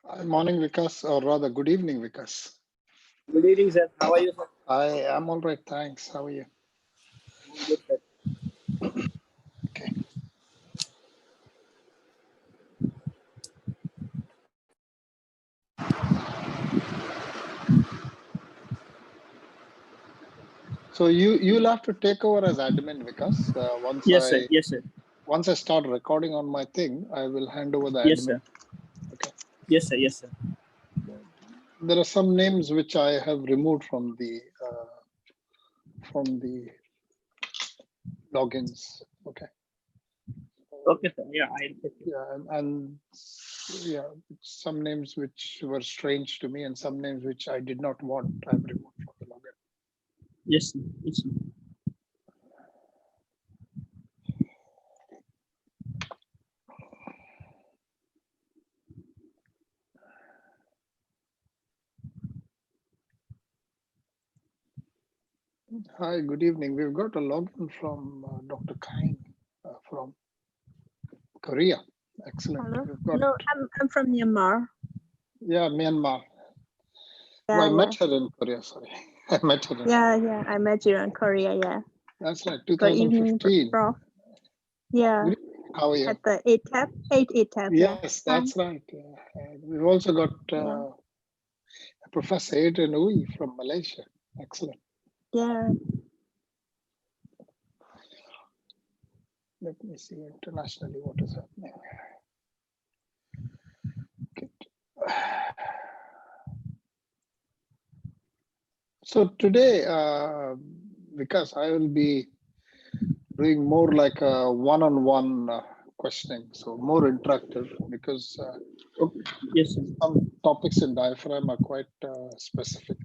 Morning, Vikas, or rather, good evening, Vikas. Good evening, sir. How are you, sir? I am all right, thanks. How are you? Good, sir. Okay. So you'll have to take over as admin, Vikas. Yes, sir. Yes, sir. Once I start recording on my thing, I will hand over the Yes, admin. sir. Okay. Yes, sir. Yes, sir. There are some names which I have removed from the logins. Okay. Okay, sir. Yeah, I'll take it. Yeah, and yeah, some names which were strange to me, and some names which I did not want, I've removed from the login. Yes, sir. Yes, sir. Hi, good evening. We've got a login from Dr. Kain from Korea. Excellent. Hello. We've got, No, I'm from Myanmar. yeah, Myanmar. Yeah, Oh, I met her in Korea, sorry. I met her in yeah. I met you in Korea. Yeah. That's right, Good evening, 2015. Prof. Yeah. Good evening. How are you? At the 8 tab. Yes, Yeah. that's right. We've also got Professor Adrian Uy from Malaysia. Excellent. Yeah. Let me see internationally what is happening. Good. So today, because I will be doing more like a one-on-one questioning, so more interactive, because Okay. Yes, sir. some topics in diaphragm are quite specific,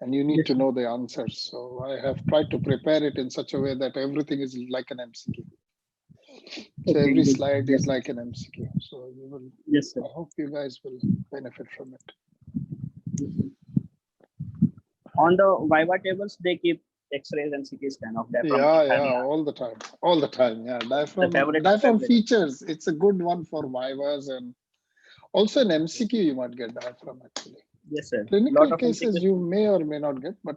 and you need Yes, to sir. know the answers. So I have tried to prepare it in such a way that everything is like an MCQ. So Okay, every good. slide Yes, is sir. like an MCQ. So you will. Yes, sir. I hope you guys will benefit from it. Yes, sir. On the Viva tables, they keep X-rays and CT scan of diaphragmatic Yeah, hernia. all the time. Yeah, The favorite diaphragm tablet. features. It's a good one for vivas, and also an MCQ you might get diaphragm actually. Yes, sir. Clinical Lot of cases MCQs. you may or may not get, but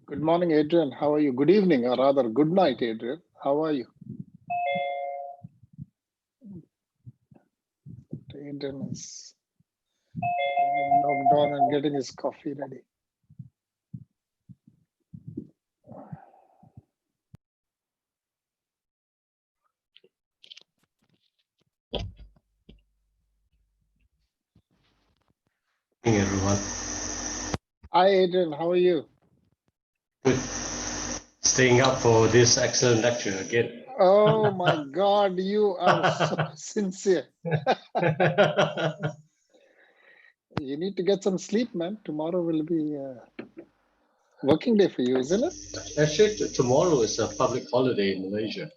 good morning, Adrian. How are you? Good evening, or rather, good night, Adrian. How are you? Adrian is knocked on and getting his coffee ready. Hey everyone. Hi, Adrian. How are you? Good. Staying up for this excellent lecture again. Oh my God, you are so sincere. You need to get some sleep, man. Tomorrow will be a working day for you, isn't it? Actually, tomorrow is a public holiday in Malaysia.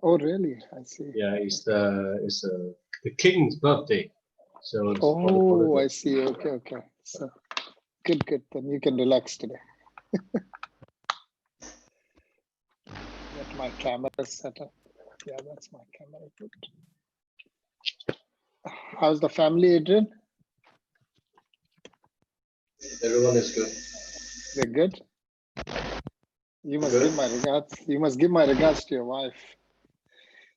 Oh, really? I see. Yeah, it's the king's birthday, so it's a public Oh, holiday. I see. Okay. So good. Then you can relax today. Get my camera set up. Yeah, that's my camera. Good. How's the family, Adrian? Everyone is good. They're good. You must Good. give my regards. You must give my regards to your wife.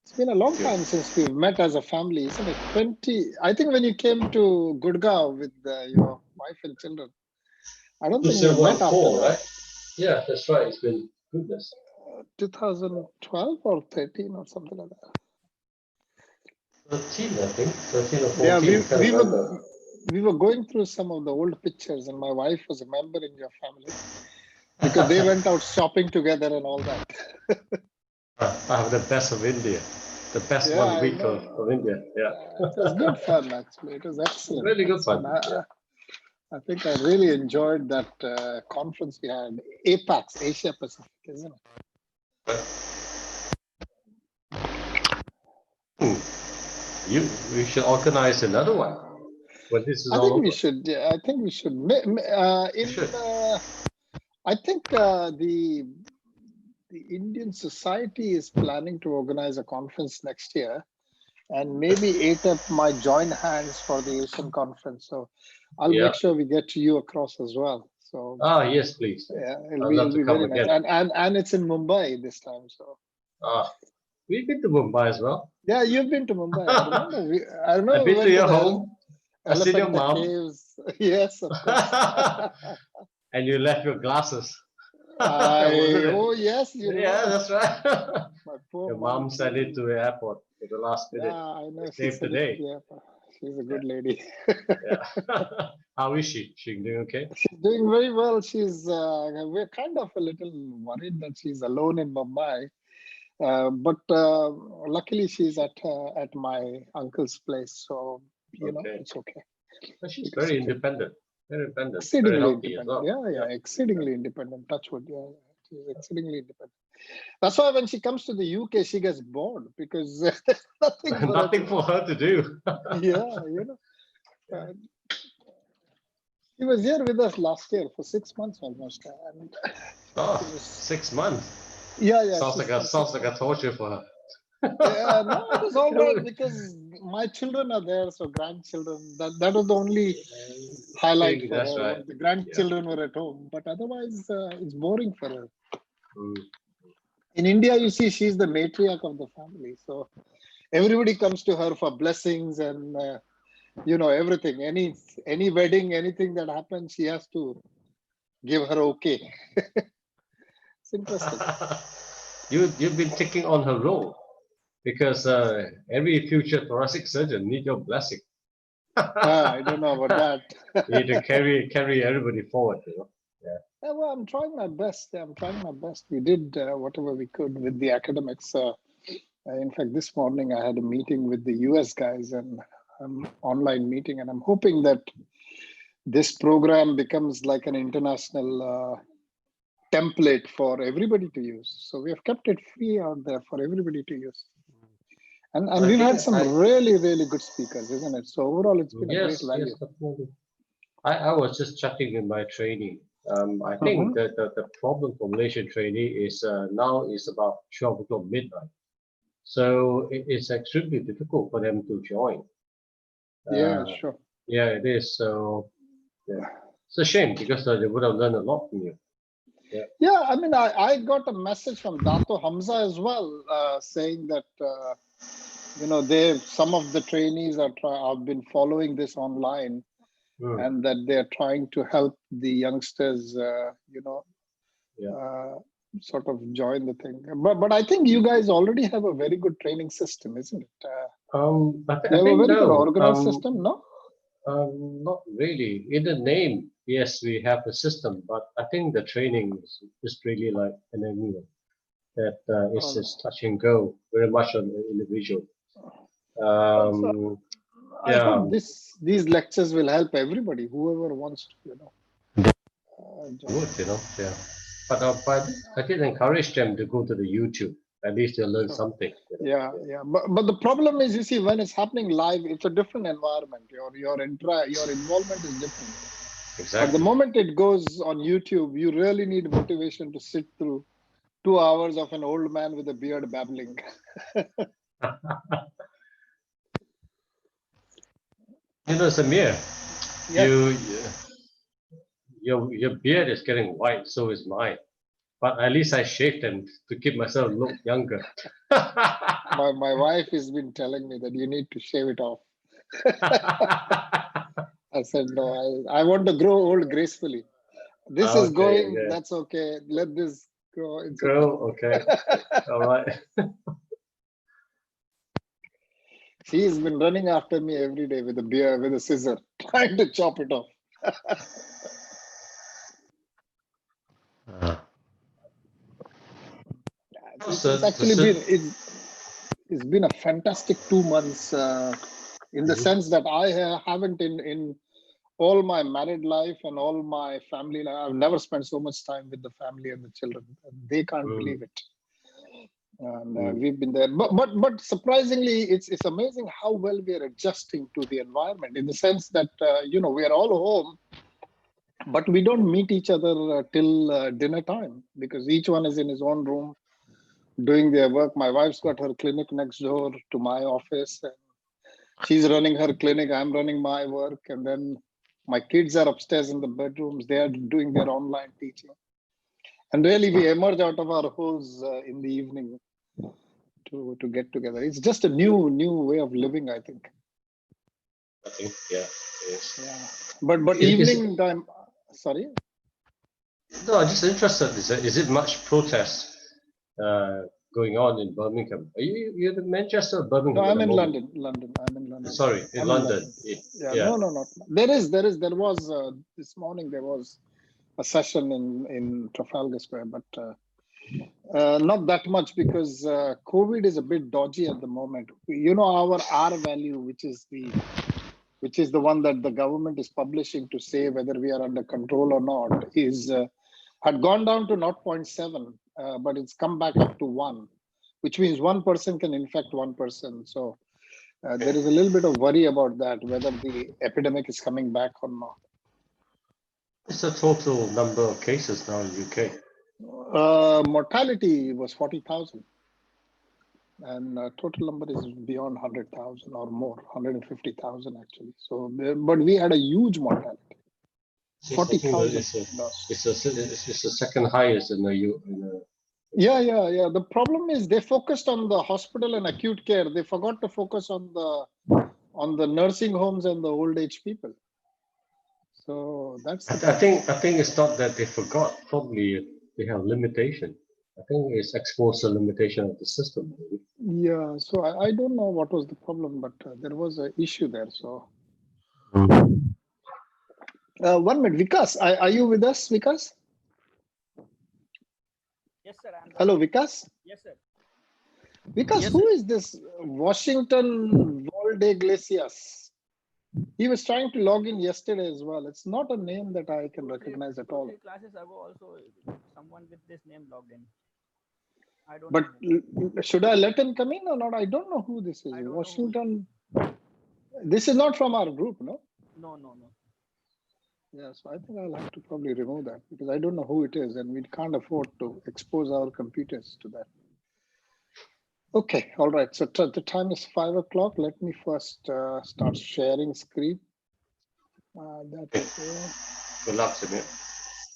It's been a long time since we've met as a family, isn't it? 20. I think when you came to Gurgaon with your wife and children, I don't think we met after that. Right? Yeah, that's right. It's been goodness. 2012 or 13 or something like that. 13, I think. 13 or 14. Yeah, we were going through some of the old pictures, and my wife was a member in your family because they went out shopping together and all that. I have the best of India. The best 1 week of India. Yeah. It was good fun, actually. It was excellent. Really good fun. I think I really enjoyed that conference we had, APAX, Asia Pacific, isn't it? We should organize another one. when this is I all think over? we should. Yeah, I think we should. I think the Indian Society is planning to organize a conference next year, and maybe ATEP might join hands for the Asian conference. So I'll Yeah. make sure we get you across as well. So Ah, yes, please. yeah, I'd love it'll to be come very nice. again. And it's in Mumbai this time. So We've been to Mumbai as well. yeah, you've been to Mumbai. I remember. I I've remember we been to went to your the home. I've seen your Elephanta mom. Caves. Yes, of course. And you left your glasses. Wasn't it? Oh yes, you Yeah, remember. that's right. My poor Your mom sent it to the airport at the last Yeah, minute. I know. It's She saved sent it to today. the airport. She's a good lady. Yeah. How is she? She doing okay? She's doing very well. We're kind of a little worried that she's alone in Mumbai, but luckily she's at my uncle's place, so Okay. it's okay. But she's It's very okay. independent. Very independent. Very Exceedingly healthy as independent. well. Yeah, exceedingly independent. Touch wood. Yeah, she's exceedingly independent. That's why when she comes to the UK, she gets bored because there's nothing for Nothing for her to do. Yeah, he was here with us last year for 6 months almost, and Oh, it was 6 months. yeah. Sounds like a torture for her. Yeah, no, it was all right because my children are there, so grandchildren. That was the only highlight for That's her. right. The grandchildren were at home, but otherwise it's boring for her. In India, you see, she's the matriarch of the family, so everybody comes to her for blessings and everything. Any wedding, anything that happens, she has to give her okay. It's interesting. You've been taking on her role because every future thoracic surgeon needs your blessing. I don't know about that. You need to carry everybody forward. Yeah, well, I'm trying my best. We did whatever we could with the academics. In fact, this morning I had a meeting with the US guys, and online meeting, and I'm hoping that this program becomes like an international template for everybody to use. So we have kept it free out there for everybody to use. And we've had some really, really good speakers, isn't it? So overall, it's been a great value. Yes, definitely. I was just checking in my training. I think that the problem for Malaysian trainee is now is about 12 o'clock midnight. So it's extremely difficult for them to join. Yeah, sure. Yeah, it is. So yeah. It's a shame because they would have learned a lot from you. Yeah, I mean, I got a message from Dato Hamza as well, saying that some of the trainees have been following this online, and that they're trying to help the youngsters, sort of join the thing. But I think you guys already have a very good training system, isn't it? I you have a very good organized system, no? Not really. In the name, yes, we have a system, but I think the training is really like an animal that is just touch and go, very much on the individual. I hope these lectures will help everybody, whoever wants to, Good, yeah. But I did encourage them to go to the YouTube. At least they'll learn something. Yeah. But the problem is, you see, when it's happening live, it's a different environment. Your involvement is different. Exactly. But the moment it goes on YouTube, you really need motivation to sit through 2 hours of an old man with a beard babbling. Zamir, Yes. your beard is getting white, so is mine. But at least I shaved them to keep myself look younger. My wife has been telling me that you need to shave it off. I said, no, I want to grow old gracefully. This is going, okay. That's okay. Let this grow. Okay. All right. She's been running after me every day with a scissor, trying to chop it off. It's been a fantastic 2 months in the sense that I haven't in all my married life and all my family life, I've never spent so much time with the family and the children. They can't believe it. And we've been there, but surprisingly, it's amazing how well we are adjusting to the environment, in the sense that we are all home, but we don't meet each other till dinner time, because each one is in his own room doing their work. My wife's got her clinic next door to my office, and she's running her clinic. I'm running my work, and then my kids are upstairs in the bedrooms. They are doing their online teaching, and really we emerge out of our holes in the evening to get together. It's just a new way of living, I think. I think, yeah, it is. Yeah, but evening time. Sorry. No, I'm just interested. Is it much protest going on in Birmingham? Are you're in Manchester or Birmingham? No, at I'm the in moment? London. I'm in London. Sorry, in I'm London. Yeah, Yeah. no. There was this morning. There was a session in Trafalgar Square, but not that much, because COVID is a bit dodgy at the moment. Our R value, which is the one that the government is publishing to say whether we are under control or not, had gone down to 0.7, but it's come back up to 1, which means one person can infect one person. So there is a little bit of worry about that, whether the epidemic is coming back or not. What's the total number of cases now in UK? Mortality was 40,000, and total number is beyond 100,000 or more, 150,000 actually. So, but we had a huge mortality. 40,000. It's the second highest in the Yeah. The problem is they focused on the hospital and acute care. They forgot to focus on the nursing homes and the old age people. So that's. I think it's not that they forgot. Probably they have limitation. I think it's exposed to limitation of the system. Yeah. So I don't know what was the problem, but there was an issue there. So. 1 minute, Vikas. Are you with us, Vikas? Yes, sir. Hello, Vikas. Yes, sir. Vikas, Yes, who sir. is this Washington Valdeglesias? He was trying to log in yesterday as well. It's not a name that I can recognize at all. 2-3 classes ago, also someone with this name logged in. I don't But know. should I let him come in or not? I don't know who this is. Washington. This is not from our group, no? No. Yes, I think I'll have to probably remove that, because I don't know who it is, and we can't afford to expose our computers to that. Okay, all right. So the time is 5 o'clock. Let me first start sharing screen. Good luck, Zamir.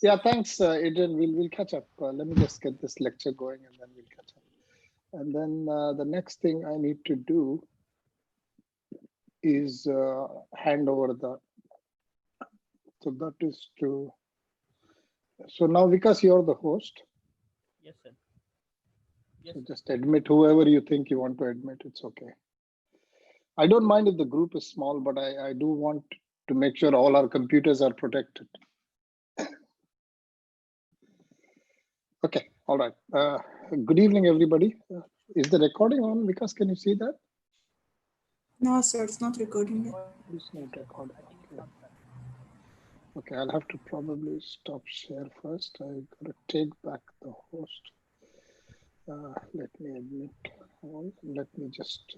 Yeah, thanks, Adrian. We'll catch up. Let me just get this lecture going, and then we'll catch up. And then the next thing I need to do is hand over the. So that is to. So now, Vikas, you're the host. Yes, sir. Yes. So just admit whoever you think you want to admit. It's okay. I don't mind if the group is small, but I do want to make sure all our computers are protected. Okay, all right. Good evening, everybody. Is the recording on? Vikas, can you see that? No, sir, it's not recording yet. It's not recording. Okay, I'll have to probably stop share first. I gotta take back the host. Let me admit all. Let me just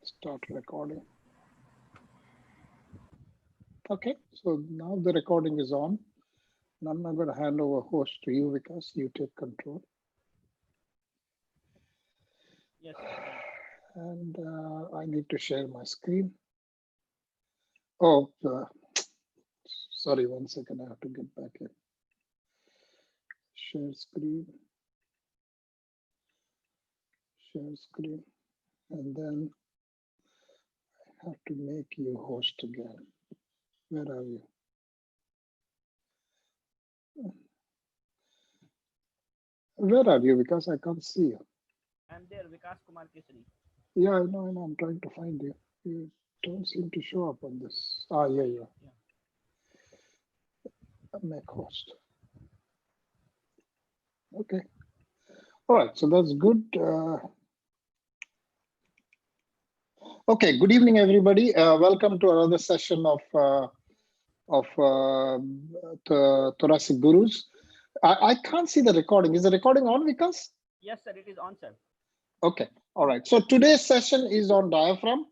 start recording. Okay, so now the recording is on. And I'm not going to hand over host to you, because you take control. Yes. And I need to share my screen. Oh, sorry, 1 second. I have to get back in. Share screen. Share screen. And then I have to make you host again. Where are you? Where are you? Because I can't see you. I'm there, Vikas Kumar Kesari. Yeah, I know. I'm trying to find you. You don't seem to show up on this. Ah, yeah. Make host. Okay. All right. So that's good. Okay. Good evening, everybody. Welcome to another session of Thoracic Gurus. I can't see the recording. Is the recording on, Vikas? Yes, sir, it is on, sir. Okay, all right. So today's session is on diaphragm.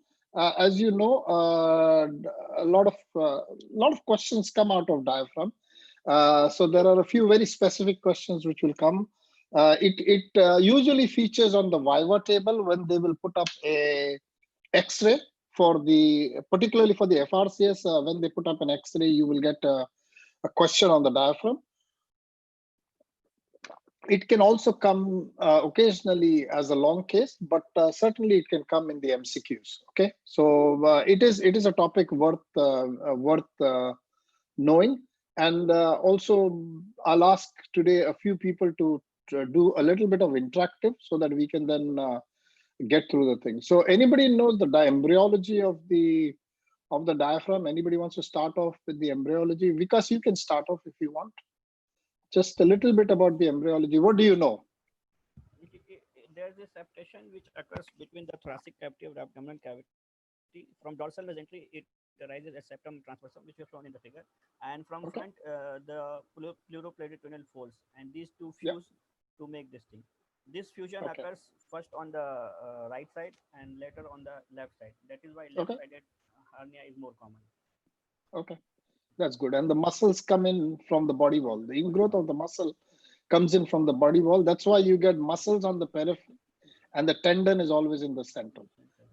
As you know, a lot of questions come out of diaphragm. So there are a few very specific questions which will come. It usually features on the Viva table when they will put up a X-ray for the, particularly for the FRCS. When they put up an X-ray, you will get a question on the diaphragm. It can also come occasionally as a long case, but certainly it can come in the MCQs. Okay, so it is a topic worth knowing, and also I'll ask today a few people to do a little bit of interactive so that we can then get through the thing. So anybody knows the embryology of the diaphragm? Anybody wants to start off with the embryology? Vikas, you can start off if you want. Just a little bit about the embryology. What do you know? There's a septation which occurs between the thoracic cavity of the abdominal cavity. From dorsal mesentery, it arises a septum transversum, which we have shown in the figure. And from front, the pleuroperitoneal folds. And these two fuse to make this thing. This fusion occurs first on the right side and later on the left side. That is why left-sided hernia is more common. Okay. That's good. And the muscles come in from the body wall. The ingrowth of the muscle comes in from the body wall. That's why you get muscles on the periphery and the tendon is always in the center.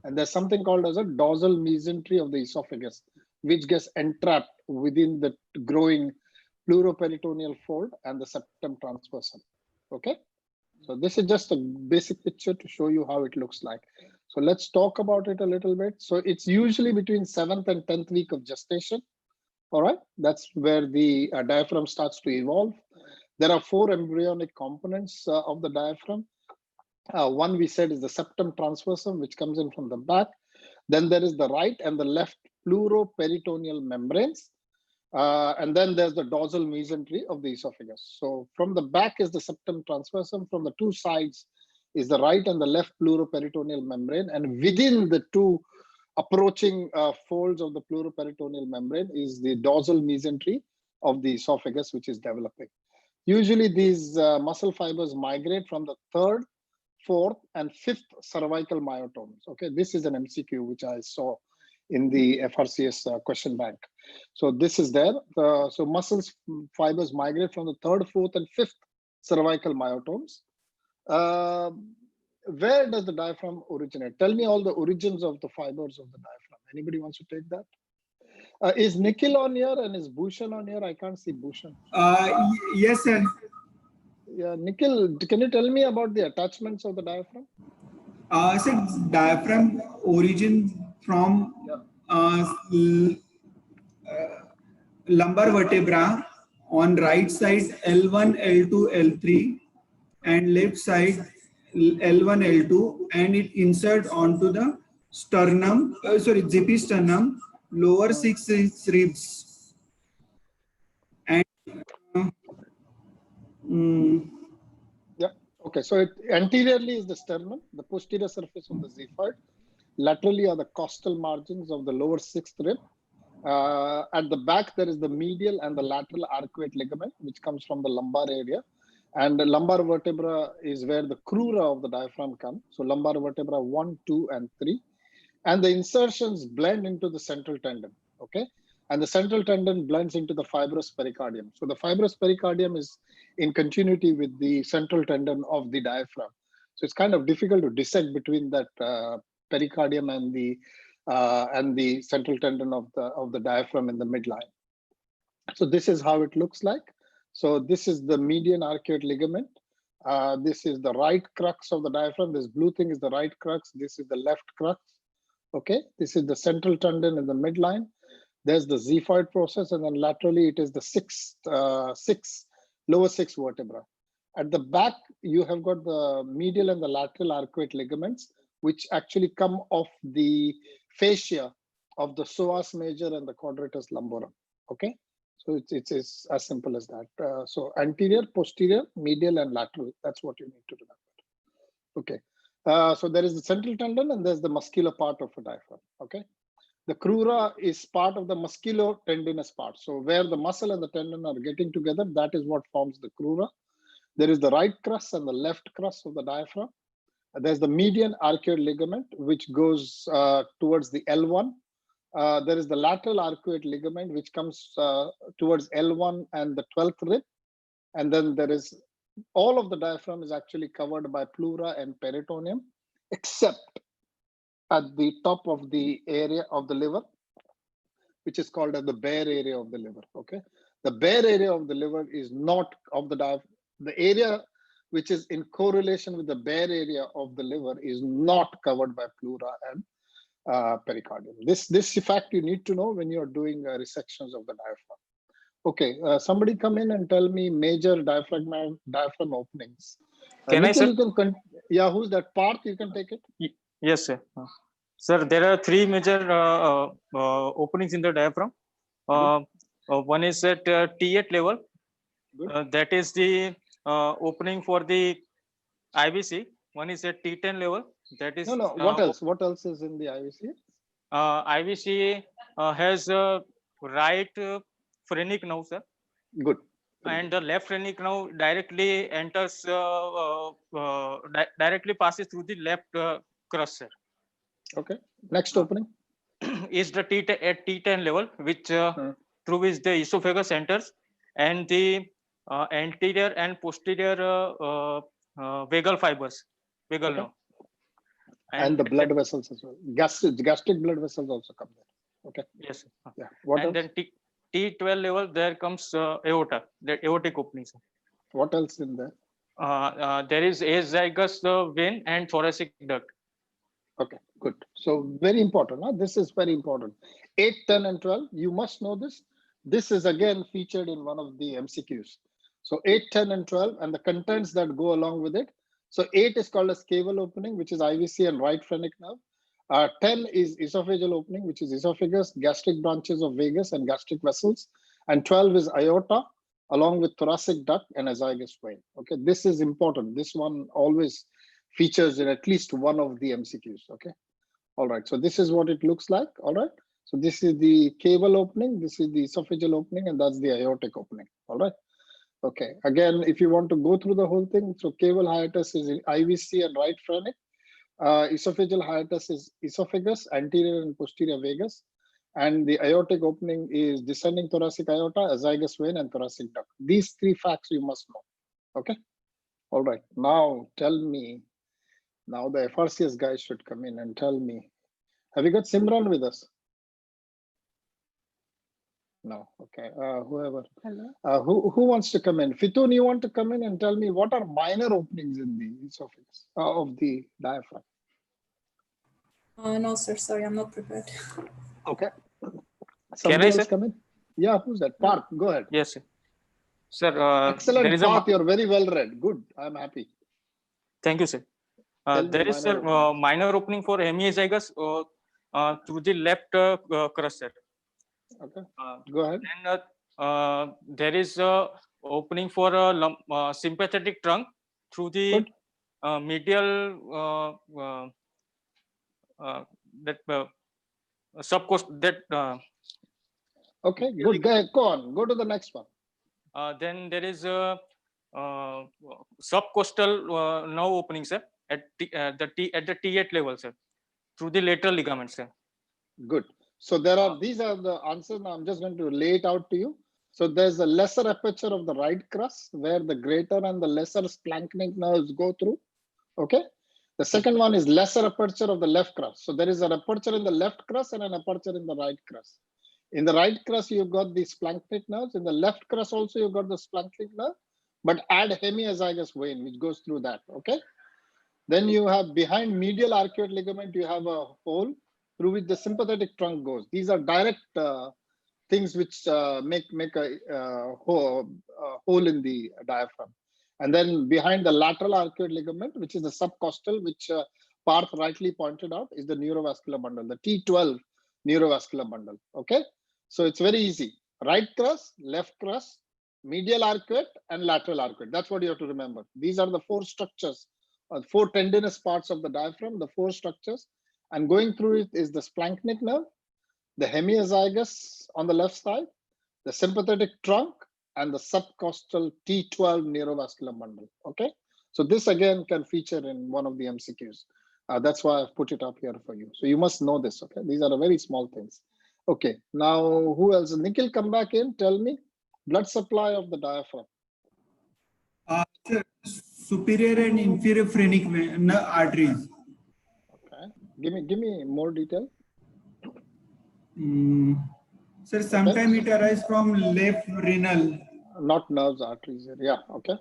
And there's something called as a dorsal mesentery of the esophagus, which gets entrapped within the growing pleuroperitoneal fold and the septum transversum. Okay. So this is just a basic picture to show you how it looks like. So let's talk about it a little bit. So it's usually between 7th and 10th week of gestation. All right, that's where the diaphragm starts to evolve. There are 4 embryonic components of the diaphragm. One we said is the septum transversum, which comes in from the back. Then there is the right and the left pleuroperitoneal membranes. And then there's the dorsal mesentery of the esophagus. So from the back is the septum transversum. From the 2 sides is the right and the left pleuroperitoneal membrane. And within the 2 approaching folds of the pleuroperitoneal membrane is the dorsal mesentery of the esophagus, which is developing. Usually these muscle fibers migrate from the 3rd, 4th, and 5th cervical myotomes. Okay, this is an MCQ which I saw in the FRCS question bank. So this is there. So muscle fibers migrate from the 3rd, 4th, and 5th cervical myotomes. Where does the diaphragm originate? Tell me all the origins of the fibers of the diaphragm. Anybody wants to take that? Is Nikhil on here and is Bhushan on here? I can't see Bhushan. Yes, sir. Yeah, Nikhil, can you tell me about the attachments of the diaphragm? So diaphragm origin from lumbar vertebra on right side L1, L2, L3 and left side L1, L2, and it insert onto the sternum, GP sternum, lower 6 ribs. And yeah, okay. So anteriorly is the sternum, the posterior surface of the xiphoid. Laterally are the costal margins of the lower 6th rib. At the back, there is the medial and the lateral arcuate ligament, which comes from the lumbar area. And the lumbar vertebra is where the crura of the diaphragm comes. So lumbar vertebra 1, 2, and 3. And the insertions blend into the central tendon. Okay. And the central tendon blends into the fibrous pericardium. So the fibrous pericardium is in continuity with the central tendon of the diaphragm. So it's kind of difficult to dissect between that pericardium and the central tendon of the diaphragm in the midline. So this is how it looks like. So this is the median arcuate ligament. This is the right crux of the diaphragm. This blue thing is the right crux. This is the left crux. Okay, this is the central tendon in the midline. There's the xiphoid process, and then laterally it is the lower 6 vertebra. At the back, you have got the medial and the lateral arcuate ligaments, which actually come off the fascia of the psoas major and the quadratus lumborum. Okay. So it's as simple as that. So anterior, posterior, medial, and lateral. That's what you need to remember. Okay. So there is the central tendon and there's the muscular part of a diaphragm. Okay. The crura is part of the musculotendinous part. So where the muscle and the tendon are getting together, that is what forms the crura. There is the right crus and the left crus of the diaphragm. There's the median arcuate ligament, which goes towards the L1. There is the lateral arcuate ligament, which comes towards L1 and the 12th rib. And then there is, all of the diaphragm is actually covered by pleura and peritoneum, except at the top of the area of the liver, which is called as the bare area of the liver. Okay, the bare area of the liver is not of the diaphragm. The area which is in correlation with the bare area of the liver is not covered by pleura and pericardium. This fact you need to know when you are doing resections of the diaphragm. Okay, somebody come in and tell me major diaphragm openings. Can I, sir? Yeah, who's that? Parth, you can take it. Yes, sir. Sir, there are three major openings in the diaphragm. One is at T8 level. That is the opening for the IVC. One is at T10 level. That is no. What else? What else is in the IVC? IVC has right phrenic nerve, sir. Good. And the left phrenic nerve directly enters, directly passes through the left crus, sir. Okay. Next opening is the at T10 level, which through which the esophagus enters, and the anterior and posterior vagal fibers, vagal nerve. And the blood vessels as well. Gastric blood vessels also come there. Okay. Yes. Yeah. What and else? Then T12 level, there comes aorta, the aortic opening. Sir. What else in there? There is azygous vein and thoracic duct. Okay, good. So very important. Huh? This is very important. 8, 10, and 12. You must know this. This is again featured in one of the MCQs. So 8, 10, and 12, and the contents that go along with it. So 8 is called as caval opening, which is IVC and right phrenic nerve. 10 is esophageal opening, which is esophagus, gastric branches of vagus and gastric vessels. And 12 is aorta, along with thoracic duct and azygous vein. Okay, this is important. This one always features in at least one of the MCQs. Okay, all right. So this is what it looks like. All right. So this is the caval opening, this is the esophageal opening, and that's the aortic opening. All right. Okay. Again, if you want to go through the whole thing, so caval hiatus is IVC and right phrenic. Esophageal hiatus is esophagus, anterior and posterior vagus, and the aortic opening is descending thoracic aorta, azygous vein, and thoracic duct. These three facts you must know. Okay. All right. Now tell me. Now the FRCS guys should come in and tell me. Have you got Simran with us? No. Okay. Whoever. Hello. Who wants to come in? Fitun, you want to come in and tell me what are minor openings in the esophagus of the diaphragm? No, sir. Sorry, I'm not prepared. Okay. Can I, sir? Come in? Yeah. Who's that? Parth. Go ahead. Yes, sir. Sir. Excellent, Parth. You're very well read. Good. I'm happy. Thank you, sir. There is a minor opening for hemiazygous through the left crus, sir. Okay. Go ahead. And there is a opening for a sympathetic trunk through the medial subcost that. Okay. Good. Go on. Go to the next one. Then there is a subcostal nerve opening, sir, at the T8 level, sir, through the lateral ligaments, sir. Good. So there are, these are the answers. Now I'm just going to lay it out to you. So there's a lesser aperture of the right crus where the greater and the lesser splanchnic nerves go through. Okay. The second one is lesser aperture of the left crus. So there is an aperture in the left crus and an aperture in the right crus. In the right crus, you've got the splanchnic nerves. In the left crus also, you've got the splanchnic nerve, but add hemiazygous vein, which goes through that. Okay. Then you have behind medial arcuate ligament, you have a hole through which the sympathetic trunk goes. These are direct things which make a hole in the diaphragm. And then behind the lateral arcuate ligament, which is the subcostal, which Parth rightly pointed out, is the neurovascular bundle, the T12 neurovascular bundle. Okay, so it's very easy. Right crus, left crus, medial arcuate, and lateral arcuate. That's what you have to remember. These are the four structures, four tendinous parts of the diaphragm, the four structures. And going through it is the splanchnic nerve, the hemiazygous on the left side, the sympathetic trunk, and the subcostal T12 neurovascular bundle. Okay, so this again can feature in one of the MCQs. That's why I've put it up here for you. So you must know this. Okay, these are very small things. Okay, now who else? Nikhil, come back in. Tell me, blood supply of the diaphragm. Sir, superior and inferior phrenic arteries. Okay, give me more detail. Sir, sometimes it arises from left renal. Not nerves, arteries. Yeah. Okay.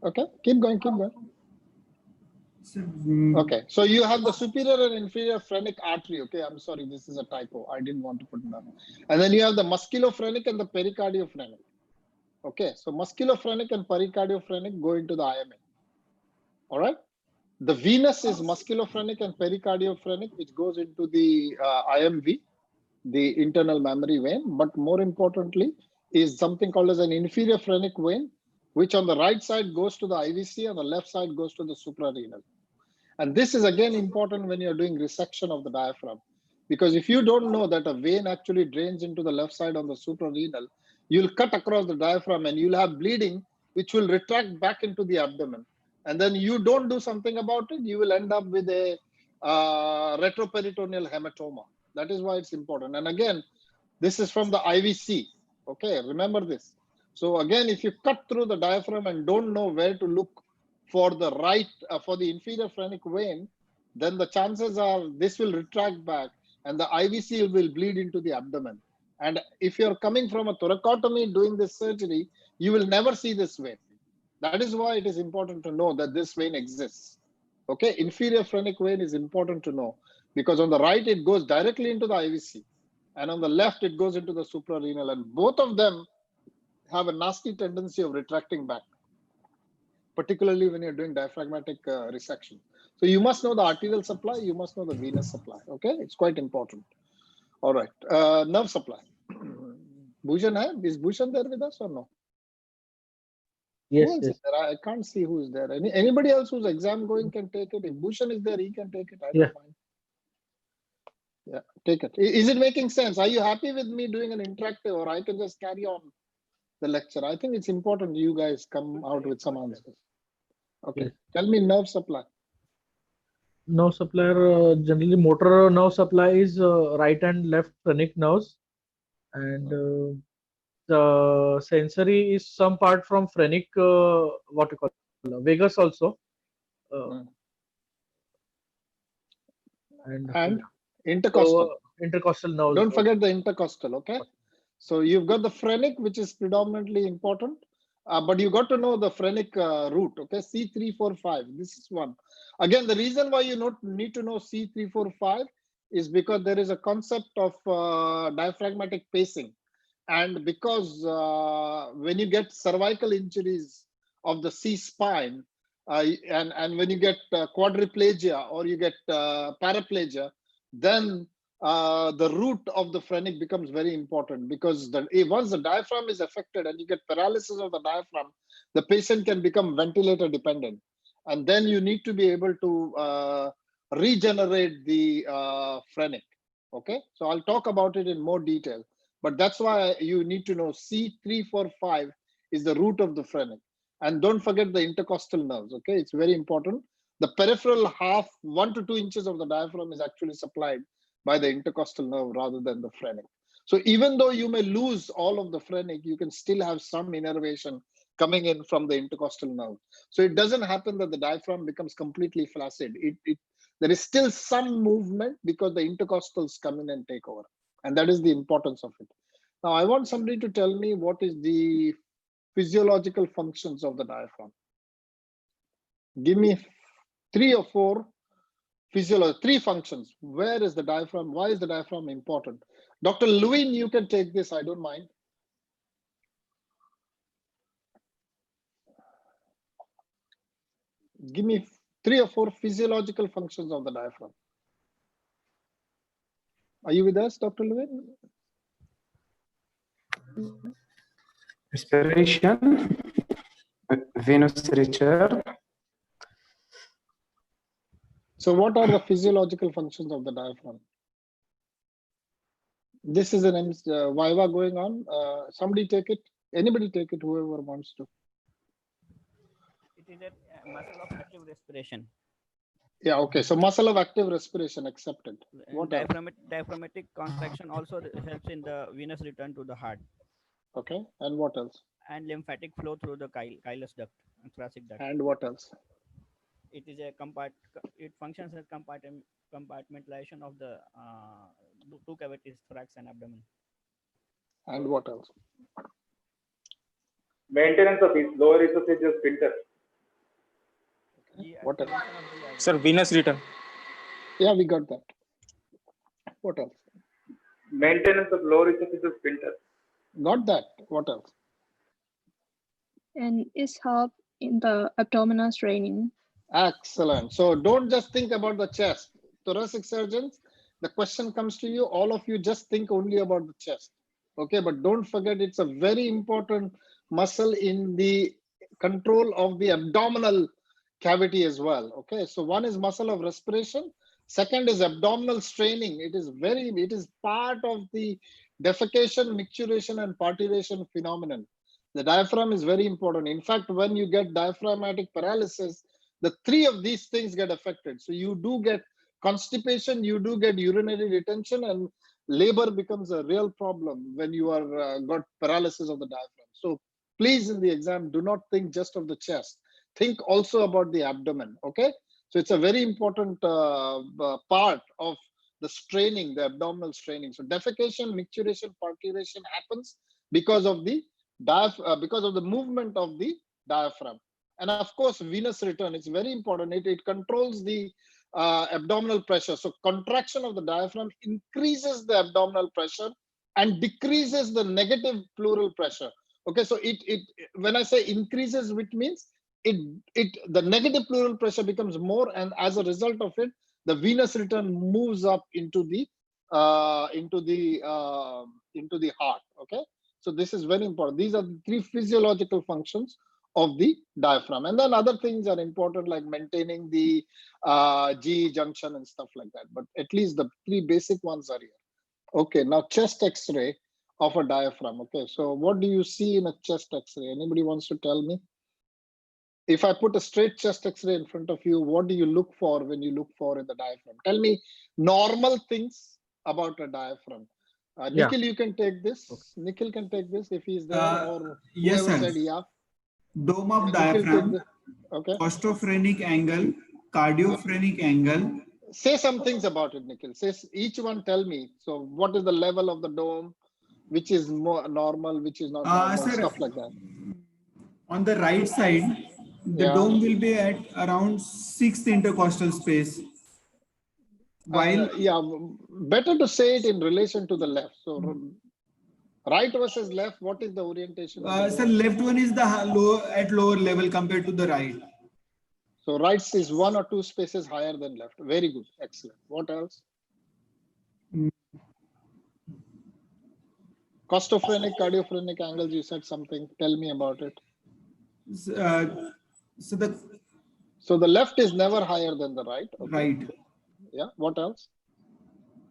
Okay. Keep going. Keep going. Sir, Okay. So you have the superior and inferior phrenic artery. Okay. I'm sorry. This is a typo. I didn't want to put it down. And then you have the musculophrenic and the pericardiophrenec. Okay. So musculophrenic and pericardiophrenec go into the IMA. All right. The venous is musculophrenic and pericardiophrenec, which goes into the IMV, the internal mammary vein. But more importantly, is something called as an inferior phrenic vein, which on the right side goes to the IVC and the left side goes to the suprarenal. And this is again important when you're doing resection of the diaphragm, because if you don't know that a vein actually drains into the left side on the suprarenal, you'll cut across the diaphragm and you'll have bleeding, which will retract back into the abdomen. And then you don't do something about it, you will end up with a retroperitoneal hematoma. That is why it's important. And again, this is from the IVC. Okay, remember this. So again, if you cut through the diaphragm and don't know where to look for the for the inferior phrenic vein, then the chances are this will retract back and the IVC will bleed into the abdomen. And if you're coming from a thoracotomy doing this surgery, you will never see this vein. That is why it is important to know that this vein exists. Okay, inferior phrenic vein is important to know, because on the right, it goes directly into the IVC. And on the left, it goes into the suprarenal. And both of them have a nasty tendency of retracting back, particularly when you're doing diaphragmatic resection. So you must know the arterial supply, you must know the venous supply. Okay, it's quite important. All right, nerve supply. Bhushan, is Bhushan there with us or no? Yes, Who else is there? I can't see who is there. Anybody else whose exam going can take it. If Bhushan is there, he can take it. I don't mind. Yeah, take it. Is it making sense? Are you happy with me doing an interactive, or I can just carry on the lecture? I think it's important you guys come out with some answers. Okay, Yes. Tell me nerve supply. Nerve supply, generally motor nerve supply is right and left phrenic nerves, and the sensory is some part from phrenic, what you call vagus also, and intercostal. So, intercostal nerves. Don't forget the intercostal. Okay, so you've got the phrenic, which is predominantly important, but you got to know the phrenic root. Okay, C345. This is one. Again, the reason why you need to know C345 is because there is a concept of diaphragmatic pacing. And because when you get cervical injuries of the C spine, and when you get quadriplegia or you get paraplegia, then the root of the phrenic becomes very important, because once the diaphragm is affected and you get paralysis of the diaphragm, the patient can become ventilator dependent. And then you need to be able to regenerate the phrenic. Okay, so I'll talk about it in more detail. But that's why you need to know C345 is the root of the phrenic. And don't forget the intercostal nerves, okay? It's very important. The peripheral 1 to 2 inches of the diaphragm is actually supplied by the intercostal nerve rather than the phrenic. So even though you may lose all of the phrenic, you can still have some innervation coming in from the intercostal nerve. So it doesn't happen that the diaphragm becomes completely flaccid. There is still some movement because the intercostals come in and take over. And that is the importance of it. Now, I want somebody to tell me what is the physiological functions of the diaphragm. Give me 3 or 4 3 functions. Where is the diaphragm? Why is the diaphragm important? Dr. Lewin, you can take this. I don't mind. Give me 3 or 4 physiological functions of the diaphragm. Are you with us, Dr. Lewin? Respiration, venous return. So what are the physiological functions of the diaphragm? This is an Viva going on. Somebody take it. Anybody take it, whoever wants to. It is a muscle of active respiration. Yeah, okay. So muscle of active respiration accepted. What else? Diaphragmatic contraction also helps in the venous return to the heart. Okay. And what else? And lymphatic flow through the chylus duct and thoracic duct. And what else? It is a it functions as compartmentalization of the two cavities, thorax and abdomen. And what else? Maintenance of lower esophageal sphincter. What else? Sir, venous return. Yeah, we got that. What else? Maintenance of lower esophageal sphincter. Got that. What else? And it's help in the abdominal straining. Excellent. So don't just think about the chest. Thoracic surgeons, the question comes to you, all of you just think only about the chest. Okay, but don't forget it's a very important muscle in the control of the abdominal cavity as well. Okay, so one is muscle of respiration. Second is abdominal straining. It is part of the defecation, micturition, and parturition phenomenon. The diaphragm is very important. In fact, when you get diaphragmatic paralysis, the three of these things get affected. So you do get constipation, you do get urinary retention, and labor becomes a real problem when you are got paralysis of the diaphragm. So please, in the exam, do not think just of the chest. Think also about the abdomen. Okay, so it's a very important part of the straining, the abdominal straining. So defecation, micturition, parturition happens because of the movement of the diaphragm. And of course, venous return, it's very important. It controls the abdominal pressure. So contraction of the diaphragm increases the abdominal pressure and decreases the negative pleural pressure. Okay, so when I say increases, which means the negative pleural pressure becomes more, and as a result of it, the venous return moves up into the heart. Okay, so this is very important. These are the three physiological functions of the diaphragm, and then other things are important like maintaining the G junction and stuff like that. But at least the three basic ones are here. Okay, now chest X-ray of a diaphragm. Okay, so what do you see in a chest X-ray? Anybody wants to tell me? If I put a straight chest X-ray in front of you, what do you look for when you look for in the diaphragm? Tell me normal things about a diaphragm. Nikhil, you can take this. Okay. Nikhil can take this if he's there, or yes, whoever sir. said yeah. Dome of diaphragm, okay. Costophrenic angle, cardiophrenic angle. Say some things about it, Nikhil. Say each one. Tell me. So, what is the level of the dome? Which is more normal? Which is not normal? Sir, stuff like that. On the right side, the dome will be at around 6th intercostal space. While better to say it in relation to the left. So right versus left, what is the orientation? Sir, left one is at lower level compared to the right. So right is 1 or 2 spaces higher than left. Very good. Excellent. What else? Costophrenic, cardiophrenic angles, you said something. Tell me about it. So the left is never higher than the right. Okay. Right. Yeah. What else?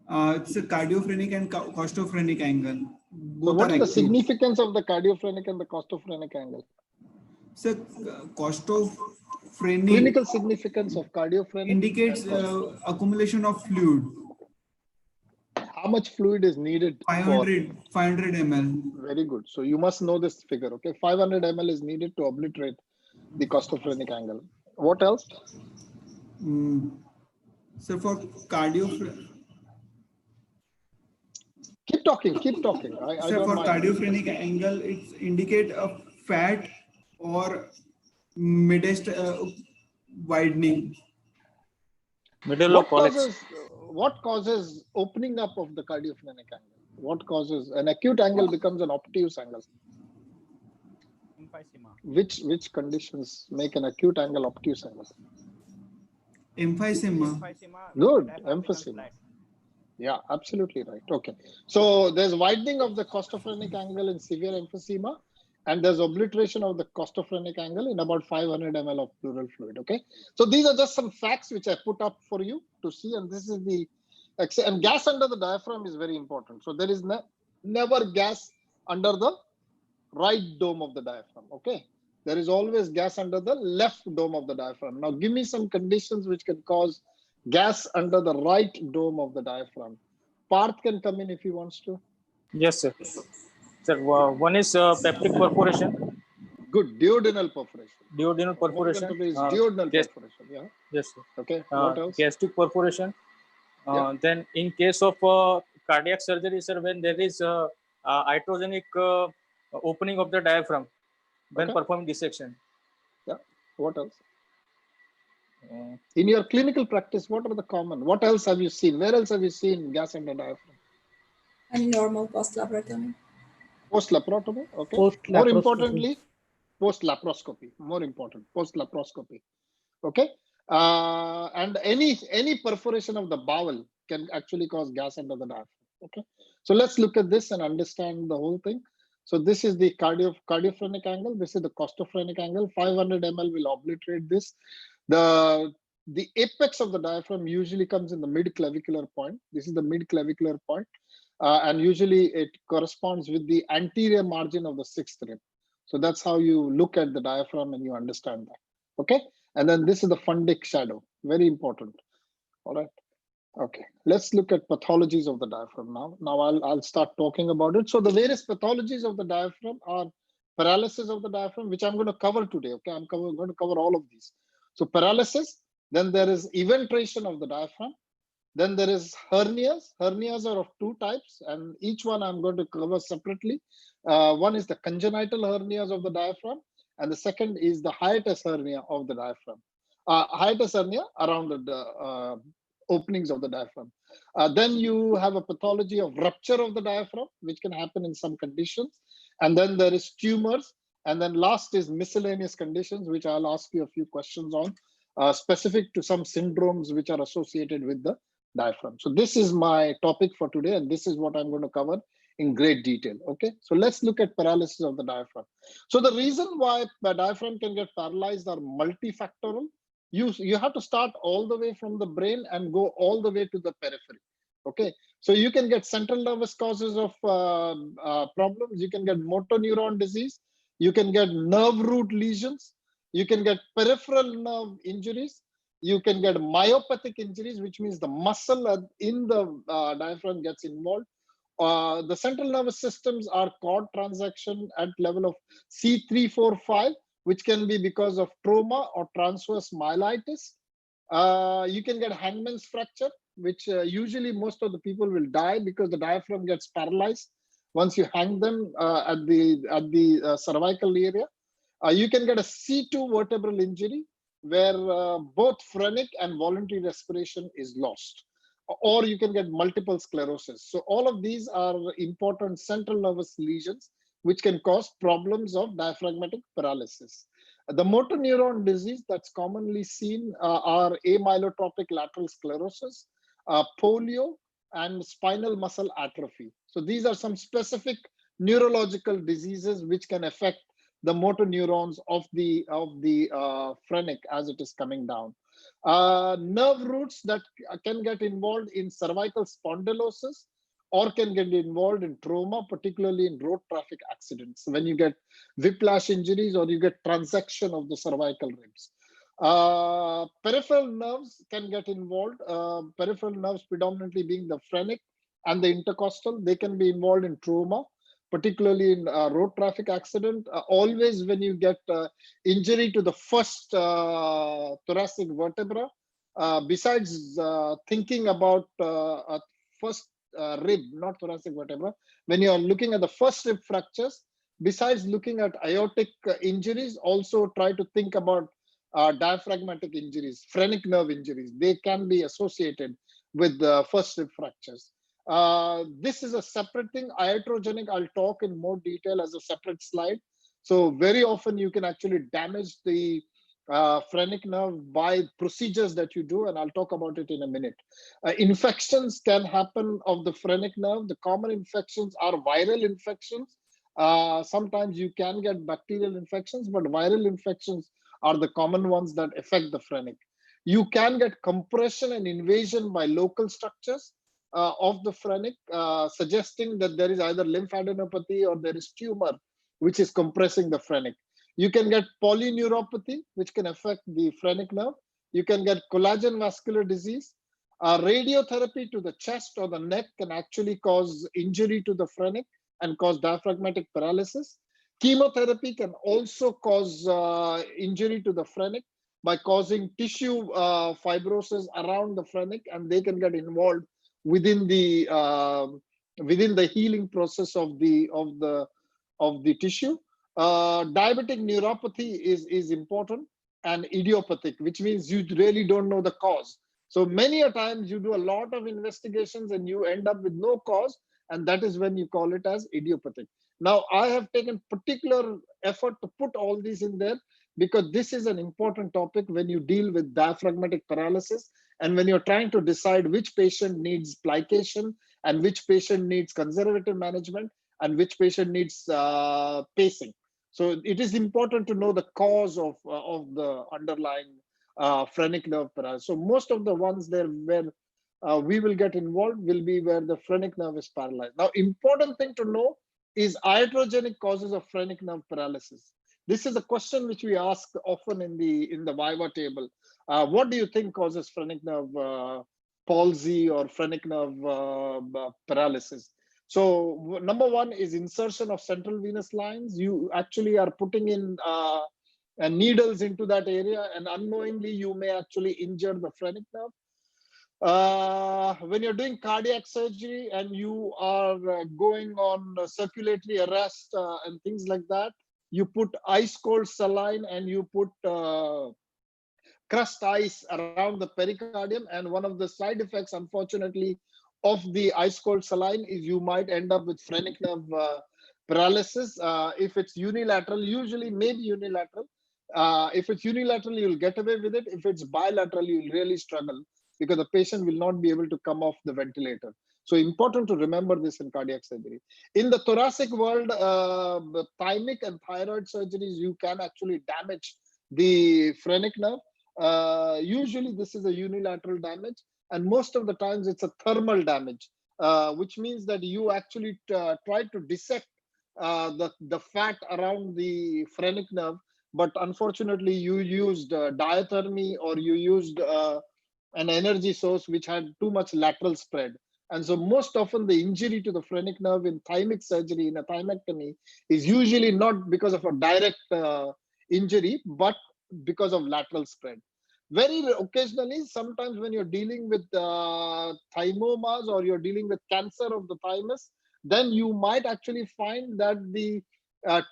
It's a cardiophrenic and costophrenic angle. So what is the significance of the cardiophrenic and the costophrenic angle? So costophrenic clinical significance of cardiophrenic indicates accumulation of fluid. How much fluid is needed? 500 ml. Very good. So you must know this figure. Okay, 500 ml is needed to obliterate the costophrenic angle. What else? So for cardiophrenic. Keep talking. So for cardiophrenic angle, it indicates a fat or midest widening. What causes opening up of the cardiophrenic angle? What causes an acute angle becomes an obtuse angle? Emphysema. Which conditions make an acute angle obtuse angle? Emphysema. Good. Emphysema. Yeah, absolutely right. Okay. So there's widening of the costophrenic angle in severe emphysema, and there's obliteration of the costophrenic angle in about 500 ml of pleural fluid. Okay. So these are just some facts which I put up for you to see, and this is the And gas under the diaphragm is very important. So there is never gas under the right dome of the diaphragm. Okay. There is always gas under the left dome of the diaphragm. Now give me some conditions which can cause gas under the right dome of the diaphragm. Parth can come in if he wants to. Yes, sir. Sir, one is peptic perforation. Good. Duodenal perforation. Duodenal perforation. Duodenal perforation. Yeah. Yes, sir. Okay. What else? Gastric perforation. Then, in case of cardiac surgery, sir, when there is iatrogenic opening of the diaphragm when performing dissection. Yeah. What else? In your clinical practice, what are the common? What else have you seen? Where else have you seen gas under diaphragm? And normal post-laparotomy. Post-laparotomy. Okay. More importantly, post-laparoscopy. More important, post-laparoscopy. Okay. And any perforation of the bowel can actually cause gas under the diaphragm. Okay. So let's look at this and understand the whole thing. So this is the cardiophrenic angle. This is the costophrenic angle. 500 ml will obliterate this. The apex of the diaphragm usually comes in the mid-clavicular point. This is the mid-clavicular point. And usually it corresponds with the anterior margin of the sixth rib. So that's how you look at the diaphragm and you understand that. Okay. And then this is the fundic shadow. Very important. All right. Okay. Let's look at pathologies of the diaphragm now. Now I'll start talking about it. So the various pathologies of the diaphragm are paralysis of the diaphragm, which I'm going to cover today. Okay. I'm going to cover all of these. So paralysis, then there is eventration of the diaphragm. Then there is hernias. Hernias are of two types, and each one I'm going to cover separately. One is the congenital hernias of the diaphragm, and the second is the hiatus hernia of the diaphragm. Hiatus hernia around the openings of the diaphragm. Then you have a pathology of rupture of the diaphragm, which can happen in some conditions. And then there is tumors. And then last is miscellaneous conditions, which I'll ask you a few questions on, specific to some syndromes which are associated with the diaphragm. So this is my topic for today, and this is what I'm going to cover in great detail. Okay, so let's look at paralysis of the diaphragm. So the reason why the diaphragm can get paralyzed are multifactorial. You have to start all the way from the brain and go all the way to the periphery. Okay, so you can get central nervous causes of problems. You can get motor neuron disease. You can get nerve root lesions. You can get peripheral nerve injuries. You can get myopathic injuries, which means the muscle in the diaphragm gets involved. The central nervous systems are cord transaction at level of C3, 4, 5, which can be because of trauma or transverse myelitis. You can get hangman's fracture, which usually most of the people will die because the diaphragm gets paralyzed once you hang them at the cervical area. You can get a C2 vertebral injury, where both phrenic and voluntary respiration is lost, or you can get multiple sclerosis. So all of these are important central nervous lesions which can cause problems of diaphragmatic paralysis. The motor neuron disease that's commonly seen are amyotrophic lateral sclerosis, polio, and spinal muscle atrophy. So these are some specific neurological diseases which can affect the motor neurons of the phrenic as it is coming down. Nerve roots that can get involved in cervical spondylosis or can get involved in trauma, particularly in road traffic accidents, when you get whiplash injuries or you get transection of the cervical ribs. Peripheral nerves can get involved. Peripheral nerves predominantly being the phrenic and the intercostal. They can be involved in trauma, particularly in road traffic accident. Always when you get injury to the first thoracic vertebra, besides thinking about a first rib, not thoracic vertebra, when you are looking at the first rib fractures, besides looking at aortic injuries, also try to think about diaphragmatic injuries, phrenic nerve injuries. They can be associated with the first rib fractures. This is a separate thing. Iatrogenic, I'll talk in more detail as a separate slide. So very often you can actually damage the phrenic nerve by procedures that you do, and I'll talk about it in a minute. Infections can happen of the phrenic nerve. The common infections are viral infections. Sometimes you can get bacterial infections, but viral infections are the common ones that affect the phrenic. You can get compression and invasion by local structures. of the phrenic, suggesting that there is either lymphadenopathy or there is tumor which is compressing the phrenic. You can get polyneuropathy, which can affect the phrenic nerve. You can get collagen vascular disease. Radiotherapy to the chest or the neck can actually cause injury to the phrenic and cause diaphragmatic paralysis. Chemotherapy can also cause injury to the phrenic by causing tissue fibrosis around the phrenic, and they can get involved within the healing process of the tissue. Diabetic neuropathy is important, and idiopathic, which means you really don't know the cause. So many a times you do a lot of investigations and you end up with no cause, and that is when you call it as idiopathic. Now, I have taken particular effort to put all these in there because this is an important topic when you deal with diaphragmatic paralysis and when you're trying to decide which patient needs plication and which patient needs conservative management and which patient needs pacing. So it is important to know the cause of the underlying phrenic nerve paralysis. So most of the ones there where we will get involved will be where the phrenic nerve is paralyzed. Now, important thing to know is iatrogenic causes of phrenic nerve paralysis. This is a question which we ask often in the Viva table. What do you think causes phrenic nerve palsy or phrenic nerve paralysis? So number one is insertion of central venous lines. You actually are putting in needles into that area, and unknowingly you may actually injure the phrenic nerve. When you're doing cardiac surgery and you are going on circulatory arrest and things like that, you put ice cold saline and you put crushed ice around the pericardium, and one of the side effects, unfortunately, of the ice cold saline is you might end up with phrenic nerve paralysis. If it's unilateral, usually maybe unilateral. If it's unilateral, you'll get away with it. If it's bilateral, you'll really struggle because the patient will not be able to come off the ventilator. So important to remember this in cardiac surgery. In the thoracic world, thymic and thyroid surgeries, you can actually damage the phrenic nerve. Usually this is a unilateral damage, and most of the times it's a thermal damage, which means that you actually try to dissect the fat around the phrenic nerve, but unfortunately you used diathermy or you used an energy source which had too much lateral spread. And so most often the injury to the phrenic nerve in thymic surgery, in a thymectomy, is usually not because of a direct injury, but because of lateral spread. Very occasionally, sometimes when you're dealing with thymomas or you're dealing with cancer of the thymus, then you might actually find that the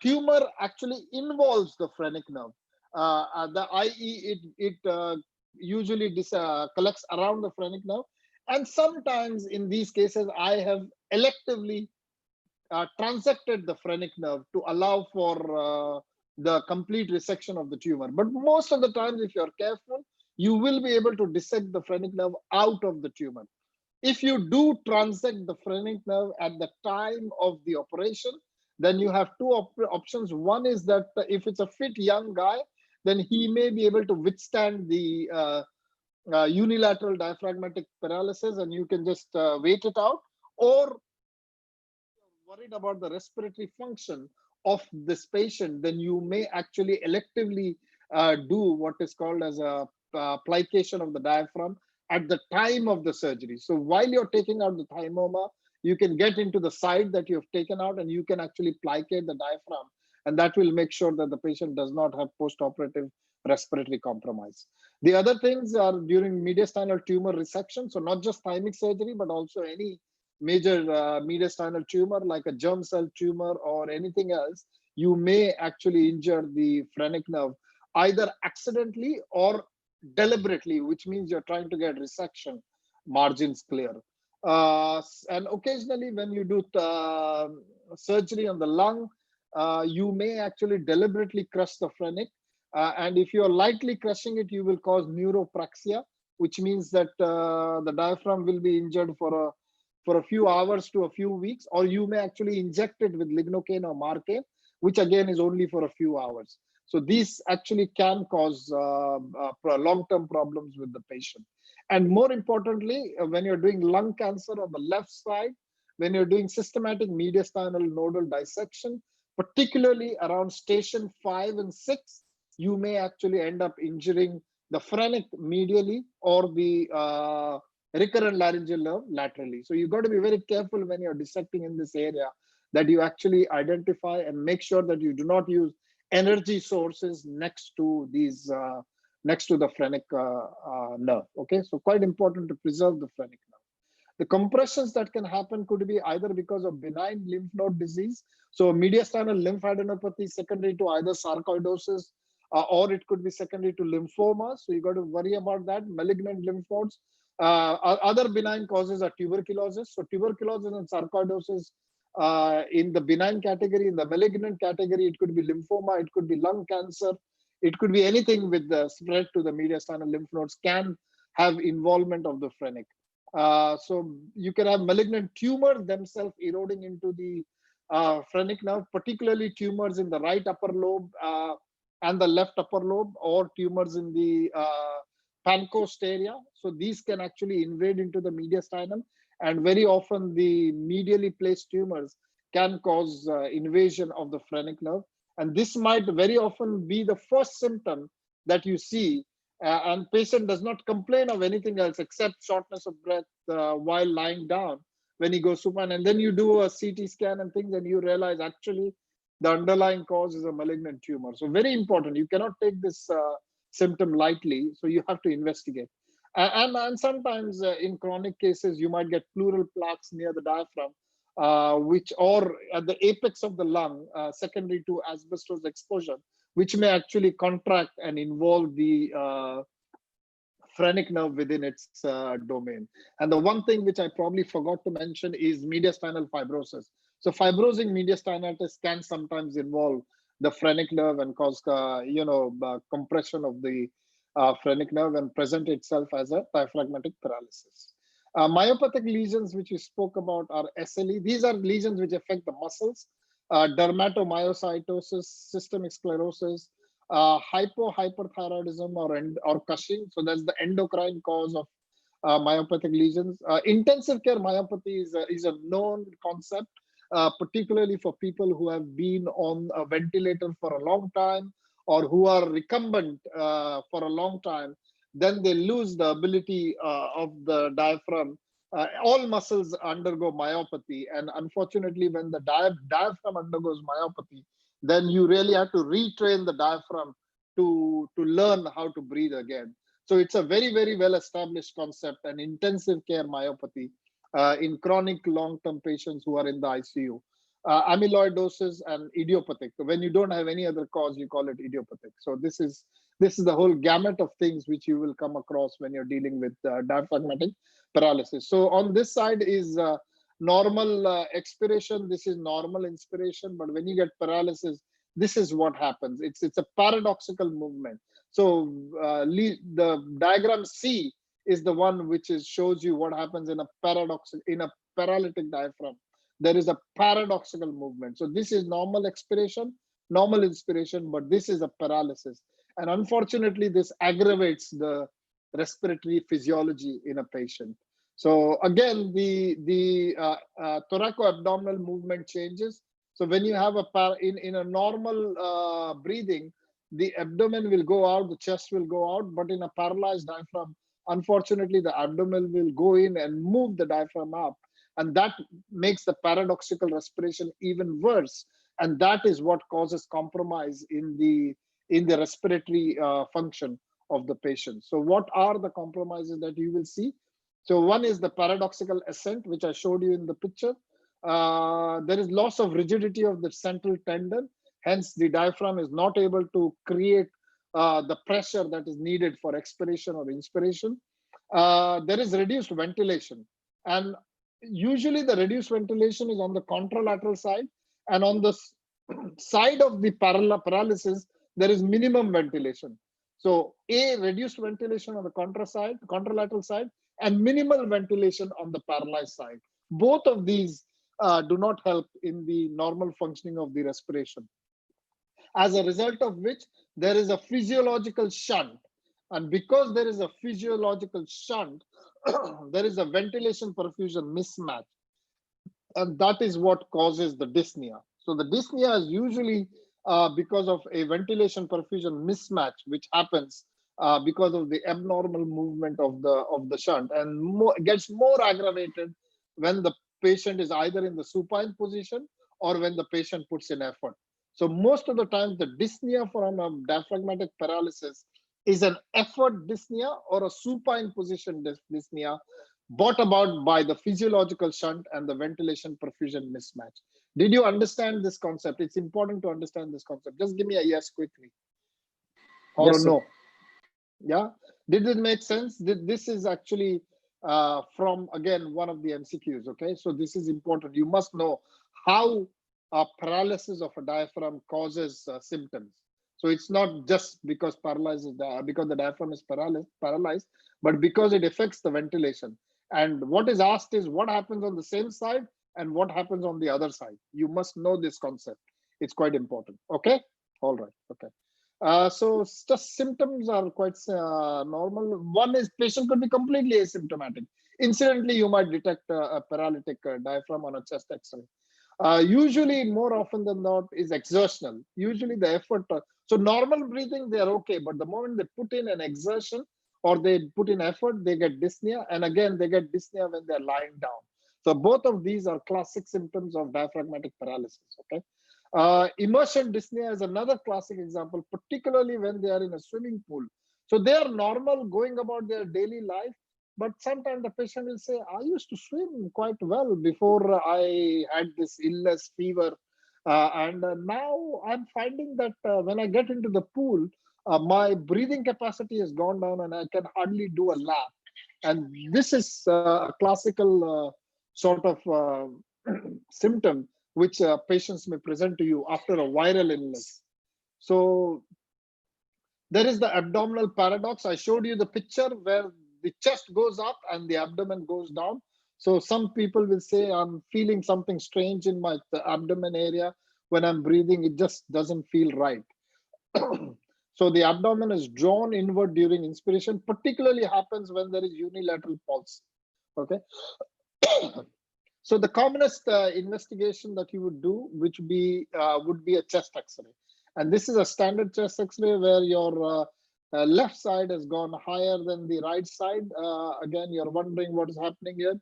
tumor actually involves the phrenic nerve, i.e. it usually collects around the phrenic nerve. And sometimes in these cases, I have electively transected the phrenic nerve to allow for the complete resection of the tumor. But most of the times, if you're careful, you will be able to dissect the phrenic nerve out of the tumor. If you do transect the phrenic nerve at the time of the operation, then you have two options. One is that if it's a fit young guy, then he may be able to withstand the unilateral diaphragmatic paralysis and you can just wait it out. Or worried about the respiratory function of this patient, then you may actually electively do what is called as a plication of the diaphragm at the time of the surgery. So while you're taking out the thymoma, you can get into the side that you've taken out and you can actually plicate the diaphragm, and that will make sure that the patient does not have post-operative respiratory compromise. The other things are during mediastinal tumor resection, so not just thymic surgery, but also any major mediastinal tumor like a germ cell tumor or anything else, you may actually injure the phrenic nerve either accidentally or deliberately, which means you're trying to get resection margins clear. And occasionally when you do surgery on the lung, you may actually deliberately crush the phrenic. And if you're lightly crushing it, you will cause neuropraxia, which means that the diaphragm will be injured for a few hours to a few weeks, or you may actually inject it with lignocaine or marcaine, which again is only for a few hours. So these actually can cause long-term problems with the patient. And more importantly, when you're doing lung cancer on the left side, when you're doing systematic mediastinal nodal dissection, particularly around station 5 and 6, you may actually end up injuring the phrenic medially or the recurrent laryngeal nerve laterally. So you've got to be very careful when you're dissecting in this area, that you actually identify and make sure that you do not use energy sources next to these next to the phrenic nerve. Okay, so quite important to preserve the phrenic nerve. The compressions that can happen could be either because of benign lymph node disease, so mediastinal lymphadenopathy secondary to either sarcoidosis, or it could be secondary to lymphoma. So you got to worry about that. Malignant lymph nodes. Other benign causes are tuberculosis. So tuberculosis and sarcoidosis in the benign category. In the malignant category, it could be lymphoma, it could be lung cancer, it could be anything with the spread to the mediastinal lymph nodes can have involvement of the phrenic. So you can have malignant tumors themselves eroding into the phrenic nerve, particularly tumors in the right upper lobe and the left upper lobe, or tumors in the pancoast area. So these can actually invade into the mediastinum, and very often the medially placed tumors can cause invasion of the phrenic nerve. And this might very often be the first symptom that you see, and patient does not complain of anything else except shortness of breath while lying down when he goes supine. And then you do a CT scan and things, and you realize actually the underlying cause is a malignant tumor. So very important. You cannot take this symptom lightly. So you have to investigate. And sometimes in chronic cases, you might get pleural plaques near the diaphragm, which or at the apex of the lung, secondary to asbestos exposure, which may actually contract and involve the phrenic nerve within its domain. And the one thing which I probably forgot to mention is mediastinal fibrosis. So fibrosing mediastinitis can sometimes involve the phrenic nerve and cause, compression of the phrenic nerve and present itself as a diaphragmatic paralysis. Myopathic lesions, which we spoke about, are SLE. These are lesions which affect the muscles, dermatomyositis, systemic sclerosis, hyperthyroidism or Cushing. So that's the endocrine cause of myopathic lesions. Intensive care myopathy is a known concept, particularly for people who have been on a ventilator for a long time or who are recumbent for a long time. Then they lose the ability of the diaphragm. All muscles undergo myopathy, and unfortunately, when the diaphragm undergoes myopathy, then you really have to retrain the diaphragm to learn how to breathe again. So it's a very, very well-established concept, an intensive care myopathy in chronic long-term patients who are in the ICU. Amyloidosis and idiopathic. When you don't have any other cause, you call it idiopathic. So this is the whole gamut of things which you will come across when you're dealing with diaphragmatic paralysis. So on this side is normal expiration. This is normal inspiration. But when you get paralysis, this is what happens. It's a paradoxical movement. So the diagram C is the one which shows you what happens in a paralytic diaphragm. There is a paradoxical movement. So this is normal expiration, normal inspiration, but this is a paralysis. And unfortunately, this aggravates the respiratory physiology in a patient. So again, the thoraco-abdominal movement changes. So when you have in a normal breathing, the abdomen will go out, the chest will go out, but in a paralyzed diaphragm, unfortunately, the abdomen will go in and move the diaphragm up. And that makes the paradoxical respiration even worse. And that is what causes compromise in the respiratory function of the patient. So what are the compromises that you will see? So one is the paradoxical ascent, which I showed you in the picture. There is loss of rigidity of the central tendon. Hence, the diaphragm is not able to create the pressure that is needed for expiration or inspiration. There is reduced ventilation. And usually the reduced ventilation is on the contralateral side, and on the side of the paralysis, there is minimum ventilation. So reduced ventilation on the contralateral side, and minimal ventilation on the paralyzed side. Both of these do not help in the normal functioning of the respiration. As a result of which, there is a physiological shunt And because there is a physiological shunt, there is a ventilation perfusion mismatch. And that is what causes the dyspnea. So the dyspnea is usually because of a ventilation perfusion mismatch, which happens because of the abnormal movement of the shunt, and gets more aggravated when the patient is either in the supine position or when the patient puts in effort. So most of the time, the dyspnea from a diaphragmatic paralysis is an effort dyspnea or a supine position dyspnea brought about by the physiological shunt and the ventilation perfusion mismatch. Did you understand this concept? It's important to understand this concept. Just give me a yes quickly or Yes, a sir. no. Yeah, did it make sense? This is actually from, again, one of the MCQs. Okay, so this is important. You must know how paralysis of a diaphragm causes symptoms. So it's not just because because the diaphragm is paralyzed, but because it affects the ventilation. And what is asked is what happens on the same side and what happens on the other side. You must know this concept. It's quite important. Okay, all right. Okay. So just symptoms are quite normal. One is patient could be completely asymptomatic. Incidentally, you might detect a paralytic diaphragm on a chest X-ray. Usually, more often than not, is exertional. Usually, the effort. So normal breathing, they are okay, but the moment they put in an exertion or they put in effort, they get dyspnea, and again, they get dyspnea when they're lying down. So both of these are classic symptoms of diaphragmatic paralysis. Okay. Immersion dyspnea is another classic example, particularly when they are in a swimming pool. So they are normal going about their daily life, but sometimes the patient will say, I used to swim quite well before I had this illness, fever. And now I'm finding that when I get into the pool, my breathing capacity has gone down and I can hardly do a lap. And this is a classical sort of symptom which patients may present to you after a viral illness. So there is the abdominal paradox. I showed you the picture where the chest goes up and the abdomen goes down. So some people will say, I'm feeling something strange in my abdomen area. When I'm breathing, it just doesn't feel right. So the abdomen is drawn inward during inspiration, particularly happens when there is unilateral pulse. Okay. So the commonest investigation that you would do, which would be a chest X-ray, and this is a standard chest X-ray where your left side has gone higher than the right side. Again, you're wondering what is happening here.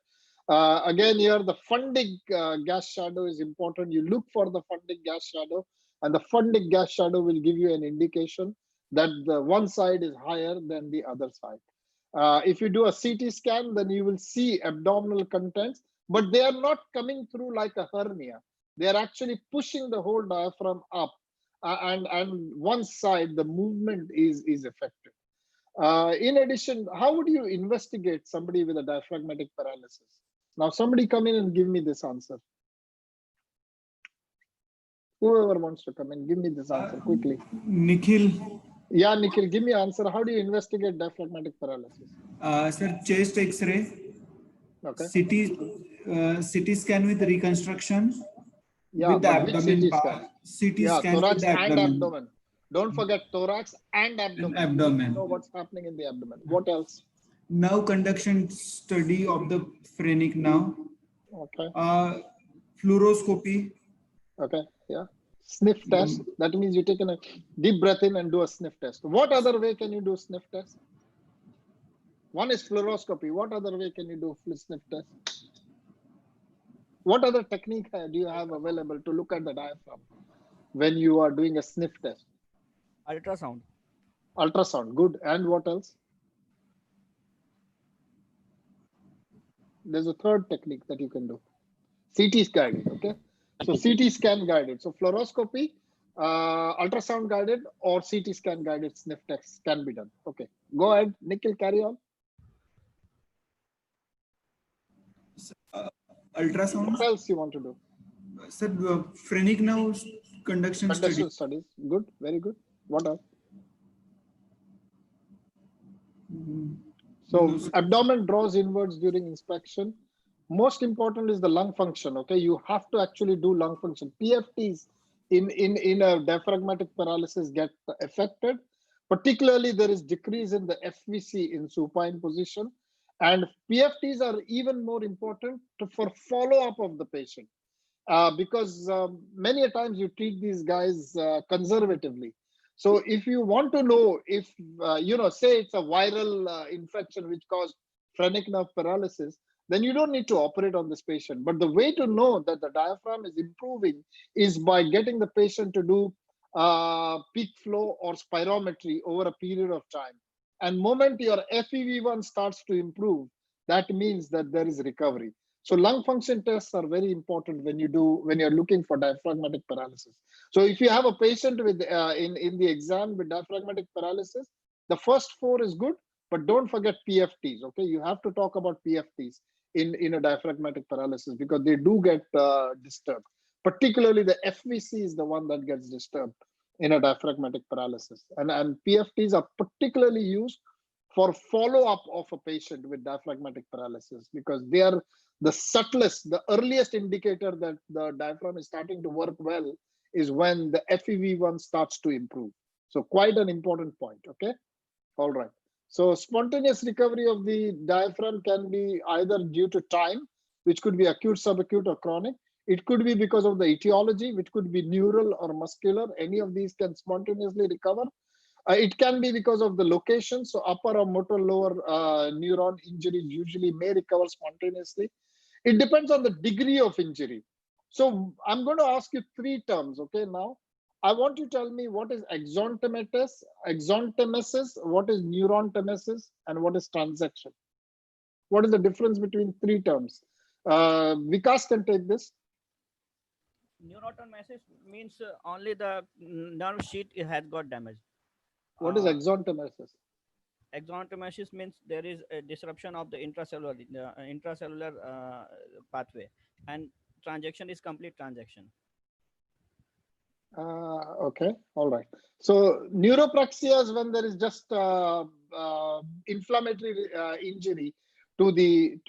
Again, here the fundic gas shadow is important. You look for the fundic gas shadow, and the fundic gas shadow will give you an indication that the one side is higher than the other side. If you do a CT scan, then you will see abdominal contents, but they are not coming through like a hernia. They are actually pushing the whole diaphragm up, and one side, the movement is affected. In addition, how would you investigate somebody with a diaphragmatic paralysis? Now, somebody come in and give me this answer. Whoever wants to come in, give me this answer quickly. Nikhil. Yeah, Nikhil, give me answer. How do you investigate diaphragmatic paralysis? Sir, chest X-ray. Okay. CT scan with reconstruction. Yeah, with the but which abdomen CT scan? CT scan thorax with the and abdomen. abdomen. Don't forget thorax and abdomen. Abdomen. You know what's happening in the abdomen. What else? Now conduction study of the phrenic now. Okay. Fluoroscopy. Okay. Yeah. Sniff test. That means you take a deep breath in and do a sniff test. What other way can you do sniff test? One is fluoroscopy. What other way can you do sniff test? What other technique do you have available to look at the diaphragm when you are doing a sniff test? Ultrasound. Ultrasound. Good. And what else? There's a third technique that you can do. CT guided. Okay. So CT scan guided. So fluoroscopy, ultrasound guided, or CT scan guided sniff tests can be done. Okay. Go ahead, Nikhil, carry on. Ultrasound. What else you want to do? Sir, phrenic now conduction studies. Good. Very good. What else? So abdomen draws inwards during inspection. Most important is the lung function. Okay, you have to actually do lung function. PFTs in a diaphragmatic paralysis get affected, Particularly, there is decrease in the FVC in supine position, and PFTs are even more important for follow-up of the patient. Because many a times you treat these guys conservatively. So if you want to know if, say it's a viral infection which caused phrenic nerve paralysis, then you don't need to operate on this patient. But the way to know that the diaphragm is improving is by getting the patient to do peak flow or spirometry over a period of time. And moment your FEV1 starts to improve, that means that there is recovery. So lung function tests are very important when you're looking for diaphragmatic paralysis. So if you have a patient with in the exam with diaphragmatic paralysis, the first 4 is good, but don't forget PFTs. Okay, you have to talk about PFTs in a diaphragmatic paralysis because they do get disturbed. Particularly the FVC is the one that gets disturbed in a diaphragmatic paralysis, and PFTs are particularly used for follow-up of a patient with diaphragmatic paralysis because they are the subtlest, the earliest indicator that the diaphragm is starting to work well is when the FEV1 starts to improve. So quite an important point, okay? All right. So spontaneous recovery of the diaphragm can be either due to time, which could be acute, subacute, or chronic. It could be because of the etiology, which could be neural or muscular. Any of these can spontaneously recover. It can be because of the location. So upper or motor lower neuron injury usually may recover spontaneously. It depends on the degree of injury. So I'm going to ask you 3 terms, okay, now. I want you to tell me what is exontemesis, what is neurontemesis, and what is transaction. What is the difference between 3 terms? Vikas can take this. Neurontemesis means only the nerve sheet has got damaged. What is exontemesis? Exontemesis means there is a disruption of the intracellular pathway, and transaction is complete transaction. Okay, all right. So neuropraxia is when there is just inflammatory injury to the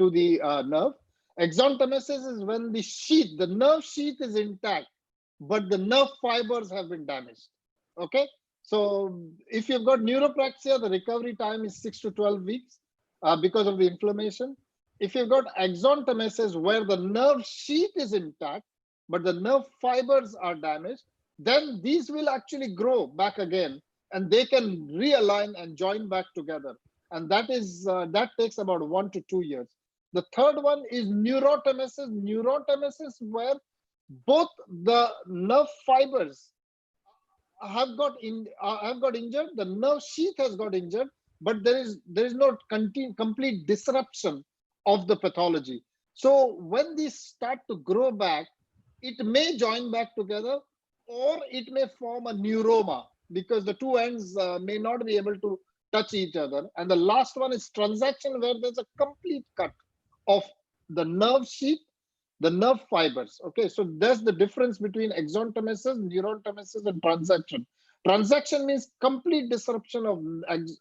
nerve. Exontemesis is when the nerve sheath is intact, but the nerve fibers have been damaged. Okay, so if you've got neuropraxia, the recovery time is 6 to 12 weeks because of the inflammation. If you've got exontemesis where the nerve sheath is intact, but the nerve fibers are damaged, then these will actually grow back again and they can realign and join back together. And that takes about 1 to 2 years. The third one is neurotemesis. Neurotemesis where both the nerve fibers have got injured, the nerve sheath has got injured, but there is no complete disruption of the pathology. So when these start to grow back, it may join back together, or it may form a neuroma because the 2 ends may not be able to touch each other. And the last one is transaction, where there's a complete cut of the nerve sheath, the nerve fibers. Okay, so there's the difference between exontemesis, neurontemesis, and transaction. Transaction means complete disruption of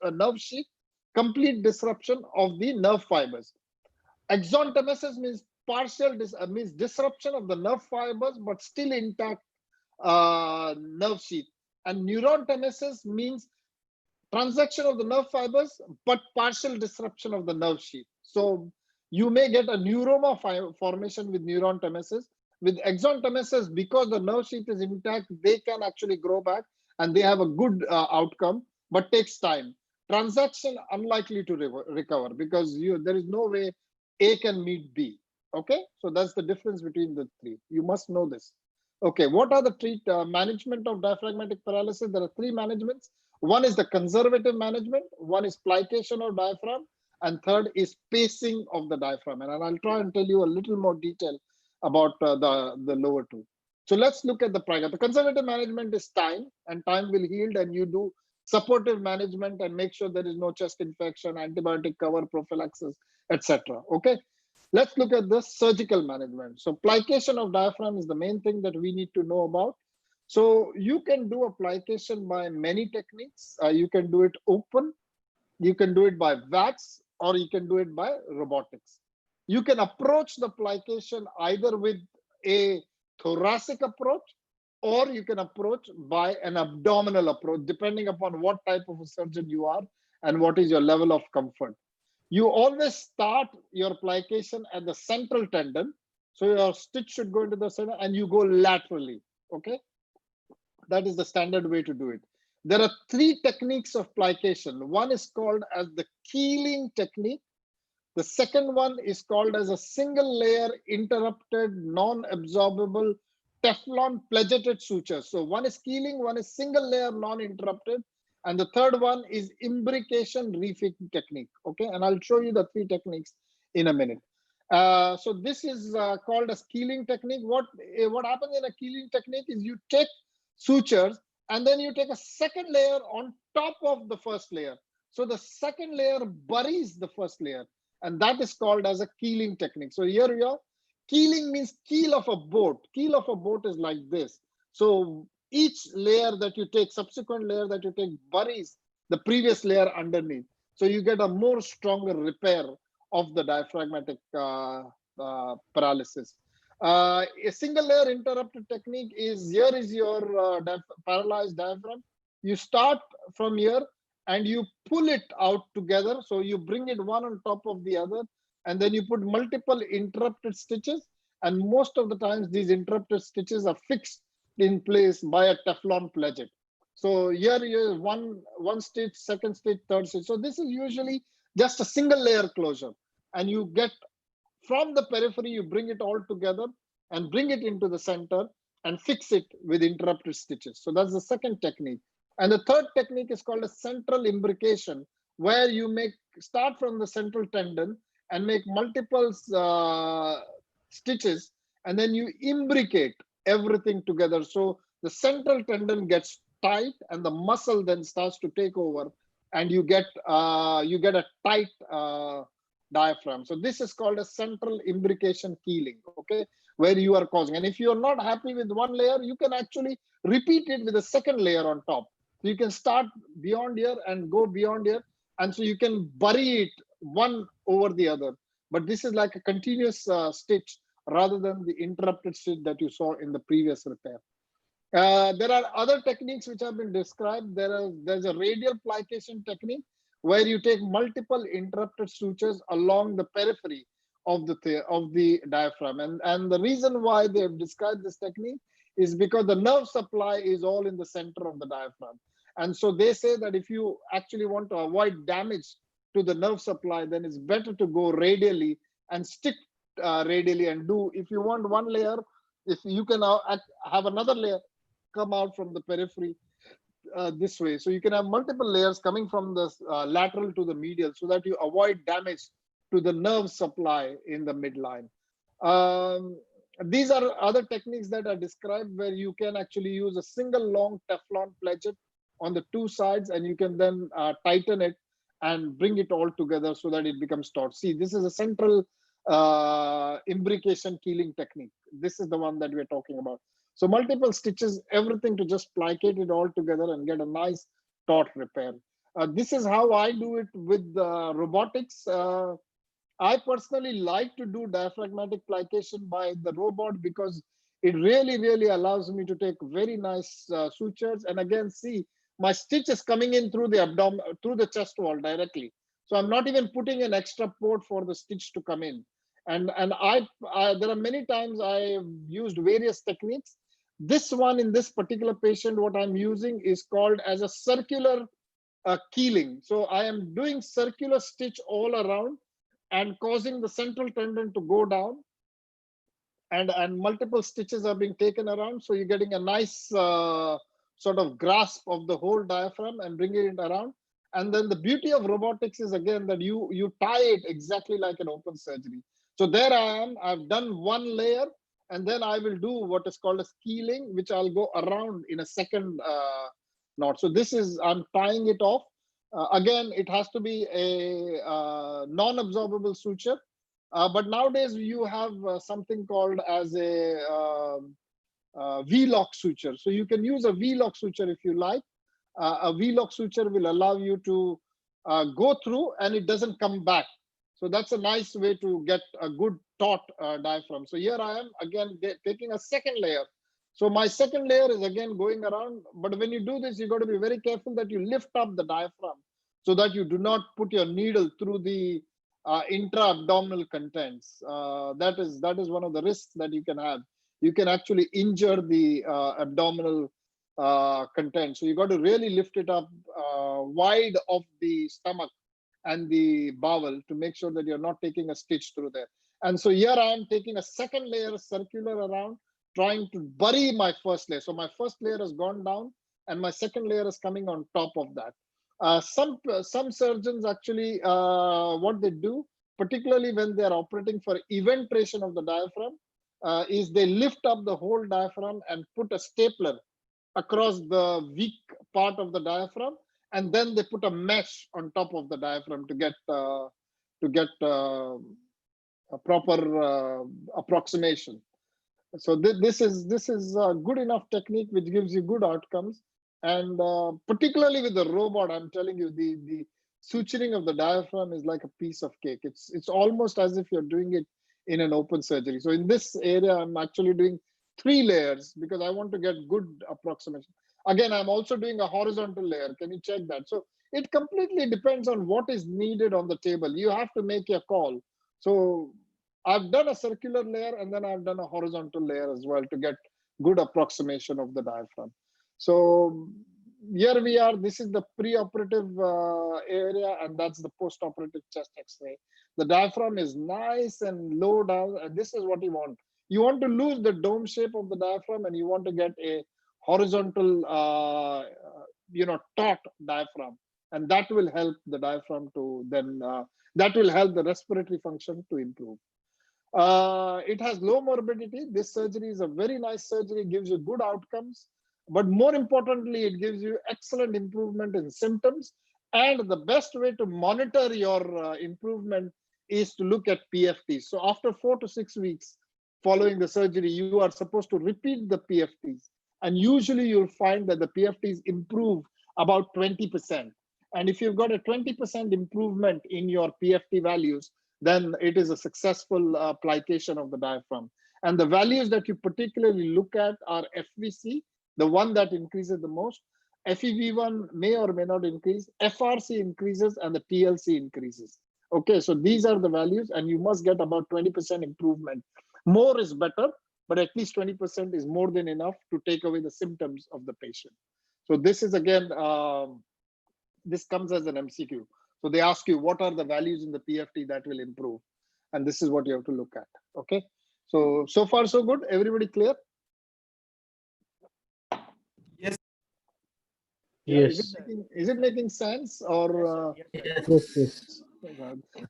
a nerve sheath, complete disruption of the nerve fibers. Exontemesis means means disruption of the nerve fibers, but still intact nerve sheath. And neurontemesis means transaction of the nerve fibers, but partial disruption of the nerve sheath. So you may get a neuroma formation with neurontemesis. With exontemesis, because the nerve sheath is intact, they can actually grow back and they have a good outcome, but takes time. Transaction unlikely to recover because there is no way A can meet B. Okay, so that's the difference between the 3. You must know this. Okay, what are the management of diaphragmatic paralysis? There are 3 managements. One is the conservative management, one is plication of diaphragm, and third is pacing of the diaphragm. And I'll try and tell you a little more detail about the lower 2. So let's look at the plication. The conservative management is time, and time will heal, and you do supportive management and make sure there is no chest infection, antibiotic cover, prophylaxis, etc. Okay. Let's look at the surgical management. So plication of diaphragm is the main thing that we need to know about. So you can do a plication by many techniques. You can do it open, you can do it by wax, or you can do it by robotics. You can approach the plication either with a thoracic approach or you can approach by an abdominal approach, depending upon what type of a surgeon you are and what is your level of comfort. You always start your plication at the central tendon. So your stitch should go into the center and you go laterally. Okay. That is the standard way to do it. There are 3 techniques of plication. One is called as the keeling technique. The second one is called as a single layer interrupted non-absorbable Teflon pledgeted suture. So one is keeling, one is single layer non-interrupted, and the third one is imbrication refitting technique. Okay, and I'll show you the 3 techniques in a minute. So this is called as keeling technique. What happens in a keeling technique is you take sutures and then you take a second layer on top of the first layer. So the second layer buries the first layer, and that is called as a keeling technique. So here we are. Keeling means keel of a boat. Keel of a boat is like this. So each layer that you take, subsequent layer that you take, buries the previous layer underneath. So you get a more stronger repair of the diaphragmatic paralysis. A single layer interrupted technique is, here is your paralyzed diaphragm. You start from here and you pull it out together. So you bring it one on top of the other, and then you put multiple interrupted stitches. And most of the times these interrupted stitches are fixed in place by a Teflon pledget. So here you have one stitch, second stitch, third stitch. So this is usually just a single layer closure. And you get from the periphery, you bring it all together and bring it into the center and fix it with interrupted stitches. So that's the second technique. And the third technique is called a central imbrication, where you start from the central tendon and make multiple stitches, and then you imbricate everything together. So the central tendon gets tight and the muscle then starts to take over, and you get a tight diaphragm. So this is called a central imbrication keeling, okay, where you are causing. And if you are not happy with one layer, you can actually repeat it with a second layer on top. So you can start beyond here and go beyond here. And so you can bury it one over the other. But this is like a continuous stitch rather than the interrupted stitch that you saw in the previous repair. There are other techniques which have been described. There's a radial plication technique where you take multiple interrupted sutures along the periphery of the diaphragm. And the reason why they have described this technique is because the nerve supply is all in the center of the diaphragm. And so they say that if you actually want to avoid damage to the nerve supply, then it's better to go radially and stick radially and do. If you want one layer, if you can have another layer come out from the periphery this way. So you can have multiple layers coming from the lateral to the medial so that you avoid damage to the nerve supply in the midline. These are other techniques that are described where you can actually use a single long Teflon pledget on the 2 sides, and you can then tighten it and bring it all together so that it becomes taut. See, this is a central imbrication keeling technique. This is the one that we're talking about. So multiple stitches, everything to just plicate it all together and get a nice taut repair. This is how I do it with robotics. I personally like to do diaphragmatic plication by the robot because it really allows me to take very nice sutures. And again, see, my stitch is coming in through the abdomen, through the chest wall directly. So I'm not even putting an extra port for the stitch to come in. And there are many times I've used various techniques. This one in this particular patient, what I'm using is called as a circular keeling. So I am doing circular stitch all around and causing the central tendon to go down, and multiple stitches are being taken around. So you're getting a nice sort of grasp of the whole diaphragm and bringing it around. And then the beauty of robotics is again that you tie it exactly like an open surgery. So there I am, I've done one layer, and then I will do what is called a keeling, which I'll go around in a second knot. So this is, I'm tying it off. Again, it has to be a non-absorbable suture. But nowadays you have something called as a V-lock suture. So you can use a V-lock suture if you like. A V-lock suture will allow you to go through and it doesn't come back. So that's a nice way to get a good taut diaphragm. So here I am again taking a second layer So my second layer is again going around, but when you do this, you got to be very careful that you lift up the diaphragm so that you do not put your needle through the intra-abdominal contents. That is one of the risks that you can have. You can actually injure the abdominal content. So you got to really lift it up wide of the stomach and the bowel to make sure that you're not taking a stitch through there. And so here I am taking a second layer circular around, trying to bury my first layer. So my first layer has gone down and my second layer is coming on top of that. Some surgeons actually, what they do, particularly when they are operating for eventration of the diaphragm, is they lift up the whole diaphragm and put a stapler across the weak part of the diaphragm, and then they put a mesh on top of the diaphragm to get a proper approximation. So this is a good enough technique which gives you good outcomes, and particularly with the robot, I'm telling you, the suturing of the diaphragm is like a piece of cake. It's almost as if you're doing it in an open surgery. So in this area, I'm actually doing 3 layers because I want to get good approximation. Again, I'm also doing a horizontal layer. Can you check that? So it completely depends on what is needed on the table. You have to make your call. So I've done a circular layer and then I've done a horizontal layer as well to get good approximation of the diaphragm. So here we are. This is the preoperative area, and that's the postoperative chest X-ray. The diaphragm is nice and low down, and this is what you want. You want to lose the dome shape of the diaphragm, and you want to get a horizontal, taut diaphragm, and that will help the diaphragm to then. That will help the respiratory function to improve. It has low morbidity. This surgery is a very nice surgery, gives you good outcomes, but more importantly, it gives you excellent improvement in symptoms. And the best way to monitor your improvement is to look at PFTs. So after 4 to 6 weeks following the surgery, you are supposed to repeat the PFTs. And usually you'll find that the PFTs improve about 20%. And if you've got a 20% improvement in your PFT values, then it is a successful application of the diaphragm. And the values that you particularly look at are FVC, the one that increases the most. FEV1 may or may not increase. FRC increases and the TLC increases. Okay, so these are the values, and you must get about 20% improvement. More is better, but at least 20% is more than enough to take away the symptoms of the patient. So this is again, this comes as an MCQ. So they ask you, what are the values in the PFT that will improve? And this is what you have to look at. Okay. So far, so good. Everybody clear? Yes. Yes. Is it making sense? Or Yes. Yes.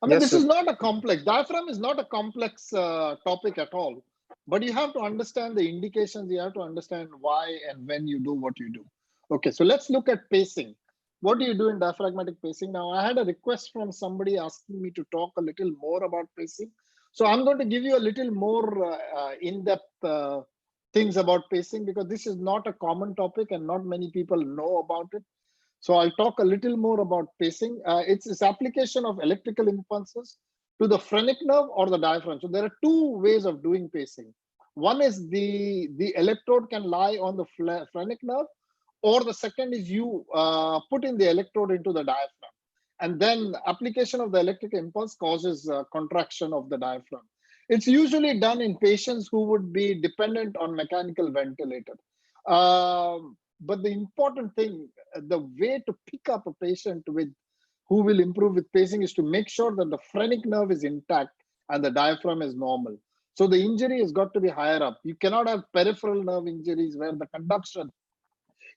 I mean, this is not a complex, diaphragm is not a complex topic at all, but you have to understand the indications. You have to understand why and when you do what you do. Okay, so let's look at pacing. What do you do in diaphragmatic pacing? Now, I had a request from somebody asking me to talk a little more about pacing. So I'm going to give you a little more in-depth things about pacing, because this is not a common topic and not many people know about it. So I'll talk a little more about pacing. It's this application of electrical impulses to the phrenic nerve or the diaphragm. So there are 2 ways of doing pacing. One is the electrode can lie on the phrenic nerve, or the second is you put in the electrode into the diaphragm. And then application of the electric impulse causes contraction of the diaphragm. It's usually done in patients who would be dependent on mechanical ventilator. But the important thing, the way to pick up a patient who will improve with pacing is to make sure that the phrenic nerve is intact and the diaphragm is normal. So the injury has got to be higher up. You cannot have peripheral nerve injuries where the conduction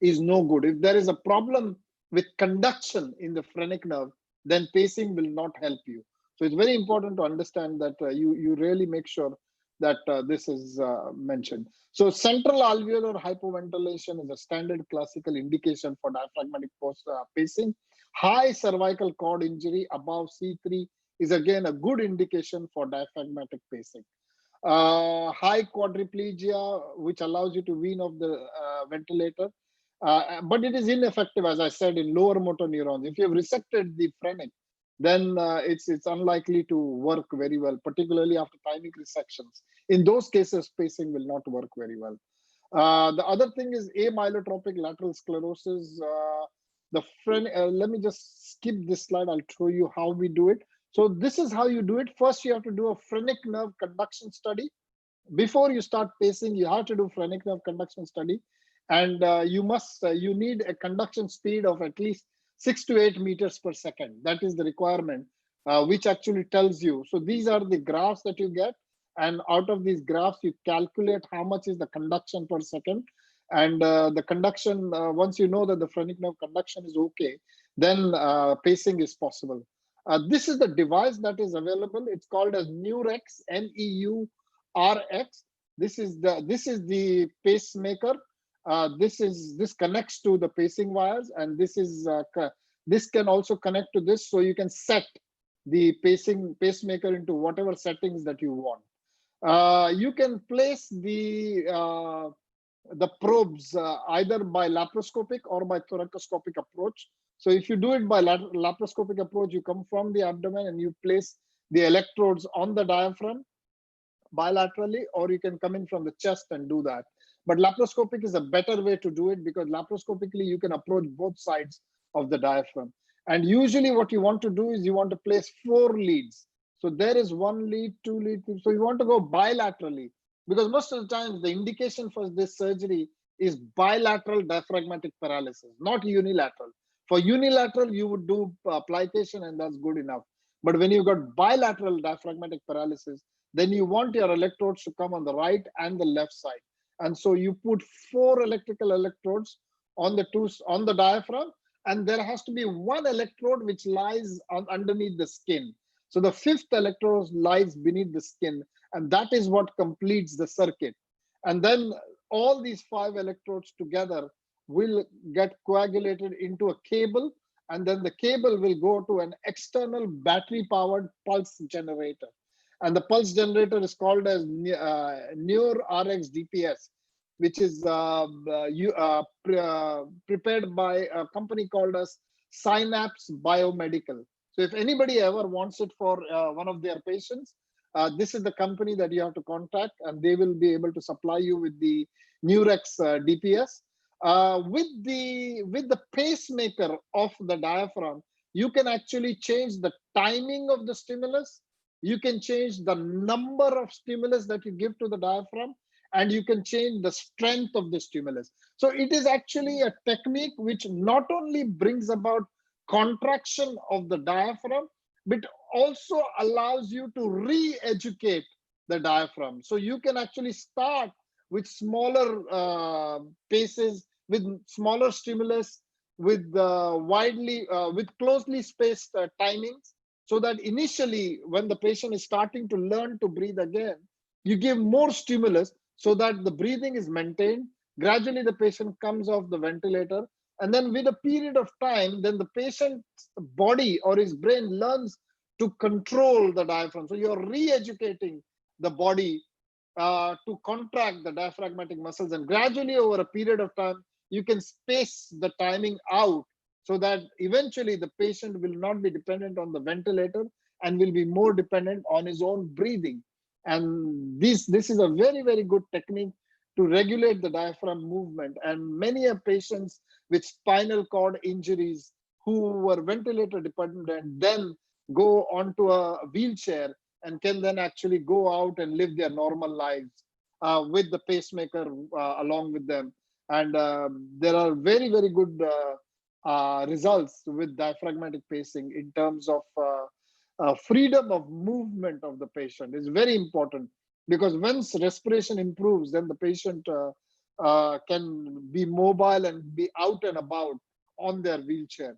is no good. If there is a problem with conduction in the phrenic nerve, then pacing will not help you. So it's very important to understand that you really make sure that this is mentioned. So central alveolar hypoventilation is a standard classical indication for diaphragmatic pacing. High cervical cord injury above C3 is again a good indication for diaphragmatic pacing. High quadriplegia, which allows you to wean off the ventilator, but it is ineffective, as I said, in lower motor neurons. If you have resected the phrenic, then it's unlikely to work very well, particularly after thymic resections. In those cases, pacing will not work very well. The other thing is amylotropic lateral sclerosis. Let me just skip this slide. I'll show you how we do it. So this is how you do it. First, you have to do a phrenic nerve conduction study. Before you start pacing, you have to do phrenic nerve conduction study, and you need a conduction speed of at least 6 to 8 meters per second. That is the requirement, which actually tells you. So these are the graphs that you get, and out of these graphs, you calculate how much is the conduction per second. And the conduction, once you know that the phrenic nerve conduction is okay, then pacing is possible. This is the device that is available. It's called as Neurex, NEURX. This is the pacemaker. This connects to the pacing wires, and this can also connect to this, so you can set the pacemaker into whatever settings that you want. You can place the probes either by laparoscopic or by thoracoscopic approach. So if you do it by laparoscopic approach, you come from the abdomen and you place the electrodes on the diaphragm bilaterally, or you can come in from the chest and do that. But laparoscopic is a better way to do it, because laparoscopically you can approach both sides of the diaphragm. And usually what you want to do is you want to place 4 leads. So there is 1 lead, 2 lead. So you want to go bilaterally, because most of the time the indication for this surgery is bilateral diaphragmatic paralysis, not unilateral. For unilateral, you would do plication and that's good enough. But when you've got bilateral diaphragmatic paralysis, then you want your electrodes to come on the right and the left side. And so you put 4 electrical electrodes on the diaphragm, and there has to be 1 electrode which lies underneath the skin. So the 5th electrode lies beneath the skin, and that is what completes the circuit. And then all these 5 electrodes together will get coagulated into a cable, and then the cable will go to an external battery-powered pulse generator. And the pulse generator is called as NeurRx DPS, which is prepared by a company called as Synapse Biomedical. So if anybody ever wants it for one of their patients, this is the company that you have to contact, and they will be able to supply you with the Neurex DPS. With the pacemaker of the diaphragm, you can actually change the timing of the stimulus. You can change the number of stimulus that you give to the diaphragm, and you can change the strength of the stimulus. So it is actually a technique which not only brings about contraction of the diaphragm, but also allows you to re-educate the diaphragm. So you can actually start with smaller paces, with smaller stimulus, with closely spaced timings, so that initially when the patient is starting to learn to breathe again, you give more stimulus so that the breathing is maintained. Gradually the patient comes off the ventilator, and then with a period of time, then the patient's body or his brain learns to control the diaphragm. So you're re-educating the body to contract the diaphragmatic muscles, and gradually over a period of time, you can space the timing out so that eventually the patient will not be dependent on the ventilator and will be more dependent on his own breathing. And this is a very, very good technique to regulate the diaphragm movement. And many patients with spinal cord injuries who were ventilator dependent then go onto a wheelchair and can then actually go out and live their normal lives with the pacemaker along with them. And there are very, very good results with diaphragmatic pacing in terms of freedom of movement of the patient. Is very important, because once respiration improves, then the patient can be mobile and be out and about on their wheelchair.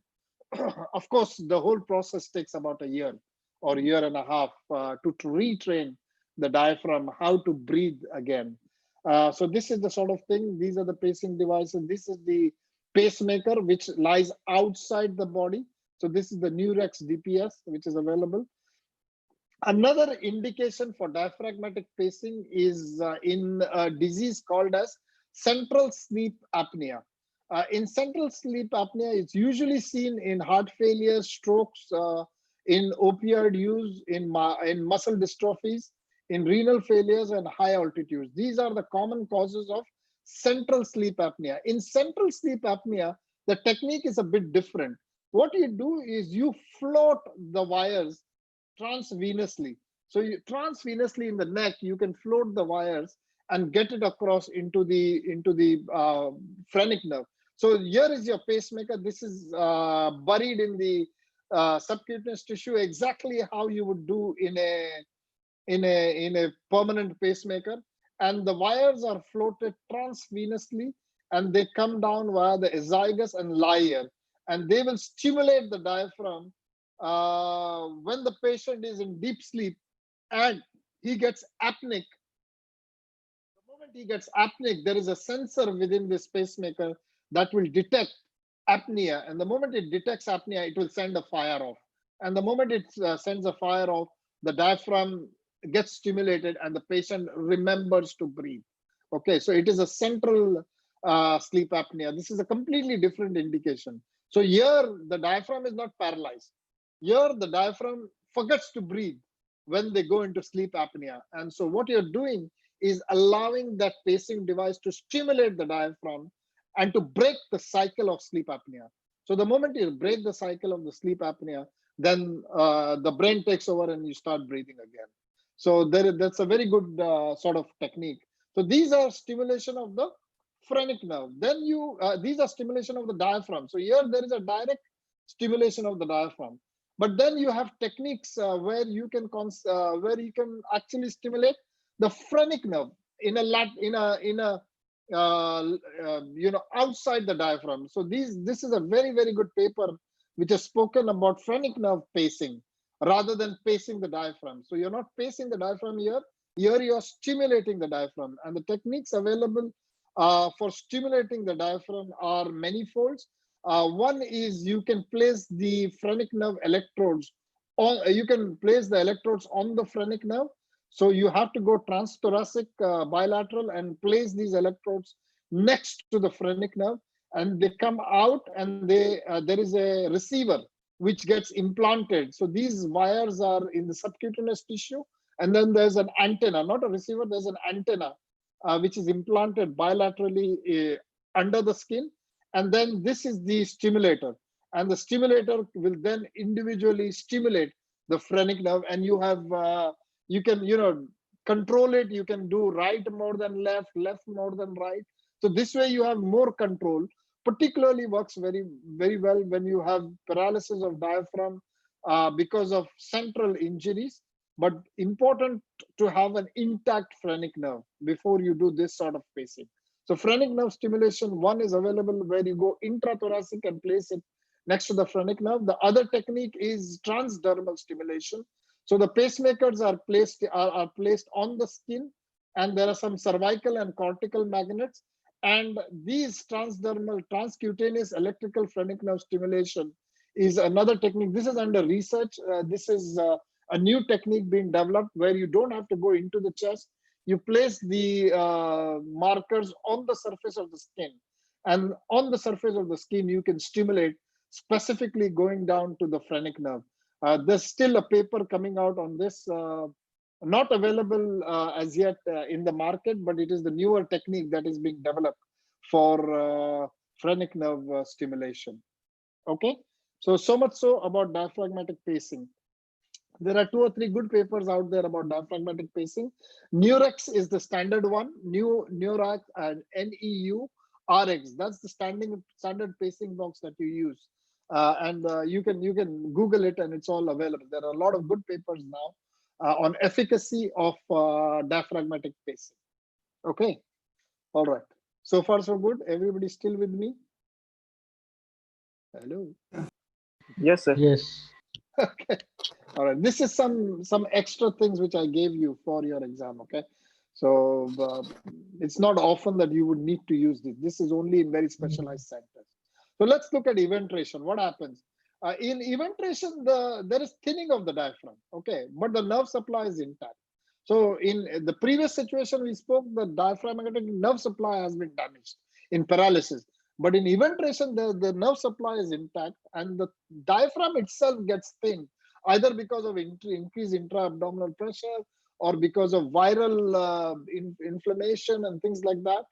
Of course, the whole process takes about a year or year and a half to retrain the diaphragm how to breathe again. So this is the sort of thing. These are the pacing devices. This is the pacemaker which lies outside the body. So this is the Neurex DPS which is available. Another indication for diaphragmatic pacing is in a disease called as central sleep apnea. In central sleep apnea, it's usually seen in heart failure, strokes, in opioid use, in muscle dystrophies, in renal failures, and high altitudes. These are the common causes of central sleep apnea. In central sleep apnea, the technique is a bit different. What you do is you float the wires transvenously. So you transvenously in the neck, you can float the wires and get it across into the phrenic nerve. So here is your pacemaker. This is buried in the subcutaneous tissue, exactly how you would do in a permanent pacemaker. And the wires are floated transvenously, and they come down via the azygos and lie here, and they will stimulate the diaphragm when the patient is in deep sleep and he gets apneic. The moment he gets apneic, there is a sensor within this pacemaker that will detect apnea, and the moment it detects apnea, it will send a fire off. And the moment it sends a fire off, the diaphragm gets stimulated and the patient remembers to breathe. Okay, so it is a central sleep apnea. This is a completely different indication. So here the diaphragm is not paralyzed. Here the diaphragm forgets to breathe when they go into sleep apnea. And so what you're doing is allowing that pacing device to stimulate the diaphragm and to break the cycle of sleep apnea. So the moment you break the cycle of the sleep apnea, then the brain takes over and you start breathing again. So that's a very good sort of technique. So these are stimulation of the phrenic nerve. Then these are stimulation of the diaphragm. So here there is a direct stimulation of the diaphragm. But then you have techniques where you can actually stimulate the phrenic nerve outside the diaphragm. So this is a very, very good paper which has spoken about phrenic nerve pacing rather than pacing the diaphragm. So you're not pacing the diaphragm here. Here you're stimulating the diaphragm, and the techniques available for stimulating the diaphragm are manifolds. One is you can place the phrenic nerve electrodes on. You can place the electrodes on the phrenic nerve. So you have to go transthoracic bilateral and place these electrodes next to the phrenic nerve, and they come out, and there is a receiver which gets implanted. So these wires are in the subcutaneous tissue, and then there's an antenna, not a receiver, there's an antenna which is implanted bilaterally under the skin. And then this is the stimulator, and the stimulator will then individually stimulate the phrenic nerve, and you have you can control it. You can do right more than left, left more than right. So this way you have more control. Particularly works very, very well when you have paralysis of diaphragm because of central injuries. But important to have an intact phrenic nerve before you do this sort of pacing. So phrenic nerve stimulation, one is available where you go intrathoracic and place it next to the phrenic nerve. The other technique is transdermal stimulation. So the pacemakers are placed on the skin, and there are some cervical and cortical magnets. And these transcutaneous electrical phrenic nerve stimulation is another technique. This is under research. This is a new technique being developed where you don't have to go into the chest. You place the markers on the surface of the skin, and on the surface of the skin, you can stimulate specifically going down to the phrenic nerve. There's still a paper coming out on this, not available as yet in the market, but it is the newer technique that is being developed for phrenic nerve stimulation. Okay, so much so about diaphragmatic pacing. There are 2 or 3 good papers out there about diaphragmatic pacing. Neurex is the standard one. Neurex and NEURX. That's the standard pacing box that you use, and you can Google it, and it's all available. There are a lot of good papers now on efficacy of diaphragmatic pacing. Okay, all right. So far so good. Everybody still with me? Hello. Yes, sir. Yes. Okay. All right. This is some extra things which I gave you for your exam. Okay. So it's not often that you would need to use this. This is only in very specialized centers. So let's look at eventration. What happens? In eventration, there is thinning of the diaphragm. Okay. But the nerve supply is intact. So in the previous situation we spoke, the diaphragmatic nerve supply has been damaged in paralysis. But in eventration, the nerve supply is intact, and the diaphragm itself gets thin, either because of increased intra-abdominal pressure or because of viral inflammation and things like that.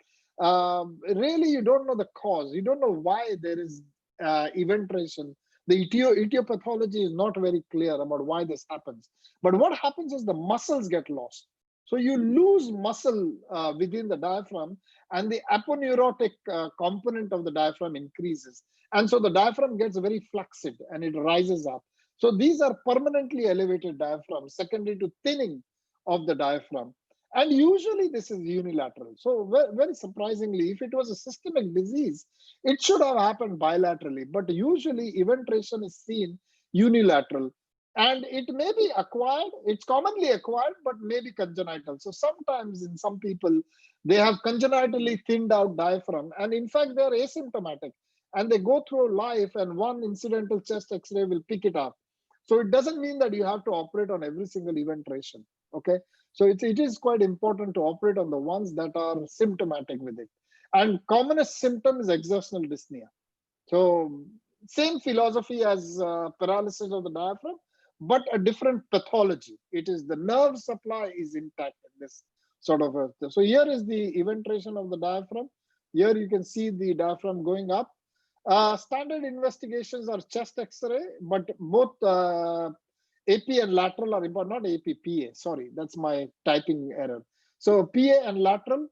really you don't know the cause. You don't know why there is eventration. The etiopathology is not very clear about why this happens. But what happens is the muscles get lost. So you lose muscle within the diaphragm, and the aponeurotic component of the diaphragm increases. And so the diaphragm gets very flaccid and it rises up. So these are permanently elevated diaphragms, secondary to thinning of the diaphragm. And usually this is unilateral. So very surprisingly, if it was a systemic disease, it should have happened bilaterally. But usually eventration is seen unilateral. And it may be acquired, it's commonly acquired, but maybe congenital. So sometimes in some people, they have congenitally thinned out diaphragm. And in fact, they're asymptomatic. And they go through life and one incidental chest X-ray will pick it up. So it doesn't mean that you have to operate on every single eventration, okay? So it is quite important to operate on the ones that are symptomatic with it. And commonest symptom is exertional dyspnea. So same philosophy as paralysis of the diaphragm, but a different pathology. It is the nerve supply is intact in this sort of a, so here is the eventration of the diaphragm. Here you can see the diaphragm going up. Standard investigations are chest X-ray, but both AP and lateral are important, not AP, PA, sorry, that's my typing error. So PA and lateral,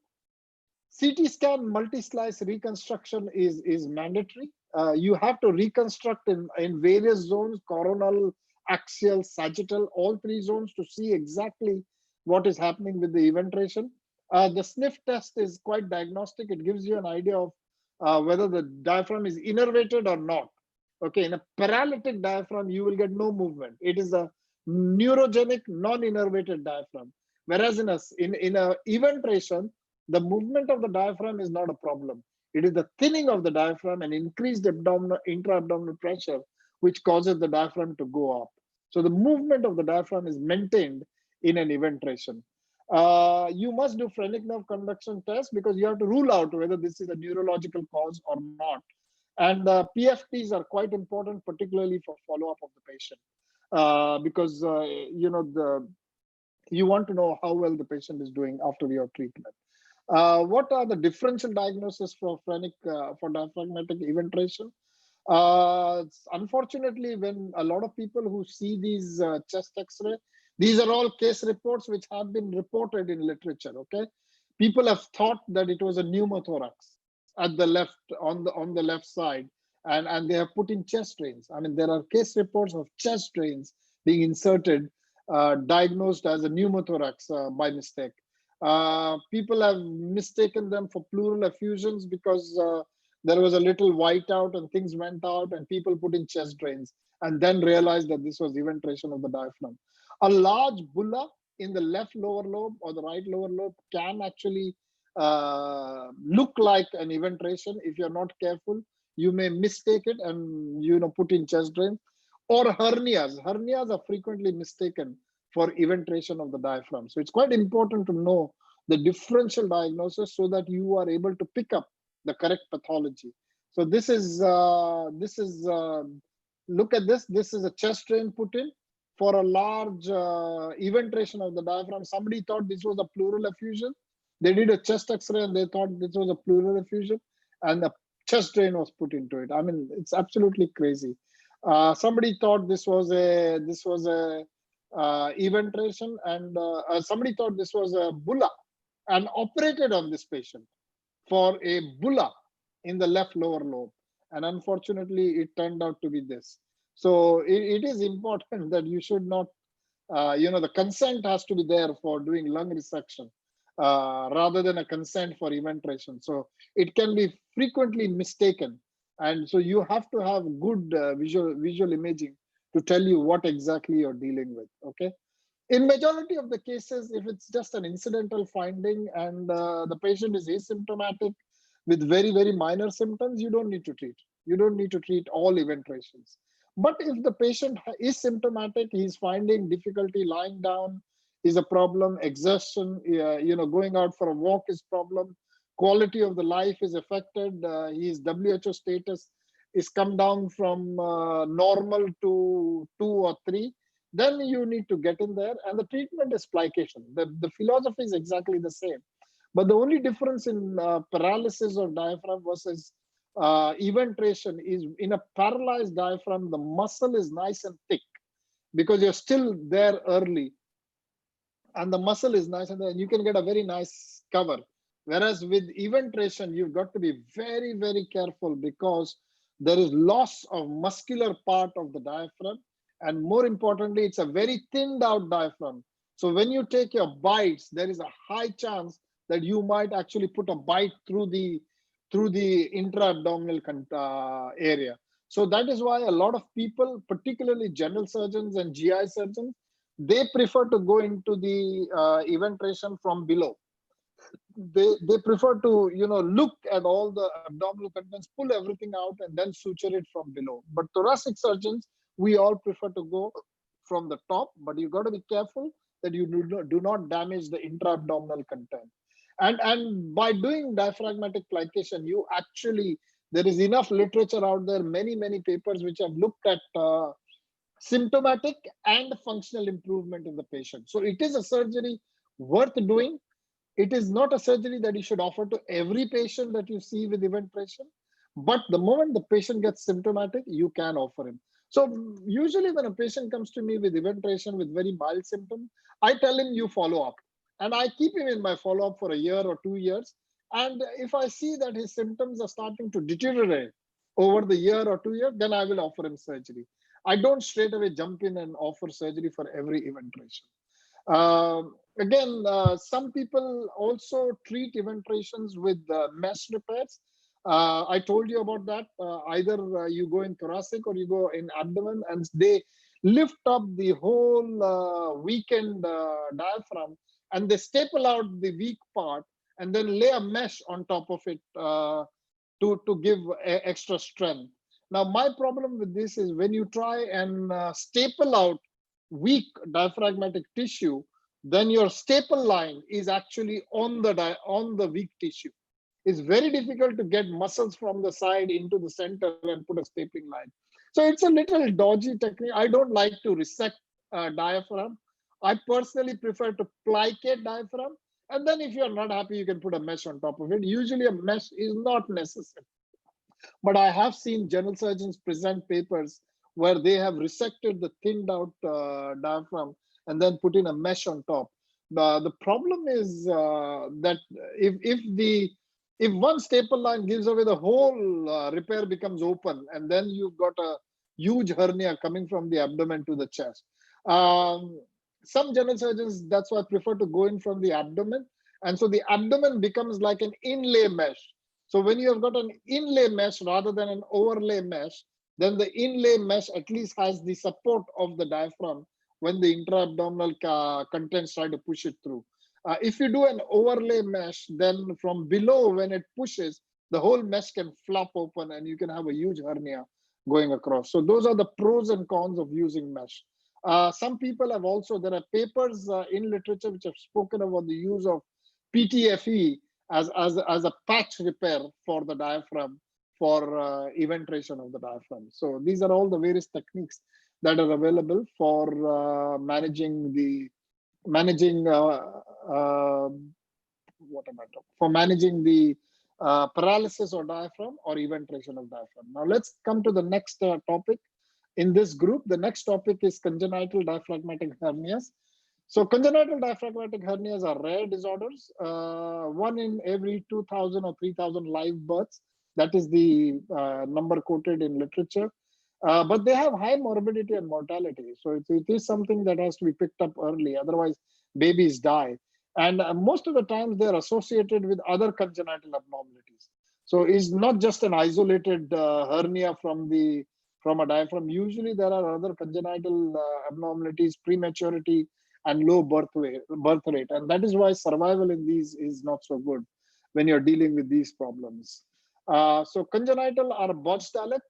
CT scan multi-slice reconstruction is mandatory. You have to reconstruct in various zones, coronal, axial, sagittal, all three zones to see exactly what is happening with the eventration. The sniff test is quite diagnostic. It gives you an idea of whether the diaphragm is innervated or not. Okay, in a paralytic diaphragm, you will get no movement. It is a neurogenic, non-innervated diaphragm. Whereas in a eventration, the movement of the diaphragm is not a problem. It is the thinning of the diaphragm and increased intra-abdominal pressure which causes the diaphragm to go up. So the movement of the diaphragm is maintained in an eventration. You must do phrenic nerve conduction test because you have to rule out whether this is a neurological cause or not. And PFTs are quite important, particularly for follow-up of the patient, because you want to know how well the patient is doing after your treatment. What are the differential diagnoses for phrenic for diaphragmatic eventration? Unfortunately, when a lot of people who see these chest X-ray, these are all case reports which have been reported in literature. Okay, people have thought that it was a pneumothorax at the left on the left side, and they have put in chest drains. I mean, there are case reports of chest drains being inserted, diagnosed as a pneumothorax by mistake. People have mistaken them for pleural effusions because there was a little whiteout and things went out and people put in chest drains and then realized that this was eventration of the diaphragm. A large bulla in the left lower lobe or the right lower lobe can actually look like an eventration. If you're not careful, you may mistake it and put in chest drains. Or hernias. Hernias are frequently mistaken for eventration of the diaphragm. So it's quite important to know the differential diagnosis so that you are able to pick up the correct pathology. So this is look at this. This is a chest drain put in for a large eventration of the diaphragm. Somebody thought this was a pleural effusion. They did a chest X-ray and they thought this was a pleural effusion, and the chest drain was put into it. I mean, it's absolutely crazy. Somebody thought this was a eventration, and somebody thought this was a bulla and operated on this patient for a bulla in the left lower lobe, and unfortunately it turned out to be this. So it is important that you should not the consent has to be there for doing lung resection rather than a consent for eventration. So it can be frequently mistaken, and so you have to have good visual imaging to tell you what exactly you're dealing with. Okay, in majority of the cases, if it's just an incidental finding and the patient is asymptomatic with very, very minor symptoms, you don't need to treat. You don't need to treat all eventrations. But if the patient is symptomatic, he's finding difficulty lying down is a problem, exertion, going out for a walk is problem, quality of the life is affected, his WHO status is come down from normal to 2 or 3, then you need to get in there, and the treatment is plication. The philosophy is exactly the same. But the only difference in paralysis of diaphragm versus eventration is in a paralyzed diaphragm, the muscle is nice and thick because you're still there early, and the muscle is nice, and then you can get a very nice cover. Whereas with eventration, you've got to be very, very careful because there is loss of muscular part of the diaphragm. And more importantly, it's a very thinned out diaphragm. So when you take your bites, there is a high chance that you might actually put a bite through the intra-abdominal area. So that is why a lot of people, particularly general surgeons and GI surgeons, they prefer to go into the eventration from below. They prefer to look at all the abdominal contents, pull everything out, and then suture it from below. But thoracic surgeons, we all prefer to go from the top, but you got to be careful that you do not damage the intra-abdominal content. And by doing diaphragmatic plication, you actually, there is enough literature out there, many papers which have looked at symptomatic and functional improvement in the patient. So it is a surgery worth doing. It is not a surgery that you should offer to every patient that you see with eventration, but the moment the patient gets symptomatic, you can offer him. So usually when a patient comes to me with eventration with very mild symptoms, I tell him you follow up, and I keep him in my follow-up for a year or 2 years. And if I see that his symptoms are starting to deteriorate over the year or 2 years, then I will offer him surgery. I don't straight away jump in and offer surgery for every eventration. Again, some people also treat eventurations with mesh repairs. I told you about that. Either you go in thoracic or you go in abdomen, and they lift up the whole weakened diaphragm, and they staple out the weak part and then lay a mesh on top of it to give extra strength. Now, my problem with this is when you try and staple out weak diaphragmatic tissue, then your staple line is actually on the weak tissue. It's very difficult to get muscles from the side into the center and put a stapling line. So it's a little dodgy technique. I don't like to resect diaphragm. I personally prefer to plicate diaphragm. And then if you're not happy, you can put a mesh on top of it. Usually a mesh is not necessary. But I have seen general surgeons present papers where they have resected the thinned out diaphragm and then put in a mesh on top. The problem is that if one staple line gives away, the whole repair becomes open, and then you've got a huge hernia coming from the abdomen to the chest. Some general surgeons, that's why, prefer to go in from the abdomen. And so the abdomen becomes like an inlay mesh. So when you have got an inlay mesh rather than an overlay mesh, then the inlay mesh at least has the support of the diaphragm when the intra-abdominal contents try to push it through. If you do an overlay mesh, then from below, when it pushes, the whole mesh can flop open and you can have a huge hernia going across. So those are the pros and cons of using mesh. Some people have also, there are papers in literature which have spoken about the use of PTFE as a patch repair for the diaphragm for eventration of the diaphragm. So these are all the various techniques that are available for managing the paralysis or diaphragm or eventration of diaphragm. Now let's come to the next topic in this group. The next topic is congenital diaphragmatic hernias. So congenital diaphragmatic hernias are rare disorders. 1 in every 2,000 or 3,000 live births. That is the number quoted in literature. But they have high morbidity and mortality. So it is something that has to be picked up early. Otherwise, babies die. And most of the times they're associated with other congenital abnormalities. So it's not just an isolated hernia from a diaphragm. Usually there are other congenital abnormalities, prematurity, and low birth rate. And that is why survival in these is not so good when you're dealing with these problems. So congenital are Botchdalek,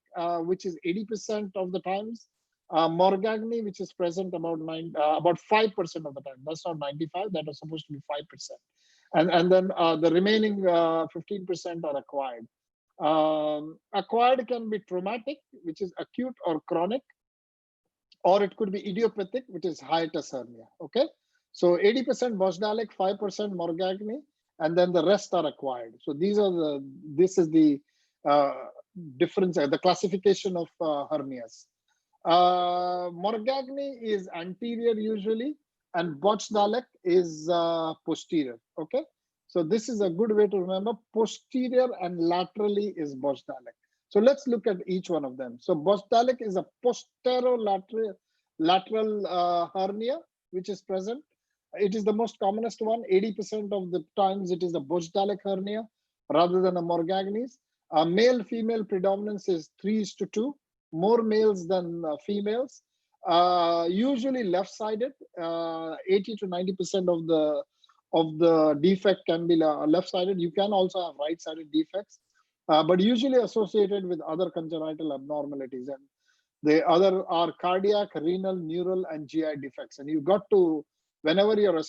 which is 80% of the times. Morgagni, which is present about 5% of the time. That's not 95, that was supposed to be 5%. And then the remaining 15% are acquired. Acquired can be traumatic, which is acute or chronic, or it could be idiopathic, which is hiatus hernia. Okay, so 80% Botchdalek, 5% Morgagni, and then the rest are acquired. So this is the difference, the classification of hernias. Morgagni is anterior usually, and Bochdalek is posterior. Okay, so this is a good way to remember. Posterior and laterally is Bochdalek. So let's look at each one of them. So Bochdalek is a posterolateral hernia which is present. It is the most commonest one. 80% of the times it is a Bochdalek hernia rather than a Morgagni's. Male-female predominance is 3:2, more males than females. Usually left-sided. 80 to 90% of the defect can be left-sided. You can also have right-sided defects, but usually associated with other congenital abnormalities. And the other are cardiac, renal, neural, and GI defects. And you got to, whenever you're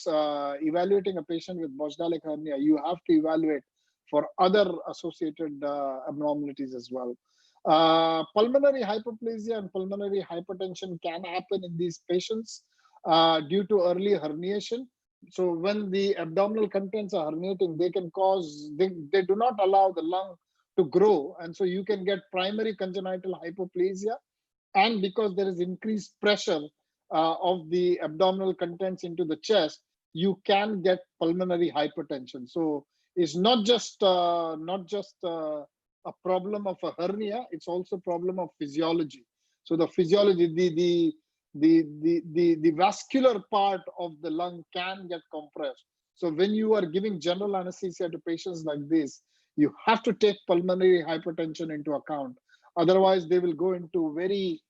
evaluating a patient with Bochdalek hernia, you have to evaluate for other associated abnormalities as well. Pulmonary hypoplasia and pulmonary hypertension can happen in these patients due to early herniation. So when the abdominal contents are herniating, they can cause, they do not allow the lung to grow. And so you can get primary congenital hypoplasia. And because there is increased pressure of the abdominal contents into the chest, you can get pulmonary hypertension. So it's not just a problem of a hernia, it's also a problem of physiology. So the physiology, the vascular part of the lung can get compressed. So when you are giving general anesthesia to patients like this, you have to take pulmonary hypertension into account. Otherwise, they will go into very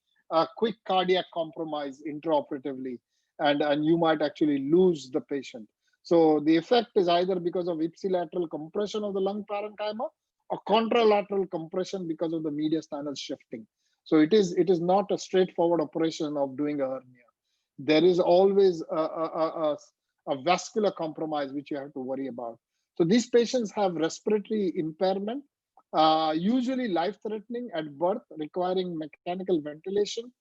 quick cardiac compromise intraoperatively, and you might actually lose the patient. So the effect is either because of ipsilateral compression of the lung parenchyma or contralateral compression because of the mediastinal shifting. So it is not a straightforward operation of doing a hernia. There is always a vascular compromise which you have to worry about. So these patients have respiratory impairment, usually life-threatening at birth, requiring mechanical ventilation.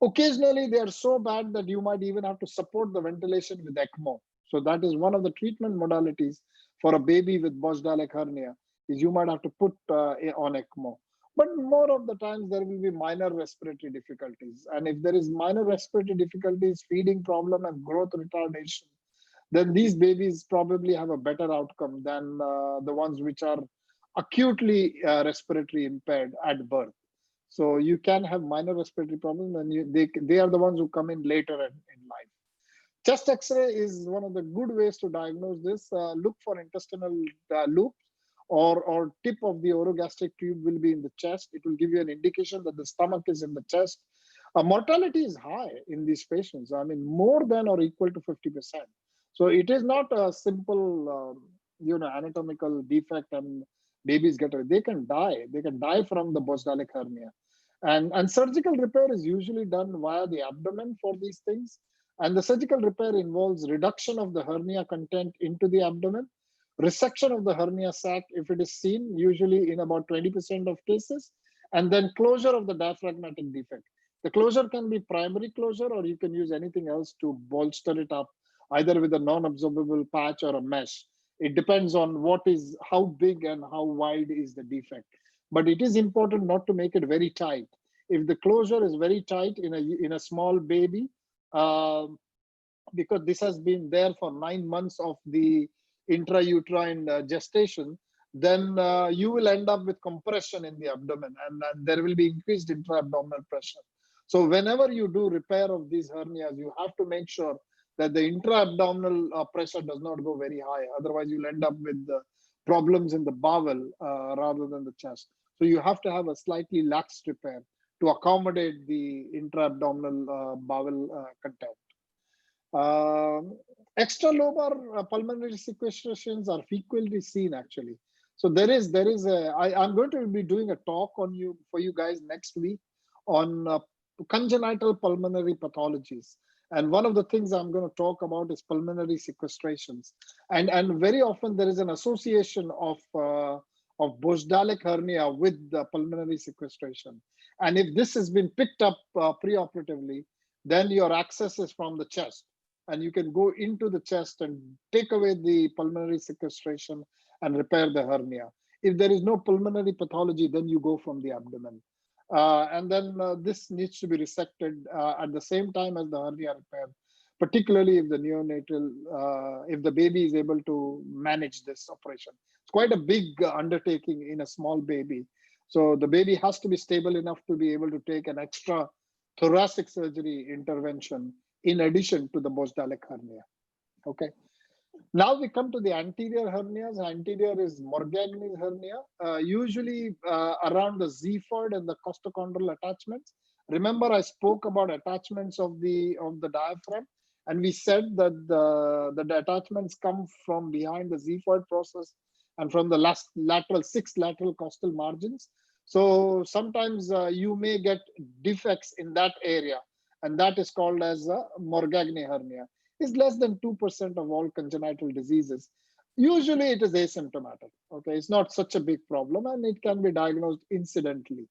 Occasionally, they are so bad that you might even have to support the ventilation with ECMO. So that is one of the treatment modalities for a baby with Bochdalek hernia, is you might have to put on ECMO. But more of the times there will be minor respiratory difficulties. And if there is minor respiratory difficulties, feeding problem and growth retardation, then these babies probably have a better outcome than the ones which are acutely respiratory impaired at birth. So you can have minor respiratory problems, and they are the ones who come in later in life. Chest X-ray is one of the good ways to diagnose this. Look for intestinal loops, or tip of the orogastric tube will be in the chest. It will give you an indication that the stomach is in the chest. Mortality is high in these patients. I mean, more than or equal to 50%. So it is not a simple, anatomical defect and babies get away. They can die. They can die from the Bochdalek hernia. And surgical repair is usually done via the abdomen for these things. And the surgical repair involves reduction of the hernia content into the abdomen, resection of the hernia sac if it is seen, usually in about 20% of cases, and then closure of the diaphragmatic defect. The closure can be primary closure, or you can use anything else to bolster it up, either with a non-absorbable patch or a mesh. It depends on how big and how wide is the defect. But it is important not to make it very tight. If the closure is very tight in a small baby, because this has been there for 9 months of the intrauterine gestation, then you will end up with compression in the abdomen, and there will be increased intra-abdominal pressure. So whenever you do repair of these hernias, you have to make sure that the intra-abdominal pressure does not go very high. Otherwise, you'll end up with problems in the bowel rather than the chest. So you have to have a slightly lax repair to accommodate the intra-abdominal bowel content. Extralobar pulmonary sequestrations are frequently seen, actually. So I'm going to be doing a talk for you guys next week on congenital pulmonary pathologies. And one of the things I'm going to talk about is pulmonary sequestrations. And very often there is an association of Bochdalek hernia with the pulmonary sequestration. And if this has been picked up preoperatively, then your access is from the chest. and you can go into the chest and take away the pulmonary sequestration and repair the hernia. If there is no pulmonary pathology, then you go from the abdomen. And then this needs to be resected at the same time as the hernia repair, particularly if the neonatal, if the baby is able to manage this operation. It's quite a big undertaking in a small baby. So the baby has to be stable enough to be able to take an extra thoracic surgery intervention in addition to the Bosdalic hernia. Okay. Now we come to the anterior hernias. Anterior is Morgagni's hernia, usually around the xiphoid and the costochondral attachments. Remember, I spoke about attachments of the diaphragm, and we said that the attachments come from behind the xiphoid process and from the six lateral costal margins. So sometimes you may get defects in that area, and that is called as a Morgagni hernia. Is less than 2% of all congenital diseases. Usually it is asymptomatic. Okay, it's not such a big problem, and it can be diagnosed incidentally.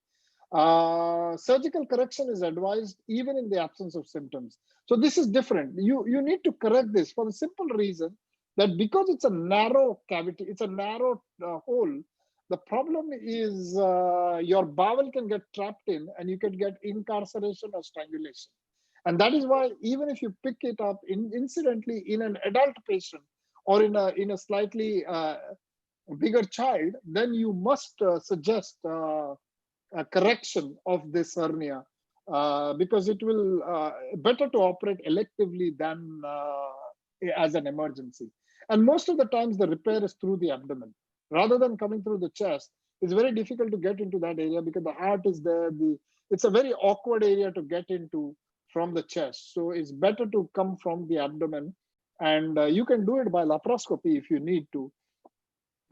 Surgical correction is advised even in the absence of symptoms. So this is different. You need to correct this for the simple reason that because it's a narrow cavity, it's a narrow hole, the problem is your bowel can get trapped in and you can get incarceration or strangulation. And that is why even if you pick it up incidentally in an adult patient or in a slightly bigger child, then you must suggest a correction of this hernia because it will better to operate electively than as an emergency. And most of the times the repair is through the abdomen rather than coming through the chest. It's very difficult to get into that area because the heart is there. It's a very awkward area to get into from the chest. So it's better to come from the abdomen, and you can do it by laparoscopy if you need to.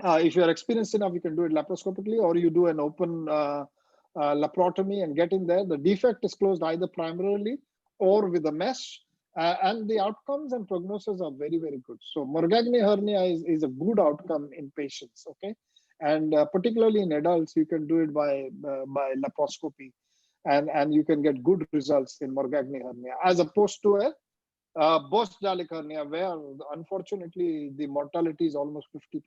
If you're experienced enough, you can do it laparoscopically, or you do an open laparotomy and get in there. The defect is closed either primarily or with a mesh, and the outcomes and prognosis are very, very good. So Morgagni hernia is a good outcome in patients, okay? And particularly in adults, you can do it by laparoscopy. And you can get good results in Morgagni hernia, as opposed to a Bosdalic hernia, where unfortunately the mortality is almost 50%.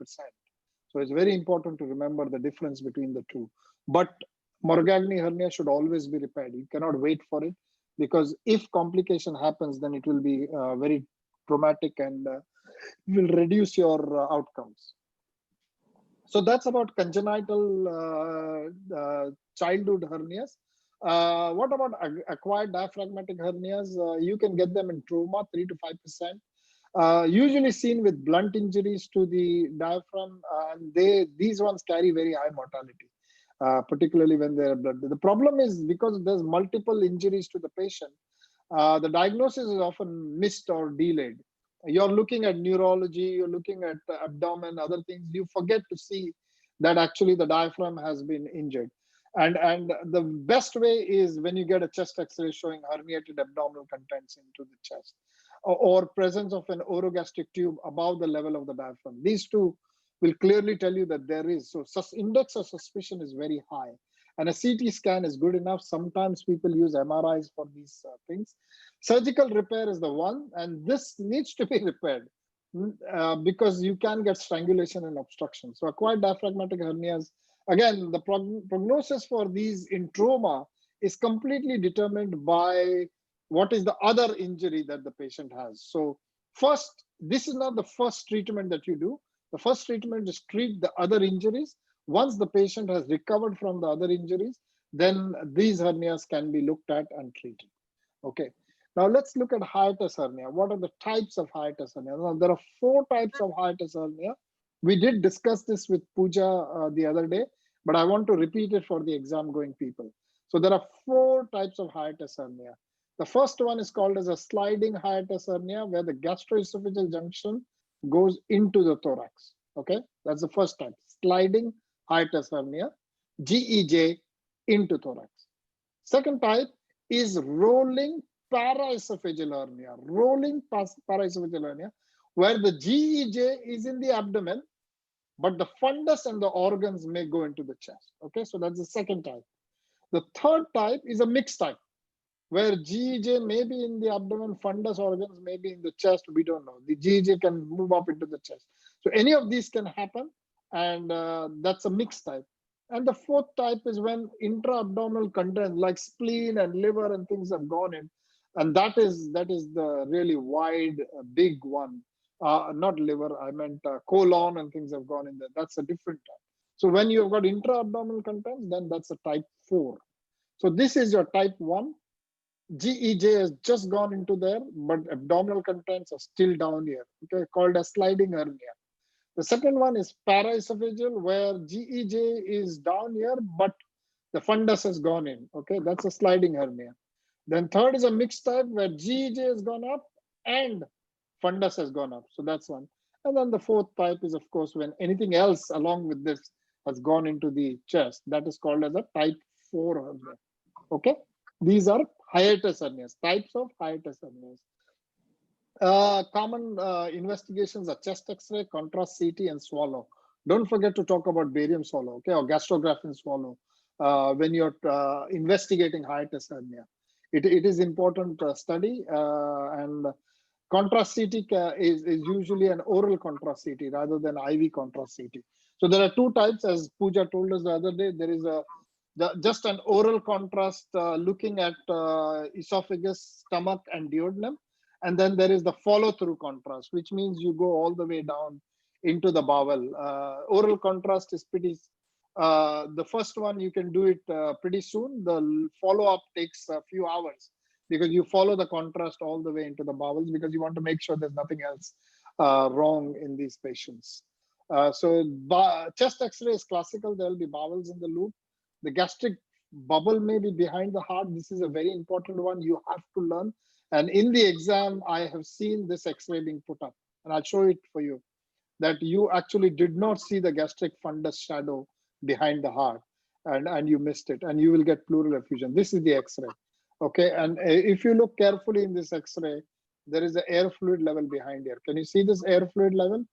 So it's very important to remember the difference between the two. But Morgagni hernia should always be repaired. You cannot wait for it, because if complication happens, then it will be very traumatic and will reduce your outcomes. So that's about congenital childhood hernias. What about acquired diaphragmatic hernias? You can get them in trauma, 3 to 5%. Usually seen with blunt injuries to the diaphragm, and these ones carry very high mortality, particularly when they're blood. The problem is because there's multiple injuries to the patient, the diagnosis is often missed or delayed. You're looking at neurology, you're looking at abdomen, other things. You forget to see that actually the diaphragm has been injured. And the best way is when you get a chest X-ray showing herniated abdominal contents into the chest, or presence of an orogastric tube above the level of the diaphragm. These two will clearly tell you that there is. So index of suspicion is very high. And a CT scan is good enough. Sometimes people use MRIs for these things. Surgical repair is the one, and this needs to be repaired because you can get strangulation and obstruction. So acquired diaphragmatic hernias, again, the prognosis for these in trauma is completely determined by what is the other injury that the patient has. So first, this is not the first treatment that you do. The first treatment is treat the other injuries. Once the patient has recovered from the other injuries, then these hernias can be looked at and treated. Okay. Now let's look at hiatus hernia. What are the types of hiatus hernia? Now, there are 4 types of hiatus hernia. We did discuss this with Pooja the other day, but I want to repeat it for the exam going people. So there are 4 types of hiatus hernia. The first one is called as a sliding hiatus hernia, where the gastroesophageal junction goes into the thorax. Okay, that's the first type, sliding hiatus hernia, GEJ into thorax. Second type is rolling paraesophageal hernia, paraesophageal hernia, where the GEJ is in the abdomen, but the fundus and the organs may go into the chest. Okay, so that's the second type. The third type is a mixed type. where GEJ may be in the abdomen, fundus organs may be in the chest, we don't know. The GEJ can move up into the chest. So any of these can happen, and that's a mixed type. And the fourth type is when intra-abdominal content like spleen and liver and things have gone in. And that is the really wide, big one. Not liver, I meant colon and things have gone in there. That's a different type. So when you've got intra-abdominal contents, then that's a type 4. So this is your type 1. GEJ has just gone into there, but abdominal contents are still down here, okay, called a sliding hernia. The second one is paraesophageal, where GEJ is down here, but the fundus has gone in, okay, that's a sliding hernia. Then third is a mixed type, where GEJ has gone up and fundus has gone up, so that's one. And then the fourth type is, of course, when anything else along with this has gone into the chest, that is called as a type 4 hernia, okay. These are hiatus hernias, types of hiatus hernias. Common investigations are chest X-ray, contrast CT, and swallow. Don't forget to talk about barium swallow, okay, or gastrographin swallow when you're investigating hiatus hernia. It is important study, and contrast CT is usually an oral contrast CT rather than IV contrast CT. So there are two types, as Pooja told us the other day. There is just an oral contrast looking at esophagus, stomach, and duodenum. And then there is the follow-through contrast, which means you go all the way down into the bowel. Oral contrast is pretty, the first one you can do it pretty soon. The follow-up takes a few hours because you follow the contrast all the way into the bowels because you want to make sure there's nothing else wrong in these patients. So chest X-ray is classical. There will be bowels in the loop. The gastric bubble may be behind the heart. This is a very important one you have to learn. And in the exam, I have seen this X-ray being put up, and I'll show it for you, that you actually did not see the gastric fundus shadow behind the heart, and you missed it, and you will get pleural effusion. This is the X-ray, okay? And if you look carefully in this X-ray, there is an air fluid level behind here. Can you see this air fluid level?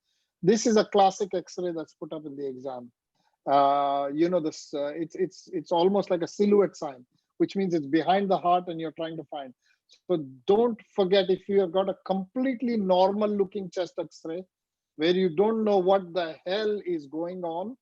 This is a classic X-ray that's put up in the exam. You know, this it's almost like a silhouette sign, which means it's behind the heart and you're trying to find. So don't forget, if you have got a completely normal looking chest X-ray where you don't know what the hell is going on,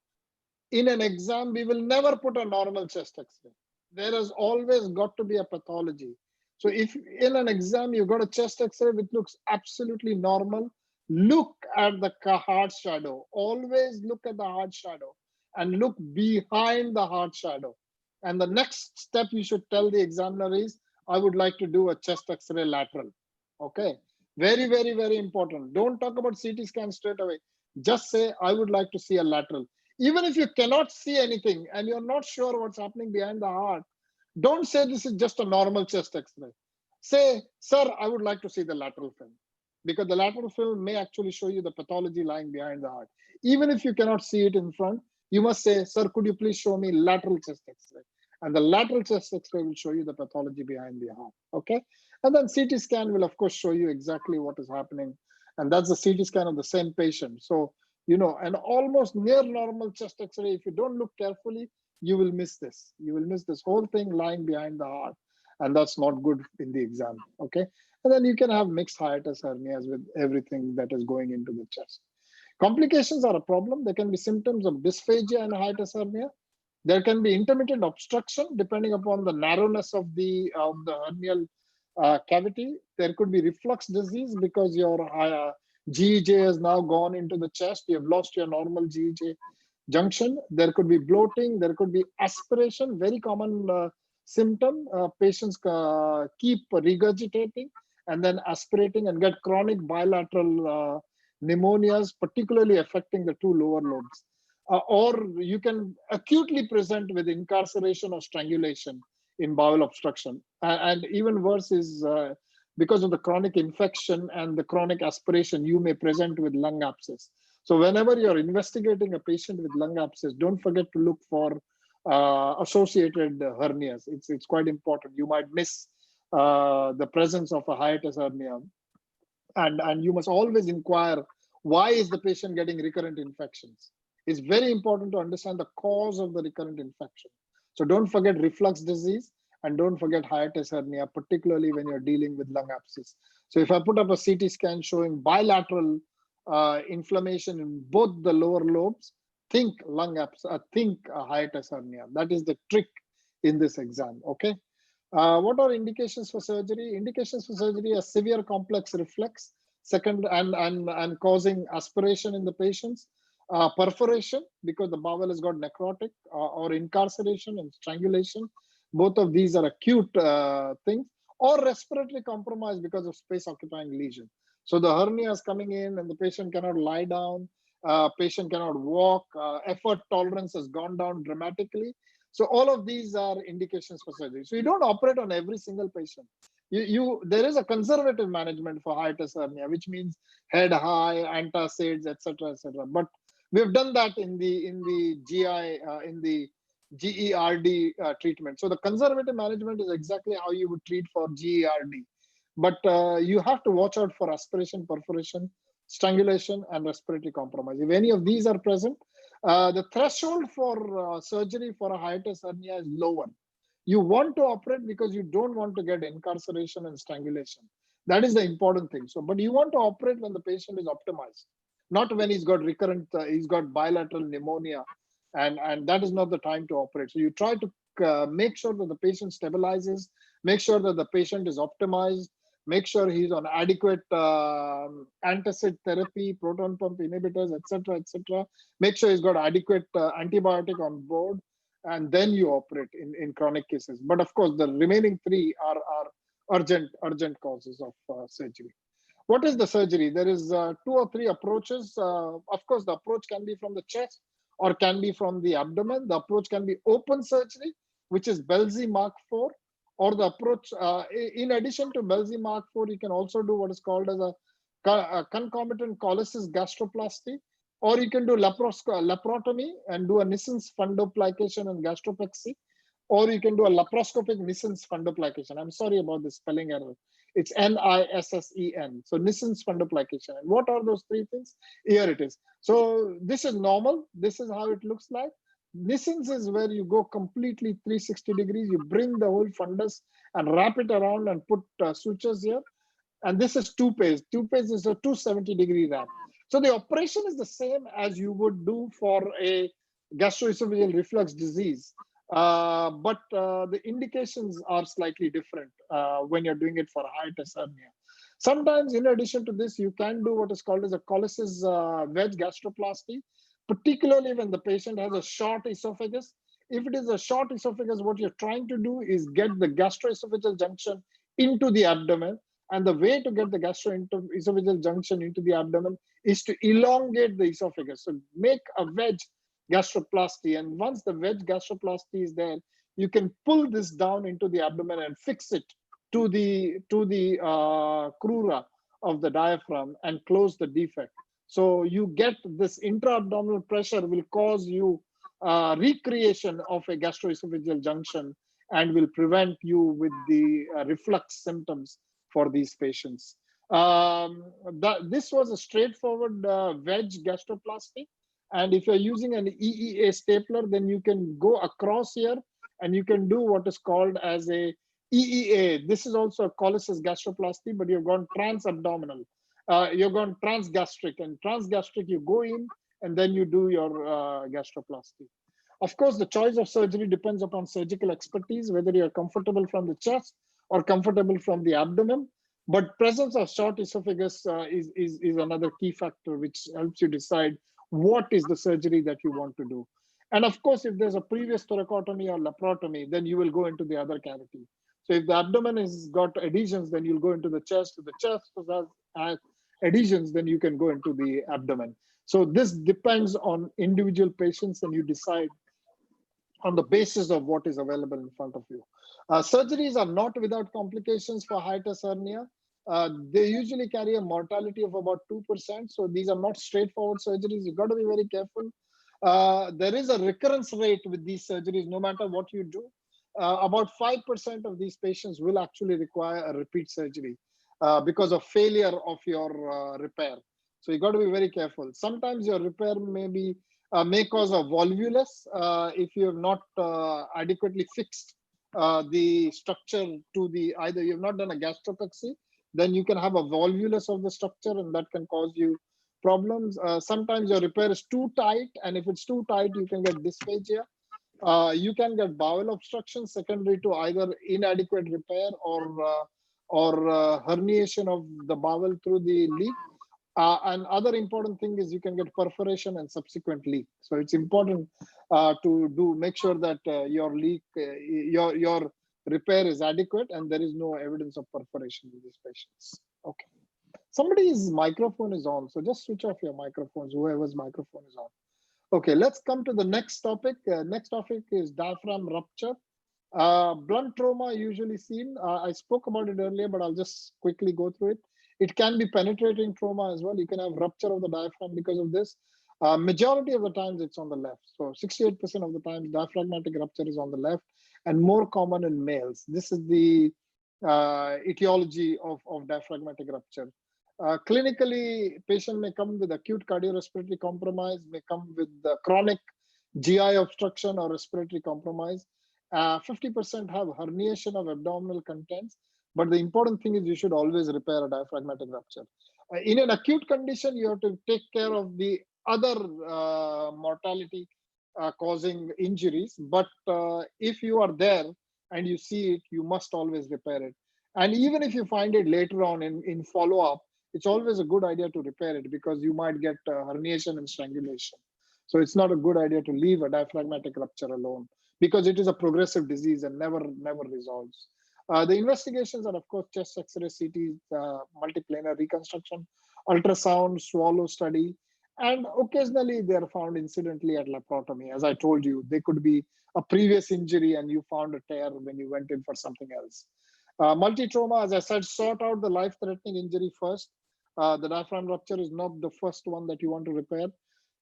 in an exam we will never put a normal chest X-ray. There has always got to be a pathology. So if in an exam you've got a chest X-ray which looks absolutely normal, look at the heart shadow. Always look at the heart shadow and look behind the heart shadow. And the next step you should tell the examiner is, I would like to do a chest X-ray lateral. Okay, very, very, very important. Don't talk about CT scan straight away. Just say, I would like to see a lateral. Even if you cannot see anything and you're not sure what's happening behind the heart, don't say this is just a normal chest X-ray. Say, sir, I would like to see the lateral film, because the lateral film may actually show you the pathology lying behind the heart. Even if you cannot see it in front, you must say, sir, could you please show me lateral chest X-ray? And the lateral chest X-ray will show you the pathology behind the heart, okay? And then CT scan will, of course, show you exactly what is happening. And that's the CT scan of the same patient. So, you know, an almost near normal chest X-ray, if you don't look carefully, you will miss this. You will miss this whole thing lying behind the heart. And that's not good in the exam, okay? And then you can have mixed hiatus hernias with everything that is going into the chest. Complications are a problem. There can be symptoms of dysphagia and hiatus hernia. There can be intermittent obstruction depending upon the narrowness of the hernial cavity. There could be reflux disease because your GEJ has now gone into the chest. You have lost your normal GEJ junction. There could be bloating. There could be aspiration, very common symptom. Patients keep regurgitating and then aspirating and get chronic bilateral pneumonias, particularly affecting the two lower lobes. Or you can acutely present with incarceration or strangulation in bowel obstruction. And even worse is because of the chronic infection and the chronic aspiration, you may present with lung abscess. So whenever you're investigating a patient with lung abscess, don't forget to look for associated hernias. It's quite important. You might miss the presence of a hiatus hernia. And you must always inquire, why is the patient getting recurrent infections? It's very important to understand the cause of the recurrent infection. So don't forget reflux disease And don't forget hiatus hernia, particularly when you're dealing with lung abscess. So if I put up a CT scan showing bilateral inflammation in both the lower lobes, think lung abscess, think hiatus hernia. That is the trick in this exam, okay? What are indications for surgery? Indications for surgery are severe complex reflex, second, and causing aspiration in the patients, perforation because the bowel has got necrotic, or incarceration and strangulation. Both of these are acute things, or respiratory compromise because of space occupying lesion. So the hernia is coming in and the patient cannot lie down, patient cannot walk, effort tolerance has gone down dramatically. So all of these are indications for surgery. So you don't operate on every single patient. There is a conservative management for hiatus hernia, which means head high, antacids, etc., etc. But we've done that in the GI, in the GERD treatment. So the conservative management is exactly how you would treat for GERD. But you have to watch out for aspiration, perforation, strangulation, and respiratory compromise. If any of these are present, the threshold for surgery for a hiatus hernia is lower. You want to operate because you don't want to get incarceration and strangulation. That is the important thing. So, but you want to operate when the patient is optimized, not when he's got recurrent, he's got bilateral pneumonia, and that is not the time to operate. So you try to make sure that the patient stabilizes, make sure that the patient is optimized, make sure he's on adequate antacid therapy, proton pump inhibitors, etc., etc. Make sure he's got adequate antibiotic on board, and then you operate in chronic cases. But of course, the remaining three are urgent causes of surgery. What is the surgery? There is 2 or 3 approaches. Of course, the approach can be from the chest or can be from the abdomen. The approach can be open surgery, which is Belzi Mark 4. Or the approach, in addition to Belzi Mark 4, you can also do what is called as a concomitant cholesis gastroplasty, or you can do laparotomy and do a Nissen's fundoplication and gastropexy, or you can do a laparoscopic Nissen's fundoplication. I'm sorry about the spelling error. It's Nissen. So Nissen's fundoplication. And what are those 3 things? Here it is. So this is normal. This is how it looks like. Nissen's is where you go completely 360 degrees. You bring the whole fundus and wrap it around and put sutures here. And this is Toupes. Toupes is a 270-degree wrap. So the operation is the same as you would do for a gastroesophageal reflux disease. But the indications are slightly different when you're doing it for hiatus hernia. Sometimes, in addition to this, you can do what is called as a cholesis wedge gastroplasty, particularly when the patient has a short esophagus. If it is a short esophagus, what you're trying to do is get the gastroesophageal junction into the abdomen. And the way to get the gastroesophageal junction into the abdomen is to elongate the esophagus. So make a wedge gastroplasty. And once the wedge gastroplasty is there, you can pull this down into the abdomen and fix it to the crura of the diaphragm and close the defect. So you get this intra-abdominal pressure will cause you recreation of a gastroesophageal junction and will prevent you with the reflux symptoms for these patients. This was a straightforward wedge gastroplasty. And if you're using an EEA stapler, then you can go across here and you can do what is called as a EEA. This is also a cholesis gastroplasty, but you've gone trans-abdominal. You're going transgastric, and transgastric you go in and then you do your gastroplasty. Of course, the choice of surgery depends upon surgical expertise, whether you're comfortable from the chest or comfortable from the abdomen. But presence of short esophagus is another key factor which helps you decide what is the surgery that you want to do. And of course, if there's a previous thoracotomy or laparotomy, then you will go into the other cavity. So if the abdomen has got adhesions, then you'll go into the chest. If the chest has adhesions, then you can go into the abdomen. So this depends on individual patients, and you decide on the basis of what is available in front of you. Surgeries are not without complications for hiatus hernia. They usually carry a mortality of about 2%. So these are not straightforward surgeries. You've got to be very careful. There is a recurrence rate with these surgeries, no matter what you do. About 5% of these patients will actually require a repeat surgery because of failure of your repair. So you got to be very careful. Sometimes your repair may cause a volvulus if you have not adequately fixed the structure to the, either you've not done a gastropexy, then you can have a volvulus of the structure and that can cause you problems. Sometimes your repair is too tight, and if it's too tight, you can get dysphagia. You can get bowel obstruction secondary to either inadequate repair or herniation of the bowel through the leak. And other important thing is you can get perforation and subsequent leak. So it's important to make sure that your leak, your repair is adequate and there is no evidence of perforation in these patients. Okay. Somebody's microphone is on, so just switch off your microphones, whoever's microphone is on. Okay, let's come to the next topic. Next topic is diaphragm rupture. Blunt trauma usually seen. I spoke about it earlier, but I'll just quickly go through it. It can be penetrating trauma as well. You can have rupture of the diaphragm because of this. Majority of the times it's on the left. So 68% of the times diaphragmatic rupture is on the left and more common in males. This is the etiology of diaphragmatic rupture. Clinically, patient may come with acute cardiorespiratory compromise, may come with chronic GI obstruction or respiratory compromise. 50% have herniation of abdominal contents, but the important thing is you should always repair a diaphragmatic rupture. In an acute condition, you have to take care of the other mortality causing injuries, but if you are there and you see it, you must always repair it. And even if you find it later on in follow-up, it's always a good idea to repair it because you might get herniation and strangulation. So it's not a good idea to leave a diaphragmatic rupture alone because it is a progressive disease and never resolves. The investigations are, of course, chest X-ray, CT, multiplanar reconstruction, ultrasound, swallow study, and occasionally they are found incidentally at laparotomy. As I told you, they could be a previous injury and you found a tear when you went in for something else. Multi-trauma, as I said, sort out the life-threatening injury first. The diaphragm rupture is not the first one that you want to repair.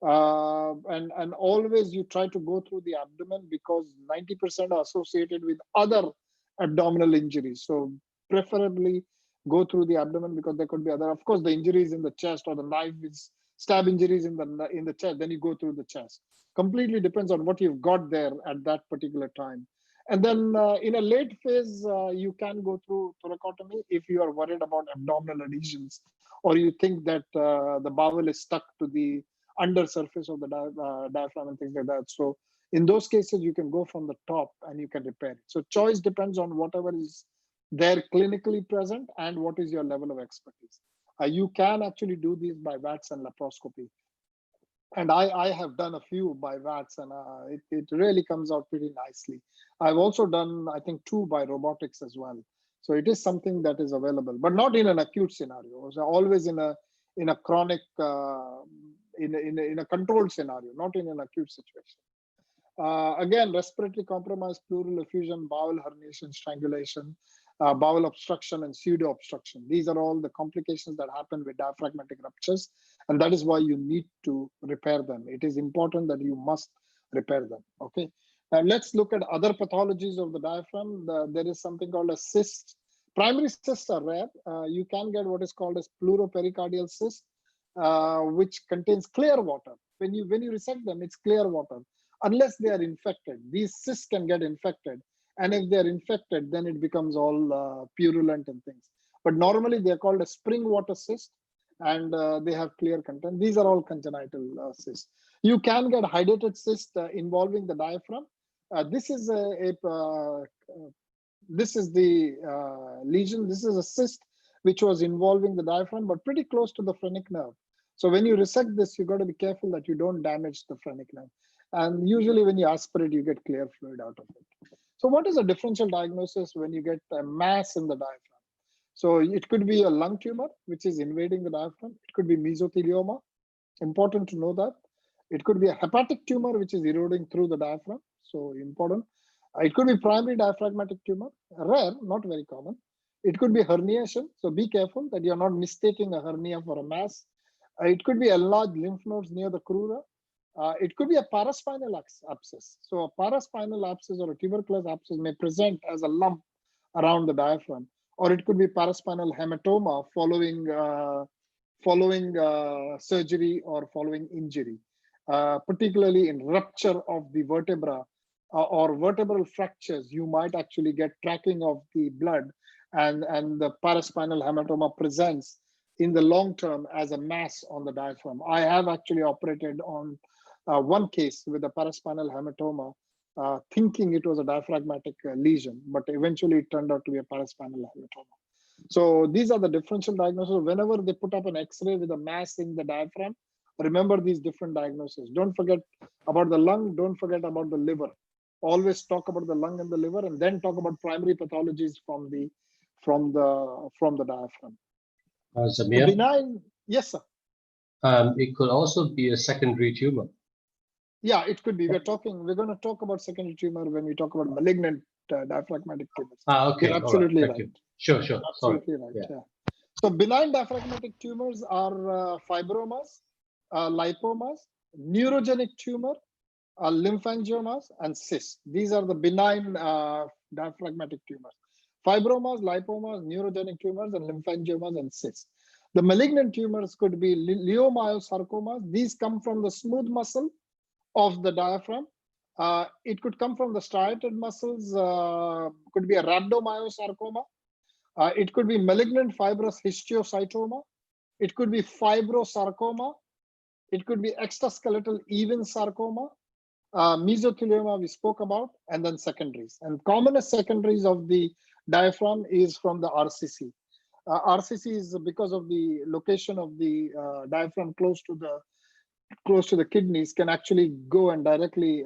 And always you try to go through the abdomen because 90% are associated with other abdominal injuries. So preferably go through the abdomen because there could be other, of course, the injuries in the chest or the knife is stab injuries in the chest, then you go through the chest. Completely depends on what you've got there at that particular time. And then in a late phase, you can go through thoracotomy if you are worried about abdominal adhesions or you think that the bowel is stuck to the under surface of the diaphragm and things like that. So in those cases, you can go from the top and you can repair it. So choice depends on whatever is there clinically present and what is your level of expertise. You can actually do these by VATS and laparoscopy. And I have done a few by VATS and it really comes out pretty nicely. I've also done, I think, 2 by robotics as well. So it is something that is available, but not in an acute scenario. So always in a chronic, in a controlled scenario, not in an acute situation. Again, respiratory compromise, pleural effusion, bowel herniation, strangulation, bowel obstruction and pseudo obstruction. These are all the complications that happen with diaphragmatic ruptures, and that is why you need to repair them. It is important that you must repair them. Okay. Now let's look at other pathologies of the diaphragm. There is something called a cyst. Primary cysts are rare. You can get what is called as pleuropericardial cyst, which contains clear water. When you resect them, it's clear water, unless they are infected. These cysts can get infected. And if they're infected, then it becomes all purulent and things. But normally they're called a spring water cyst and they have clear content. These are all congenital cysts. You can get hydated cyst involving the diaphragm. This is this is the lesion. This is a cyst which was involving the diaphragm, but pretty close to the phrenic nerve. So when you resect this, you got to be careful that you don't damage the phrenic nerve. And usually when you aspirate, you get clear fluid out of it. So what is a differential diagnosis when you get a mass in the diaphragm? So it could be a lung tumor, which is invading the diaphragm. It could be mesothelioma. Important to know that. It could be a hepatic tumor, which is eroding through the diaphragm. So important. It could be primary diaphragmatic tumor. Rare, not very common. It could be herniation. So be careful that you're not mistaking a hernia for a mass. It could be enlarged lymph nodes near the crura. It could be a paraspinal abscess. So a paraspinal abscess or a tuberculous abscess may present as a lump around the diaphragm, or it could be paraspinal hematoma following surgery or following injury, particularly in rupture of the vertebra or vertebral fractures, you might actually get tracking of the blood, and the paraspinal hematoma presents in the long term as a mass on the diaphragm. I have actually operated on one case with a paraspinal hematoma, thinking it was a diaphragmatic lesion, but eventually it turned out to be a paraspinal hematoma. So these are the differential diagnoses. Whenever they put up an X-ray with a mass in the diaphragm, remember these different diagnoses. Don't forget about the lung. Don't forget about the liver. Always talk about the lung and the liver, and then talk about primary pathologies from the diaphragm. Zamir? Benign, yes, sir. It could also be a secondary tumor. Yeah, it could be. We're going to talk about secondary tumor when we talk about malignant diaphragmatic tumors. Okay. You're absolutely Thank right. you. Sure. Absolutely Sorry. right. Yeah. So benign diaphragmatic tumors are fibromas, lipomas, neurogenic tumor, lymphangiomas, and cysts. These are the benign diaphragmatic tumors. Fibromas, lipomas, neurogenic tumors, and lymphangiomas and cysts. The malignant tumors could be leiomyosarcomas. These come from the smooth muscle of the diaphragm. It could come from the striated muscles, could be a rhabdomyosarcoma. It could be malignant fibrous histiocytoma. It could be fibrosarcoma. It could be extraskeletal even sarcoma. Mesothelioma we spoke about, and then secondaries. And commonest secondaries of the diaphragm is from the RCC. RCC is because of the location of the diaphragm close to the kidneys, can actually go and directly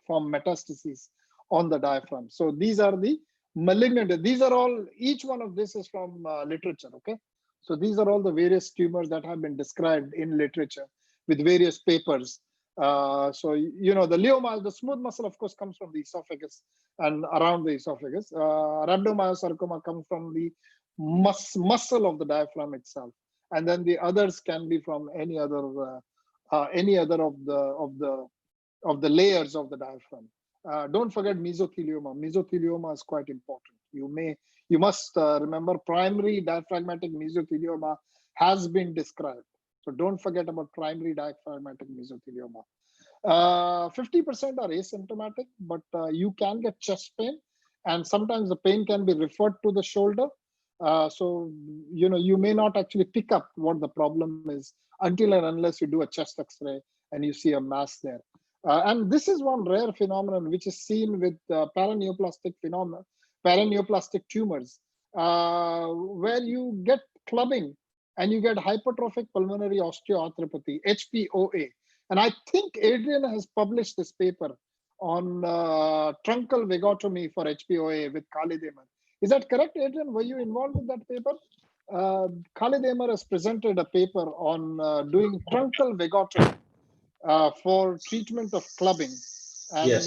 form metastases on the diaphragm. So these are the malignant. These are all, each one of this is from literature, okay? So these are all the various tumors that have been described in literature with various papers. So, you know, the leiomyos, the smooth muscle, of course, comes from the esophagus and around the esophagus. Rhabdomyosarcoma comes from the muscle of the diaphragm itself. And then the others can be from any other of the layers of the diaphragm. Don't forget mesothelioma. Mesothelioma is quite important. You must remember primary diaphragmatic mesothelioma has been described. So don't forget about primary diaphragmatic mesothelioma. 50% are asymptomatic, but you can get chest pain, and sometimes the pain can be referred to the shoulder. So, you know, you may not actually pick up what the problem is until and unless you do a chest X-ray and you see a mass there. And this is one rare phenomenon which is seen with paraneoplastic tumors, where you get clubbing and you get hypertrophic pulmonary osteoarthropathy, HPOA. And I think Adrian has published this paper on truncal vagotomy for HPOA with Khalid Ahmed. Is that correct, Adrian? Were you involved with that paper? Khalid Ahmed has presented a paper on doing truncal vagotomy for treatment of clubbing. And Yes.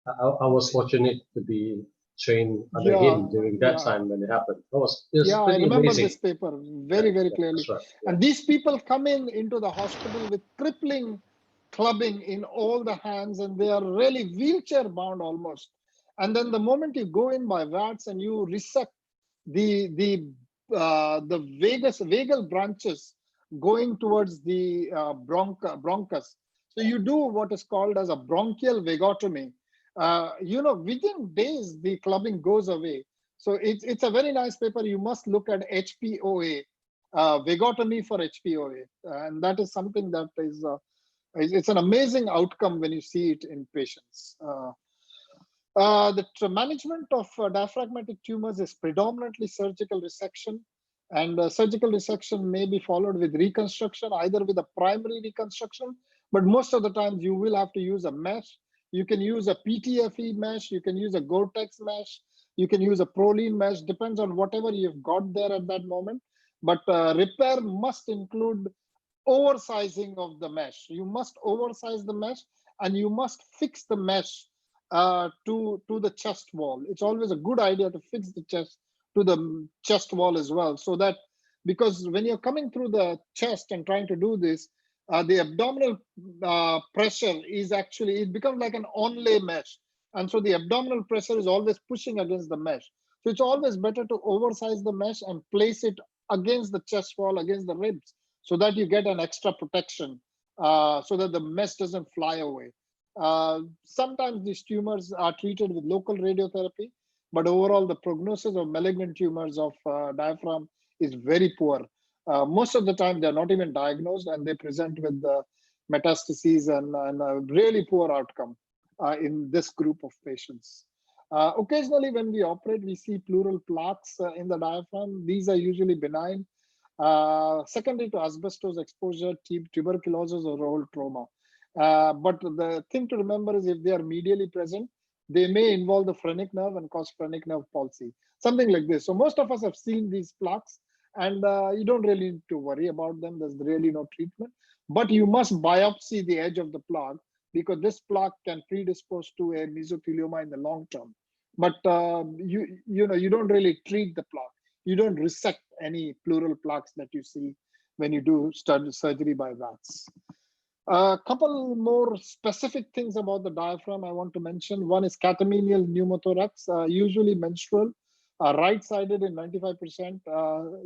I was fortunate to be trained under him during that time when it happened. It was I remember amazing. this paper very clearly. That's right. Yeah. And these people come into the hospital with crippling clubbing in all the hands, and they are really wheelchair bound almost. And then the moment you go in by VATS and you resect the vagal branches going towards the bronchus, so you do what is called as a bronchial vagotomy. You know, within days the clubbing goes away. So it's a very nice paper. You must look at HPOA, vagotomy for HPOA, and that is something that is it's an amazing outcome when you see it in patients. The management of diaphragmatic tumors is predominantly surgical resection, and surgical resection may be followed with reconstruction, either with a primary reconstruction, but most of the times you will have to use a mesh. You can use a PTFE mesh, you can use a Gore-Tex mesh, you can use a Prolene mesh, depends on whatever you've got there at that moment. But repair must include oversizing of the mesh. You must oversize the mesh, and you must fix the mesh to the chest wall. It's always a good idea to fix the chest to the chest wall as well, so that, because when you're coming through the chest and trying to do this, the abdominal pressure is actually, it becomes like an onlay mesh, and so the abdominal pressure is always pushing against the mesh. So it's always better to oversize the mesh and place it against the chest wall, against the ribs, so that you get an extra protection, so that the mesh doesn't fly away. Sometimes these tumors are treated with local radiotherapy, but overall the prognosis of malignant tumors of diaphragm is very poor. Most of the time they're not even diagnosed and they present with metastases and a really poor outcome in this group of patients. Occasionally when we operate, we see pleural plaques in the diaphragm. These are usually benign. Secondary to asbestos exposure, tuberculosis, or old trauma. But the thing to remember is if they are medially present, they may involve the phrenic nerve and cause phrenic nerve palsy, something like this. So most of us have seen these plaques, and you don't really need to worry about them. There's really no treatment. But you must biopsy the edge of the plaque because this plaque can predispose to a mesothelioma in the long term. But you don't really treat the plaque. You don't resect any pleural plaques that you see when you do surgery by VATS. A couple more specific things about the diaphragm I want to mention. One is catamenial pneumothorax, usually menstrual, right-sided in 95%.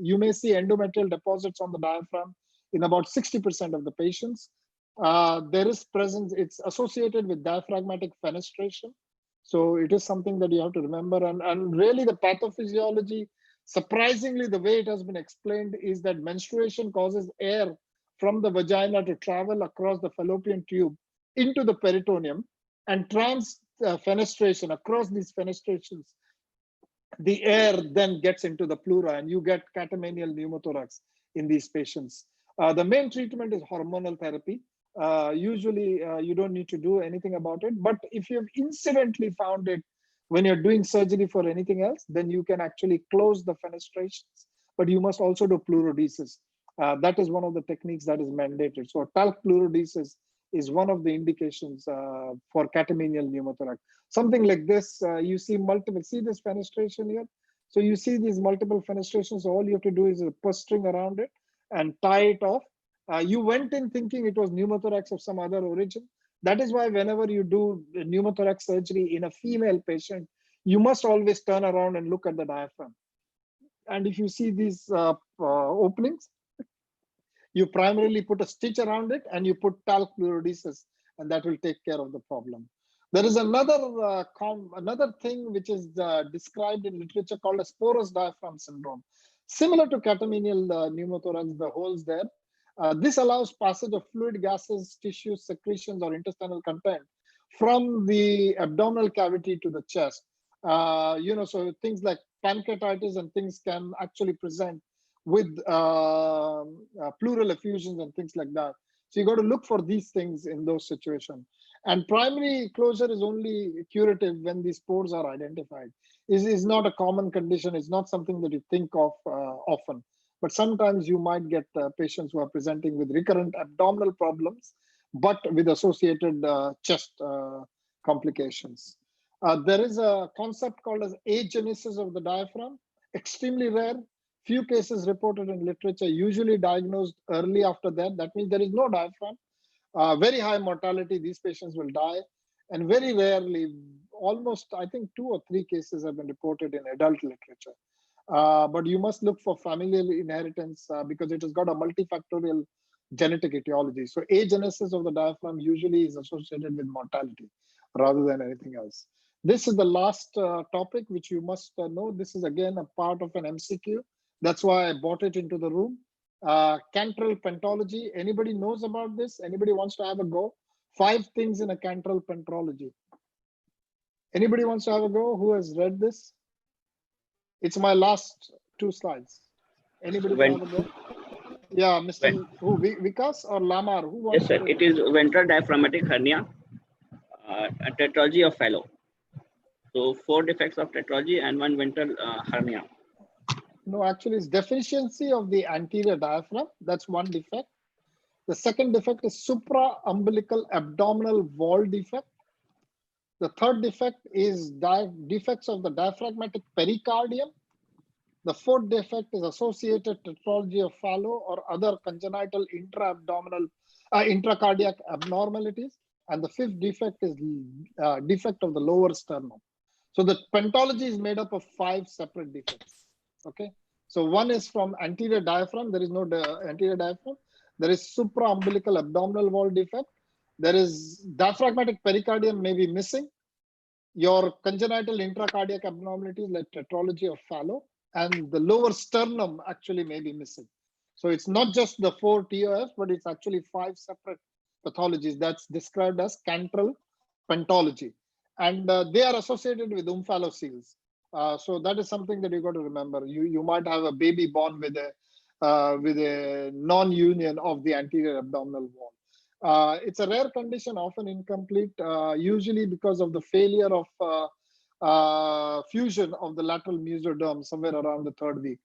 You may see endometrial deposits on the diaphragm in about 60% of the patients. There is presence, it's associated with diaphragmatic fenestration. So it is something that you have to remember. And really the pathophysiology, surprisingly, the way it has been explained is that menstruation causes air from the vagina to travel across the fallopian tube into the peritoneum, and fenestration across these fenestrations, the air then gets into the pleura and you get catamenial pneumothorax in these patients. The main treatment is hormonal therapy. Usually you don't need to do anything about it, but if you've incidentally found it when you're doing surgery for anything else, then you can actually close the fenestrations, but you must also do pleurodesis. That is one of the techniques that is mandated. So talc pleurodesis is one of the indications for catamenial pneumothorax. Something like this, you see multiple, see this fenestration here? So you see these multiple fenestrations, all you have to do is a purse string around it and tie it off. You went in thinking it was pneumothorax of some other origin. That is why whenever you do pneumothorax surgery in a female patient, you must always turn around and look at the diaphragm. And if you see these openings, you primarily put a stitch around it and you put talc pleurodesis, and that will take care of the problem. There is another thing which is described in literature called a porous diaphragm syndrome. Similar to catamenial pneumothorax, the holes there. This allows passage of fluid, gases, tissues, secretions, or intestinal content from the abdominal cavity to the chest. So things like pancreatitis and things can actually present with pleural effusions and things like that. So you got to look for these things in those situations. And primary closure is only curative when these pores are identified. It is not a common condition. It's not something that you think of often. But sometimes you might get patients who are presenting with recurrent abdominal problems, but with associated chest complications. There is a concept called as agenesis of the diaphragm, extremely rare. Few cases reported in literature, usually diagnosed early after that. That means there is no diaphragm. Very high mortality, these patients will die. And very rarely, almost I think 2 or 3 cases have been reported in adult literature. But you must look for familial inheritance because it has got a multifactorial genetic etiology. So agenesis of the diaphragm usually is associated with mortality rather than anything else. This is the last topic which you must know. This is again a part of an MCQ. That's why I brought it into the room. Cantral pentology. Anybody knows about this? Anybody wants to have a go? 5 things in a cantral pentology. Anybody wants to have a go? Who has read this? It's my last 2 slides. Anybody want to have a go? Yeah, Mr. Who, Vikas or Lamar? Who wants? Yes, sir. It is ventral diaphragmatic hernia, a tetralogy of Fallow. So 4 defects of tetralogy and 1 ventral hernia. No, actually, it's deficiency of the anterior diaphragm. That's one defect. The second defect is supraumbilical abdominal wall defect. The third defect is defects of the diaphragmatic pericardium. The fourth defect is associated tetralogy of Fallow or other congenital intracardiac abnormalities. And the fifth defect is defect of the lower sternum. So the pentology is made up of 5 separate defects. Okay. So one is from anterior diaphragm. There is no anterior diaphragm. There is supraumbilical abdominal wall defect. There is diaphragmatic pericardium may be missing. Your congenital intracardiac abnormalities like tetralogy of Fallow, and the lower sternum actually may be missing. So it's not just the 4 TOF, but it's actually 5 separate pathologies that's described as Congenital pentology. And they are associated with omphaloceles. So that is something that you got to remember. You might have a baby born with a non-union of the anterior abdominal wall. It's a rare condition, often incomplete, usually because of the failure of fusion of the lateral mesoderm somewhere around the 3rd week.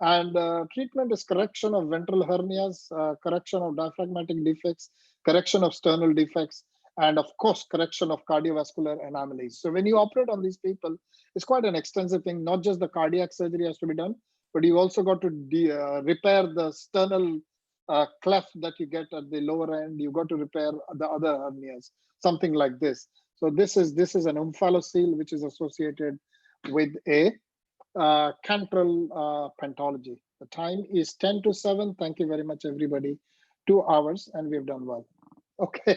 And treatment is correction of ventral hernias, correction of diaphragmatic defects, correction of sternal defects, and of course, correction of cardiovascular anomalies. So when you operate on these people, it's quite an extensive thing. Not just the cardiac surgery has to be done, but you also got to repair the sternal cleft that you get at the lower end. You got to repair the other hernias, something like this. So this is an omphalocele which is associated with a Congenital pentology. The time is 10 to 7. Thank you very much, everybody. 2 hours, and we've done well. Okay.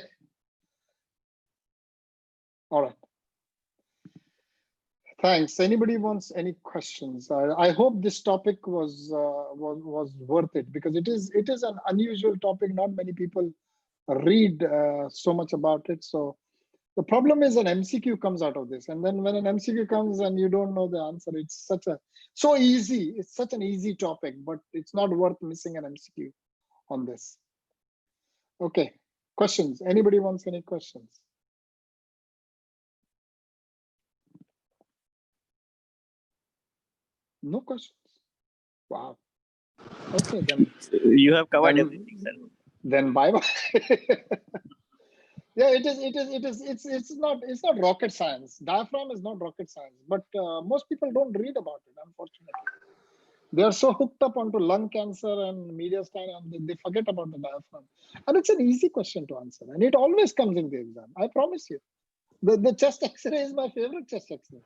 All right. Thanks. Anybody wants any questions? I hope this topic was worth it, because it is an unusual topic. Not many people read so much about it. So the problem is an MCQ comes out of this, and then when an MCQ comes and you don't know the answer, it's so easy. It's such an easy topic, but it's not worth missing an MCQ on this. Okay, questions? Anybody wants any questions? No questions. Wow. Okay, then you have covered everything, sir. Then bye bye. Yeah, it's not rocket science. Diaphragm is not rocket science, but most people don't read about it, unfortunately. They are so hooked up onto lung cancer and mediastinum, and they forget about the diaphragm. And it's an easy question to answer, and it always comes in the exam. I promise you. The chest X-ray is my favorite chest X-ray.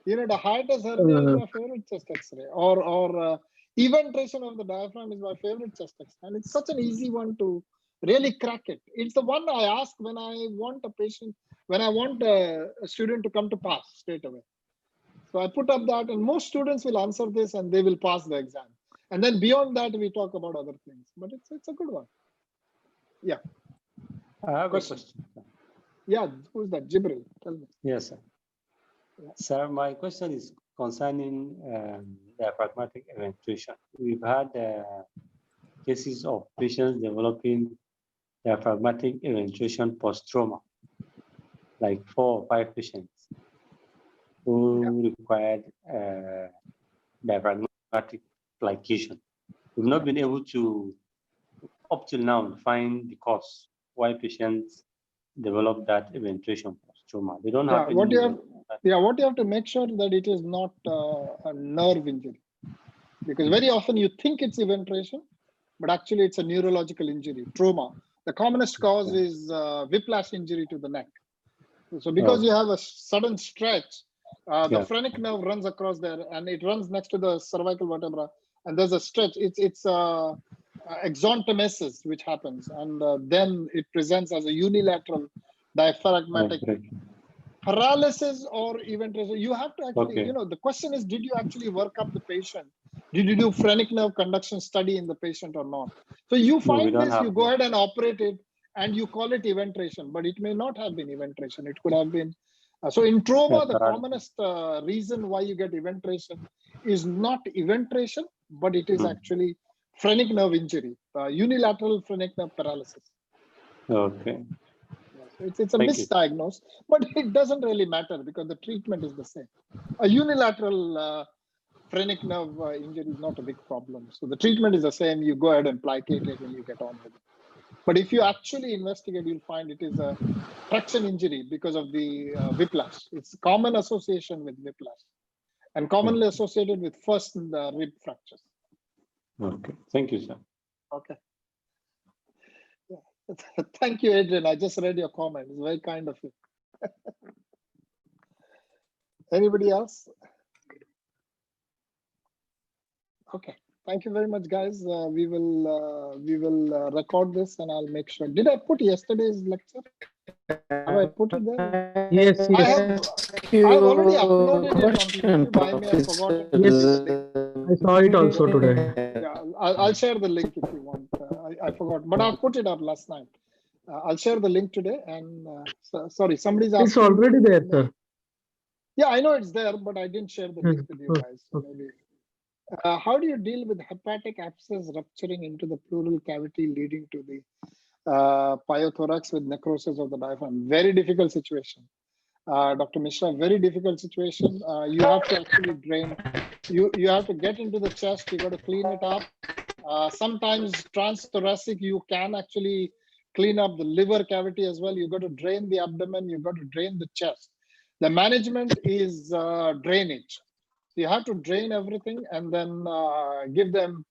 You know, the hiatus hernia is my favorite chest X-ray, or eventration of the diaphragm is my favorite chest X-ray, and it's such an easy one to really crack it. It's the one I ask when I want a patient, when I want a student to come to pass straight away. So I put up that, and most students will answer this and they will pass the exam. And then beyond that, we talk about other things. But it's a good one. Yeah. I have a question. Yeah, who's that? Jibril, tell me. Yes, sir. Yeah. Sir, my question is concerning diaphragmatic eventration. We've had cases of patients developing diaphragmatic eventration post-trauma, like 4 or 5 patients who required diaphragmatic plication. We've not been able to, up till now, find the cause why patients develop that eventration post-trauma. They don't have what you have to make sure that it is not a nerve injury, because very often you think it's eventration, but actually it's a neurological injury, trauma. The commonest cause is whiplash injury to the neck. So because you have a sudden stretch, the phrenic nerve runs across there, and it runs next to the cervical vertebra, and there's a stretch. It's exontemesis which happens, and then it presents as a unilateral diaphragmatic paralysis or eventration. You have to actually, you know, the question is, did you actually work up the patient? Did you do phrenic nerve conduction study in the patient or not? So you find this, you go ahead and operate it, and you call it eventration, but it may not have been eventration. It could have been. So in trauma, the commonest reason why you get eventration is not eventration, but it is actually phrenic nerve injury, unilateral phrenic nerve paralysis. Okay. It's a misdiagnosis, but it doesn't really matter because the treatment is the same. A unilateral phrenic nerve injury is not a big problem. So the treatment is the same. You go ahead and placate it and you get on with it. But if you actually investigate, you'll find it is a traction injury because of the whiplash. It's common association with whiplash and commonly associated with first rib fractures. Okay. Thank you, sir. Okay. Yeah. Thank you, Adrian. I just read your comment. It's very kind of you. Anybody else? Okay. Thank you very much, guys. We will record this, and I'll make sure. Did I put yesterday's lecture? Have I put it there? Yes, I yes. have already uploaded it on YouTube. I may have forgotten to Yes, share the link. I saw it also today. Yeah, I'll share the link if you want. I forgot, but I put it up last night. I'll share the link today. And sorry, somebody's asking. It's already there, sir. Yeah, I know it's there, but I didn't share the link with you guys. So maybe. How do you deal with hepatic abscess rupturing into the pleural cavity leading to the pyothorax with necrosis of the diaphragm? Very difficult situation. Dr. Mishra, very difficult situation. You have to actually drain. You have to get into the chest. You got to clean it up. Sometimes transthoracic, you can actually clean up the liver cavity as well. You got to drain the abdomen. You got to drain the chest. The management is drainage. You have to drain everything and then give them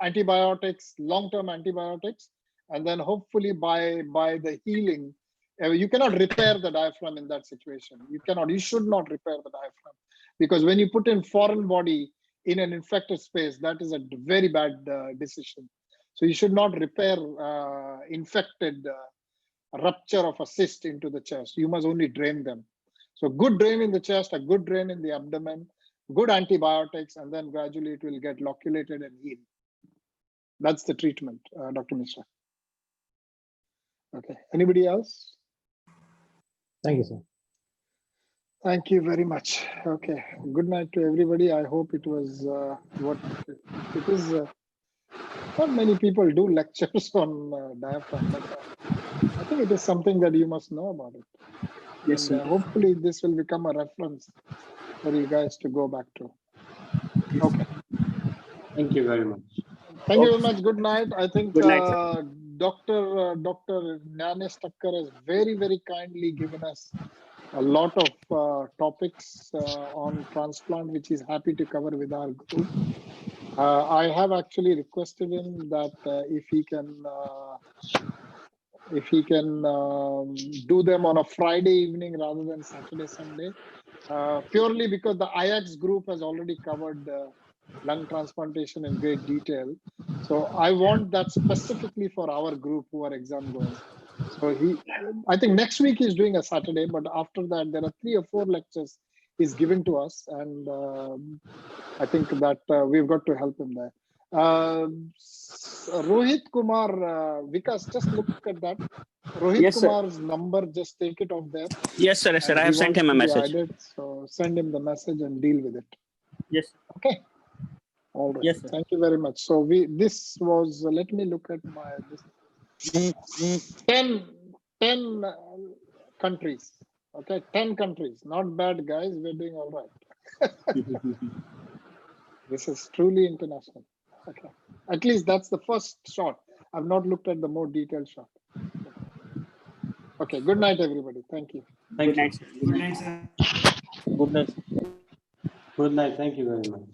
antibiotics, long-term antibiotics, and then hopefully by the healing, you cannot repair the diaphragm in that situation. You should not repair the diaphragm, because when you put in foreign body in an infected space, that is a very bad decision. So you should not repair infected rupture of a cyst into the chest. You must only drain them. So good drain in the chest, a good drain in the abdomen, good antibiotics, and then gradually it will get loculated and healed. That's the treatment, Dr. Mishra. Okay, anybody else? Thank you, sir. Thank you very much. Okay, good night to everybody. I hope it was what it is. Not many people do lectures on diaphragm, but I think it is something that you must know about it. Yes, and sir. hopefully this will become a reference for you guys to go back to. Okay. Thank you very much. Thank you very much. Good night. I think Good night, sir. Dr. Nyanesh Thakkar has very, very kindly given us a lot of topics on transplant, which he's happy to cover with our group. I have actually requested him that if he can do them on a Friday evening rather than Saturday, Sunday, purely because the IAX group has already covered lung transplantation in great detail. So I want that specifically for our group who are exam going. So I think next week he's doing a Saturday, but after that there are 3 or 4 lectures he's given to us, and I think that we've got to help him there. Rohit Kumar, Vikas, just look at that. Rohit Yes, Kumar's number, just take it off there. Yes, sir. Yes, sir. I have sent him a message. Added, so send him the message and deal with it. Yes. Okay. All right. Yes, sir. Thank you very much. So this was, let me look at my, 10 countries. Okay, 10 countries. Not bad, guys. We're doing all right. This is truly international. Okay. At least that's the first shot. I've not looked at the more detailed shot. Okay. Good night, everybody. Thank you. Thank Good you. night, sir. Good night, sir. Good night. Good night. Thank you very much.